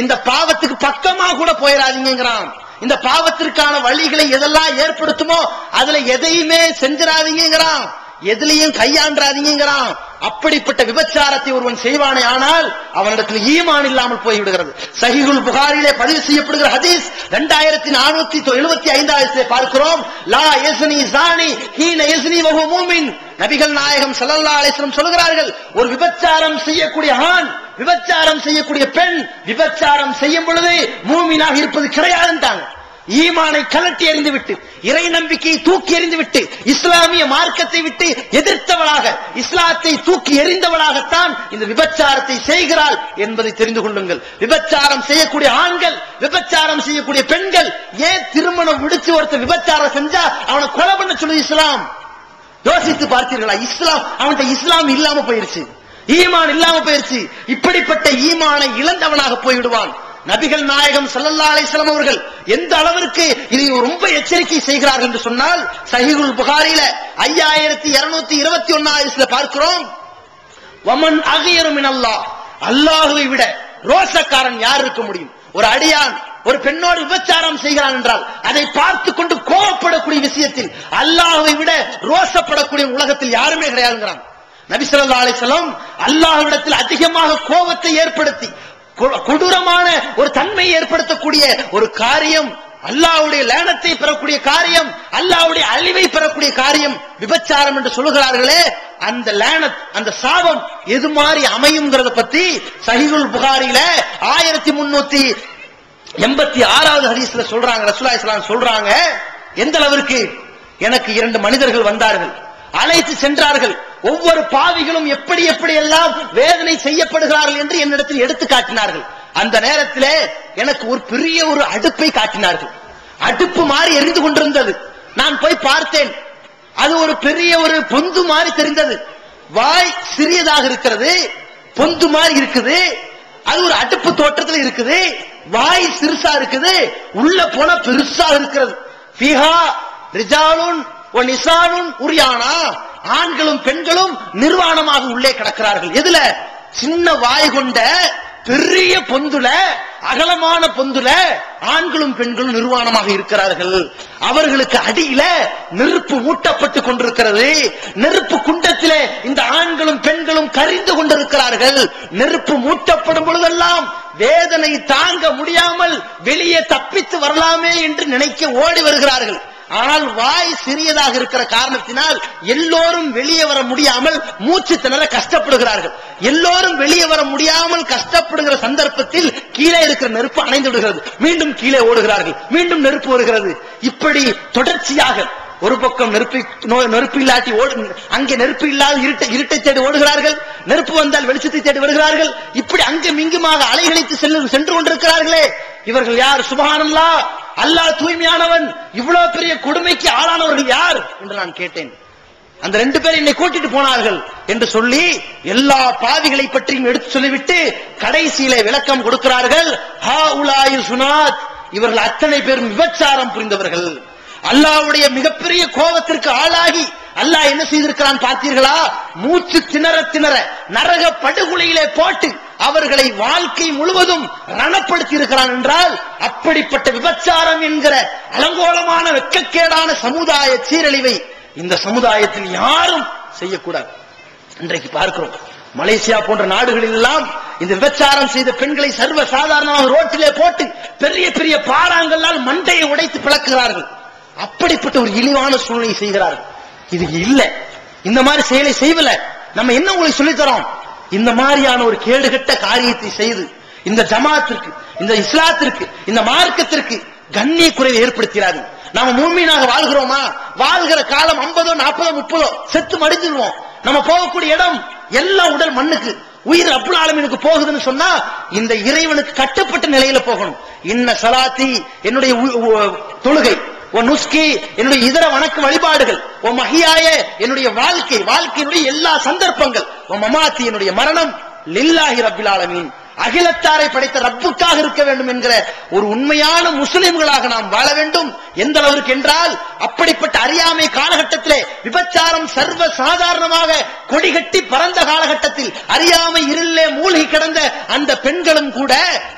இந்த பாவத்துக்கு பக்கமா கூட போயிடாதீங்கிறான். இந்த பாவத்திற்கான வழிகளை எதெல்லாம் ஏற்படுத்துமோ அதுல எதையுமே செஞ்சிடாதீங்கிறான், எதிலையும் கையாண்டாதீங்கிறான். அப்படிப்பட்ட விபச்சாரத்தை ஒருவன் செய்வானே ஆனால் அவனிடத்தில் ஈமான் இல்லாமல் போய்விடுகிறது. சஹீஹுல் புகாரிலே பதிவு செய்யப்படுகிற ஹதீஸ் 2475 பார்க்கிறோம். லா யஸ்னி ஸானி ஹீன யஸ்னி வஹு மூமின். நபிகள் நாயகம் ஸல்லல்லாஹு அலைஹி வஸல்லம் சொல்கிறார்கள், ஒரு விபச்சாரம் செய்யக்கூடிய ஆண், விபச்சாரம் செய்யக்கூடிய பெண் விபச்சாரம் செய்யும் பொழுது மூமினாக இருப்பது கிடையாதுன்றாங்க. ஈமானை கலட்டி எறிந்து விட்டு, இறை நம்பிக்கையை தூக்கி எறிந்து விட்டு, இஸ்லாமிய மார்க்கத்தை விட்டு எதிர்த்தவளாக, இஸ்லாத்தை தூக்கி எறிந்தவளாகத்தான் இந்த விபச்சாரத்தை செய்கிறாள் என்பதை தெரிந்து கொள்ளுங்கள். விபச்சாரம் செய்யக்கூடிய ஆண்கள், விபச்சாரம் செய்யக்கூடிய பெண்கள், ஏன் திருமணம் முடிச்சு ஒருத்தர் விபச்சாரம் செஞ்சா அவனை கொலை பண்ண சொல்லுது இஸ்லாம்? யோசித்து பார்த்தீர்களா? இஸ்லாம் அவன்கிட்ட இஸ்லாம் இல்லாம போயிருச்சு, ஈமான் இல்லாம போயிருச்சு. இப்படிப்பட்ட ஈமானை இழந்தவனாக போய்விடுவான். நபிகள் நாயகம் ஸல்லல்லாஹு அலைஹி வஸல்லம் அவர்கள் எந்த அளவிற்கு இதை ரொம்ப எச்சரிக்கை செய்கிறார்கள் என்று சொன்னால், சஹீஹுல் புகாரில 5221 பார்க்கிறோம். வமன் அகியரு மினல்லாஹ், அல்லாஹ்வை விட ரோஷக்காரன் யார் இருக்க முடியும்? ஒரு அடியான் ஒரு பெண்ணோடு விபச்சாரம் செய்கிறான் என்றால் அதை பார்த்து கொண்டு கோபப்படக்கூடிய விஷயத்தில் அல்லாஹ்வை விட ரோஷப்படக்கூடிய உலகத்தில் யாருமே கிடையாதுங்கிறான் நபி ஸல்லல்லாஹு அலைஹி வஸல்லம். அல்லாஹ்விடத்தில் அதிகமாக கோபத்தை ஏற்படுத்தி கொடூரமான ஒரு தன்மையை ஏற்படுத்தக்கூடிய ஒரு காரியம், அல்லாஹ்வுடைய லேனத்தை பெறக்கூடிய காரியம், அல்லாஹ்வுடைய அழிவை பெறக்கூடிய காரியம் விபச்சாரம் என்று சொல்கிறார்களே, அந்த லேனத், அந்த சாபம் எது மாதிரி அமையும்ங்கிறத பத்தி சஹீஹுல் புகாரில 1386 ஹதீஸ்ல சொல்றாங்க. ரசூலுல்லாஹி ஸல்லல்லாஹு அலைஹி வஸல்லம் சொல்றாங்க, எந்த அளவிற்கு எனக்கு 2 மனிதர்கள் வந்தார்கள், அழைத்து சென்றார்கள். ஒவ்வொரு பாவிகளும் எப்படி எப்படி எல்லாம் வேதனை செய்யப்படுகிறார்கள் என்று என்னிடத்தில் எடுத்து காட்டினார்கள். அந்த நேரத்திலே எனக்கு ஒரு பெரிய ஒரு அடுப்பை காட்டினார்கள். அடுப்பு மாதிரி எரிந்து கொண்டிருந்தது. நான் போய் பார்த்தேன், அது ஒரு பெரிய ஒரு பொந்து மாதிரி தெரிந்தது. வாய் சிறியதாக இருக்கிறது, பொந்து மாதிரி இருக்குது. அது ஒரு அடுப்பு தோற்றத்தில் இருக்குது. வாய் சிறுசா இருக்குது, உள்ள போன பெருசா இருக்கிறது. ஃபீஹா ரிஜாலுன் வ நிசானுன் உரியானா, ஆண்களும் பெண்களும் நிர்வாணமாக உள்ளே கிடக்கிறார்கள். எதுல? சின்ன வாய் கொண்ட பெரிய பொந்துல, அகலமான பொந்துல ஆண்களும் பெண்களும் நிர்வாணமாக இருக்கிறார்கள். அவர்களுக்கு அடியில நெருப்பு மூட்டப்பட்டு கொண்டிருக்கிறது. நெருப்பு குண்டத்திலே இந்த ஆண்களும் பெண்களும் கரிந்து கொண்டிருக்கிறார்கள். நெருப்பு மூட்டப்படும் பொழுதெல்லாம் வேதனை தாங்க முடியாமல் வெளியே தப்பித்து வரலாமே என்று நினைக்க ஓடி வருகிறார்கள். ஆனால் வாய் சிறியதாக இருக்கிற காரணத்தினால் எல்லோரும் வெளியே வர முடியாமல் மூச்சு திணற கஷ்டப்படுகிறார்கள். எல்லோரும் வெளியே வர முடியாமல் கஷ்டப்படுகிற சந்தர்ப்பத்தில் கீழே இருக்கிற நெருப்பு அணைந்து விடுகிறது. மீண்டும் கீழே ஓடுகிறார்கள், மீண்டும் நெருப்பு வருகிறது. இப்படி தொடர்ச்சியாக ஒரு பக்கம் நெருப்பு இல்லாட்டி அங்கே நெருப்பு இல்லாத இருட்டை தேடி ஓடுகிறார்கள். நெருப்பு வந்தால் வெளிச்சத்தை தேடி வருகிறார்கள். இப்படி அங்கும் இங்குமாக அலைகழித்து சென்று கொண்டிருக்கிறார்களே, இவர்கள் யார்? சுப்ஹானல்லாஹ், அல்லாஹ் தூய்மையானவன். இவ்வளவு பெரிய கொடுமைக்கு ஆளானவர்கள் யார் என்று நான் கேட்டேன். அந்த 2 பேர் என்னை கூட்டிட்டு போனார்கள் என்று சொல்லி எல்லா பாவிகளை பற்றியும் எடுத்து சொல்லிவிட்டு கடைசியிலே விளக்கம் கொடுக்கிறார்கள். ஹாஉலாயு சுனாத், இவர்கள் அத்தனை பேரும் விபச்சாரம் புரிந்தவர்கள். அல்லாஹ்வுடைய மிகப்பெரிய கோபத்திற்கு ஆளாகி அல்லாஹ் என்ன செய்திருக்கிறான் பார்த்தீர்களா? மூச்சு திணற திணற நரக படுகொலையிலே போட்டு அவர்களை வாழ்க்கை முழுவதும் ரணப்படுத்தி இருக்கிறான் என்றால், அப்படிப்பட்ட விபச்சாரம் என்கிற அலங்கோலமான வெட்கக்கேடான சமுதாய சீரழிவை இந்த சமுதாயத்தில் யாரும் செய்யக்கூடாது. இன்றைக்கு பார்க்கிறோம் மலேசியா போன்ற நாடுகளில் எல்லாம் இந்த விபச்சாரம் செய்த பெண்களை சர்வ சாதாரணமாக ரோட்டிலே போட்டு பெரிய பெரிய பாறாங்களால் மண்டையை உடைத்து பிளக்குகிறார்கள். அப்படிப்பட்ட ஒரு இழிவான சூழ்நிலை செய்கிறார்கள். இது இல்ல, இந்த மாதிரி செயலை செய்வல. நம்ம என்ன உங்களுக்கு சொல்லித்தரோம்? இந்த மாதிரியான ஒரு கேடுகட்ட காரியத்தை செய்து இந்த ஜமாத்திற்கு, இந்த இஸ்லாத்திற்கு, இந்த மார்க்கத்திற்கு கண்ணிய குறைவை ஏற்படுத்தினாரு. நாம மூமினாக வாழ்கிறோமா? வாழ்கிற காலம் 50, 40, 30 செத்து மடிஞ்சிருவோம். நம்ம போகக்கூடிய இடம் எல்லாம் உடல் மண்ணுக்கு, உயிர் ரப்புல் ஆலமீனுக்கு போகுதுன்னு சொன்னா இந்த இறைவனுக்கு கட்டுப்பட்ட நிலையில போகணும். இன்ன சலாத்தி என்னுடைய தொழுகை, ஓ நுஸ்கி என்னுடைய இதர வணக்க வழிபாடுகள், ஓ மஹியாய என்னுடைய வாழ்க்கையினுடைய எல்லா சந்தர்ப்பங்கள், ஓ மமாத்தி என்னுடைய மரணம் லில்லாஹி ரப்பில் ஆலமீன் அகிலத்தாரை படைத்த ரப்புக்காக இருக்க வேண்டும் என்கிற ஒரு உண்மையான முஸ்லிம்களாக நாம் வாழ வேண்டும். எந்த அளவிற்கு என்றால் அப்படிப்பட்ட அறியாமை காலகட்டத்திலே விபச்சாரம் சர்வ சாதாரணமாக கொடிகட்டி பறந்த காலகட்டத்தில் அறியாமை இருளே மூழ்கி கிடந்த அந்த பெண்களும் கூட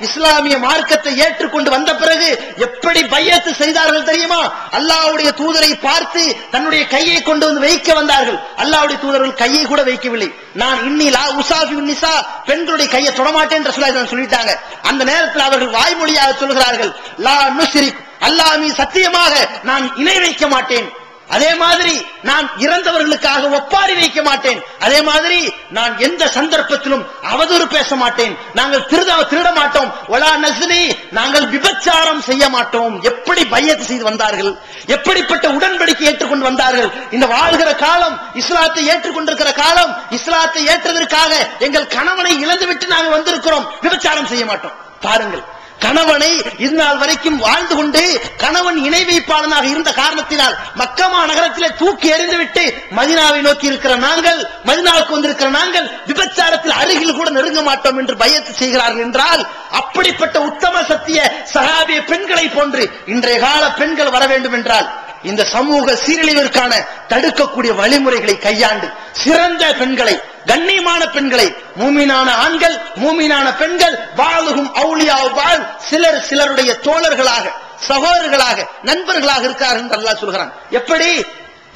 இஸ்லாமிய மார்க்கத்தை ஏற்றுக்கொண்டு வந்த பிறகு எப்படி பையத்து செய்தார்கள் தெரியுமா? அல்லாஹ்வுடைய தூதரை பார்த்து தன்னுடைய கையை கொண்டு வந்து வைக்க வந்தார்கள். அல்லாஹ்வுடைய தூதர்கள் கையை கூட வைக்கவில்லை. நான் இன்னி லா உசாஃபி நிசா, பெண்களுடைய கையை தொடமாட்டேன் சொல்லிட்டாங்க. அந்த நேரத்தில் அவர்கள் வாய்மொழியாக சொல்கிறார்கள், லா நுஷ்ரிக், அல்லாஹ் மீது சத்தியமாக நான் இணை வைக்க மாட்டேன். அதே மாதிரி நான் இறந்தவர்களுக்காக ஒப்பாரி வைக்க மாட்டேன். அதே மாதிரி நான் எந்த சந்தர்ப்பத்திலும் அவதூறு பேச மாட்டேன். நாங்கள் திருட மாட்டோம். ஒலா நஸ்னி, நாங்கள் விபச்சாரம் செய்ய மாட்டோம். எப்படி பையத்து செய்து வந்தார்கள், எப்படிப்பட்ட உடன்படிக்கை ஏற்றுக்கொண்டு வந்தார்கள். இந்த வாழ்கிற காலம் இஸ்லாத்தை ஏற்றுக்கொண்டிருக்கிற காலம், இஸ்லாத்தை ஏற்றதற்காக எங்கள் கணவனை இழந்துவிட்டு நாங்கள் வந்திருக்கிறோம், விபச்சாரம் செய்ய மாட்டோம். பாருங்கள், கணவனை இதுநாள் வரைக்கும் வாழ்ந்து கொண்டு கணவன் இணை வைப்பாளனாக இருந்த காரணத்தினால் மக்கமா நகரத்திலே தூக்கி எறிந்துவிட்டு மதீனாவை நோக்கி இருக்கிற நாங்கள், மதீனாவுக்கு வந்திருக்கிற நாங்கள் விபச்சாரத்தில் அருகில் கூட நெருங்க மாட்டோம் என்று பையத்து செய்கிறார்கள் என்றால், அப்படிப்பட்ட உத்தம சத்திய சஹாபிய பெண்களை போன்று இன்றைய கால பெண்கள் வர வேண்டும் என்றால் இந்த சமூக சீரழிவிற்கான தடுக்கக்கூடிய வழிமுறைகளை கையாண்டு சிறந்த பெண்களை, கண்ணியமான பெண்களை, மூமினான ஆண்கள், மூமினான பெண்கள், வாழுகும் அவுலியா வாழ் சிலர் சிலருடைய தோழர்களாக, சகோதரர்களாக, நண்பர்களாக இருக்கிறார்கள் என்று அல்லாஹ் சொல்கிறான். எப்படி?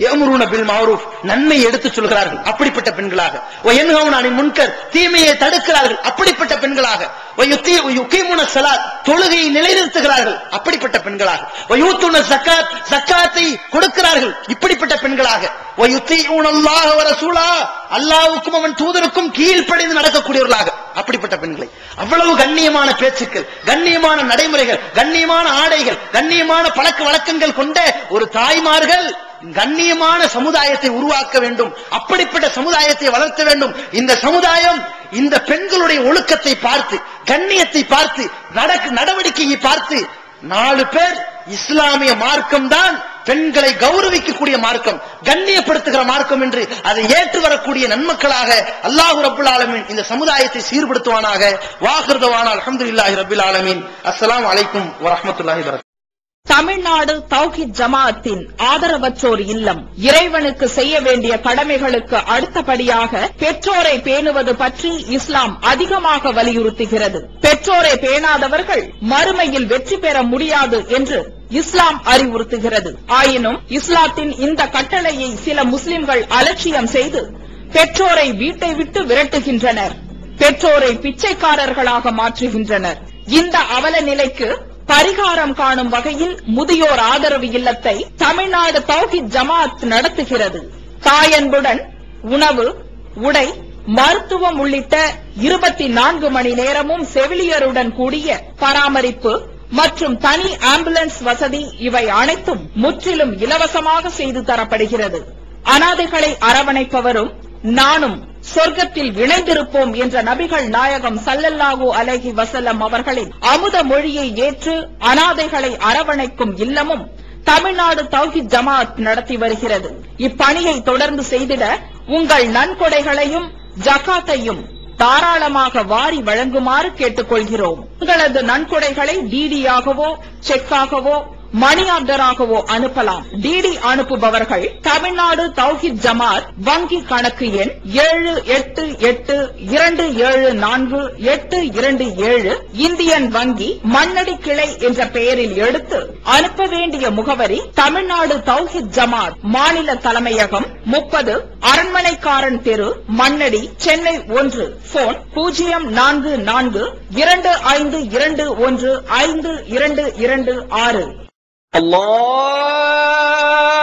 யம்ருன பில் மஅரூஃப், நன்மை எடுத்து சொல்கிறார்கள், அப்படிப்பட்ட பெண்களாக. வ யன்ஹவுன அனில் முன்கர், தீமையை தடுக்கிறார்கள், அப்படிப்பட்ட பெண்களாக. வ யுகீமுன ஸலாத், தொழுகையை நிலைநிறுத்துகிறார்கள், அப்படிப்பட்ட பெண்களாக. வ யூத்துன ஸகாத், ஸகாத்தை கொடுக்கிறார்கள், இப்படிப்பட்ட பெண்களாக. வ யுதீஉன அல்லாஹ் வ ரசூலா, அல்லாஹ்வுக்கும் அவன் தூதருக்கும் கீழ்ப்படிந்து நடக்கக்கூடியவர்களாக, அப்படிப்பட்ட பெண்களை. அவ்வளவு கண்ணியமான பேச்சுக்கள், கண்ணியமான நடைமுறைகள், கண்ணியமான ஆடைகள், கண்ணியமான பழக்க வழக்கங்கள் கொண்ட ஒரு தாய்மார்கள் கண்ணியமான சமுதாயத்தை உருவாக்க வேண்டும். அப்படிப்பட்ட சமுதாயத்தை வளர்த்த வேண்டும். இந்த சமுதாயம் இந்த பெண்களுடைய ஒழுக்கத்தை பார்த்து, கண்ணியத்தை பார்த்து, நடவடிக்கையை பார்த்து 4 பேர் இஸ்லாமிய மார்க்கம் தான் பெண்களை கௌரவிக்கக்கூடிய மார்க்கம், கண்ணியப்படுத்துகிற மார்க்கம் என்று அதை ஏற்று வரக்கூடிய நன்மக்களாக அல்லாஹ் ரப்புல் ஆலமீன் இந்த சமுதாயத்தை சீர்படுத்துவானாக. வாஹிர்தவானா அல்ஹம்துலில்லாஹி ரப்பில் ஆலமீன். அஸ்ஸலாமு அலைக்கும் வரஹ்மத்துல்லாஹி வபரகாத்துஹு. தமிழ்நாடு தௌஹீத் ஜமாஅத்தின் ஆதரவற்றோர் இல்லம் இறைவனுக்கு செய்ய வேண்டிய கடமைகளுக்கு அடுத்தபடியாக பெற்றோரை பேணுவது பற்றி இஸ்லாம் அதிகமாக வலியுறுத்துகிறது. பெற்றோரை பேணாதவர்கள் மறுமையில் வெற்றி பெற முடியாது என்று இஸ்லாம் அறிவுறுத்துகிறது. ஆயினும் இஸ்லாத்தின் இந்த கட்டளையை சில முஸ்லிம்கள் அலட்சியம் செய்து பெற்றோரை வீட்டை விட்டு விரட்டுகின்றனர், பெற்றோரை பிச்சைக்காரர்களாக மாற்றுகின்றனர். இந்த அவல நிலைக்கு பரிகாரம் காணும் வகையில் முதியோர் ஆதரவு இல்லத்தை தமிழ்நாடு தௌஹீத் ஜமாஅத் நடத்துகிறது. தாயன்புடன் உணவு, உடை, மருத்துவம் உள்ளிட்ட 24 மணி நேரமும் செவிலியருடன் கூடிய பராமரிப்பு மற்றும் தனி ஆம்புலன்ஸ் வசதி இவை அனைத்தும் முற்றிலும் இலவசமாக செய்து தரப்படுகிறது. அனாதைகளை அரவணைப்பவரும் நானும் சொர்க்கத்தில் இணைந்திருப்போம் என்ற நபிகள் நாயகம் ஸல்லல்லாஹு அலைஹி வஸல்லம் அவர்களின் அமுத மொழியை ஏற்று அனாதைகளை அரவணைக்கும் இல்லமும் தமிழ்நாடு தௌஹீத் ஜமாஅத் நடத்தி வருகிறது. இப்பணியை தொடர்ந்து செய்திட உங்கள் நன்கொடைகளையும் ஜகாத்தையும் தாராளமாக வாரி வழங்குமாறு கேட்டுக்கொள்கிறோம். உங்களது நன்கொடைகளை டிடியாகவோ, செக்காகவோ, மணி ஆர்டராகவோ அனுப்பலாம். டிடி அனுப்புபவர்கள் தமிழ்நாடு தௌஹீத் ஜமாத் வங்கி கணக்கு எண் 7882748227 இந்தியன் வங்கி மண்ணடி கிளை என்ற பெயரில் எடுத்து அனுப்ப வேண்டிய முகவரி தமிழ்நாடு தௌஹீத் ஜமாத் மாநில தலைமையகம் 30 அரண்மனைக்காரன் தெரு மண்ணடி சென்னை 1. போன் 044252152226. அல்லாஹ்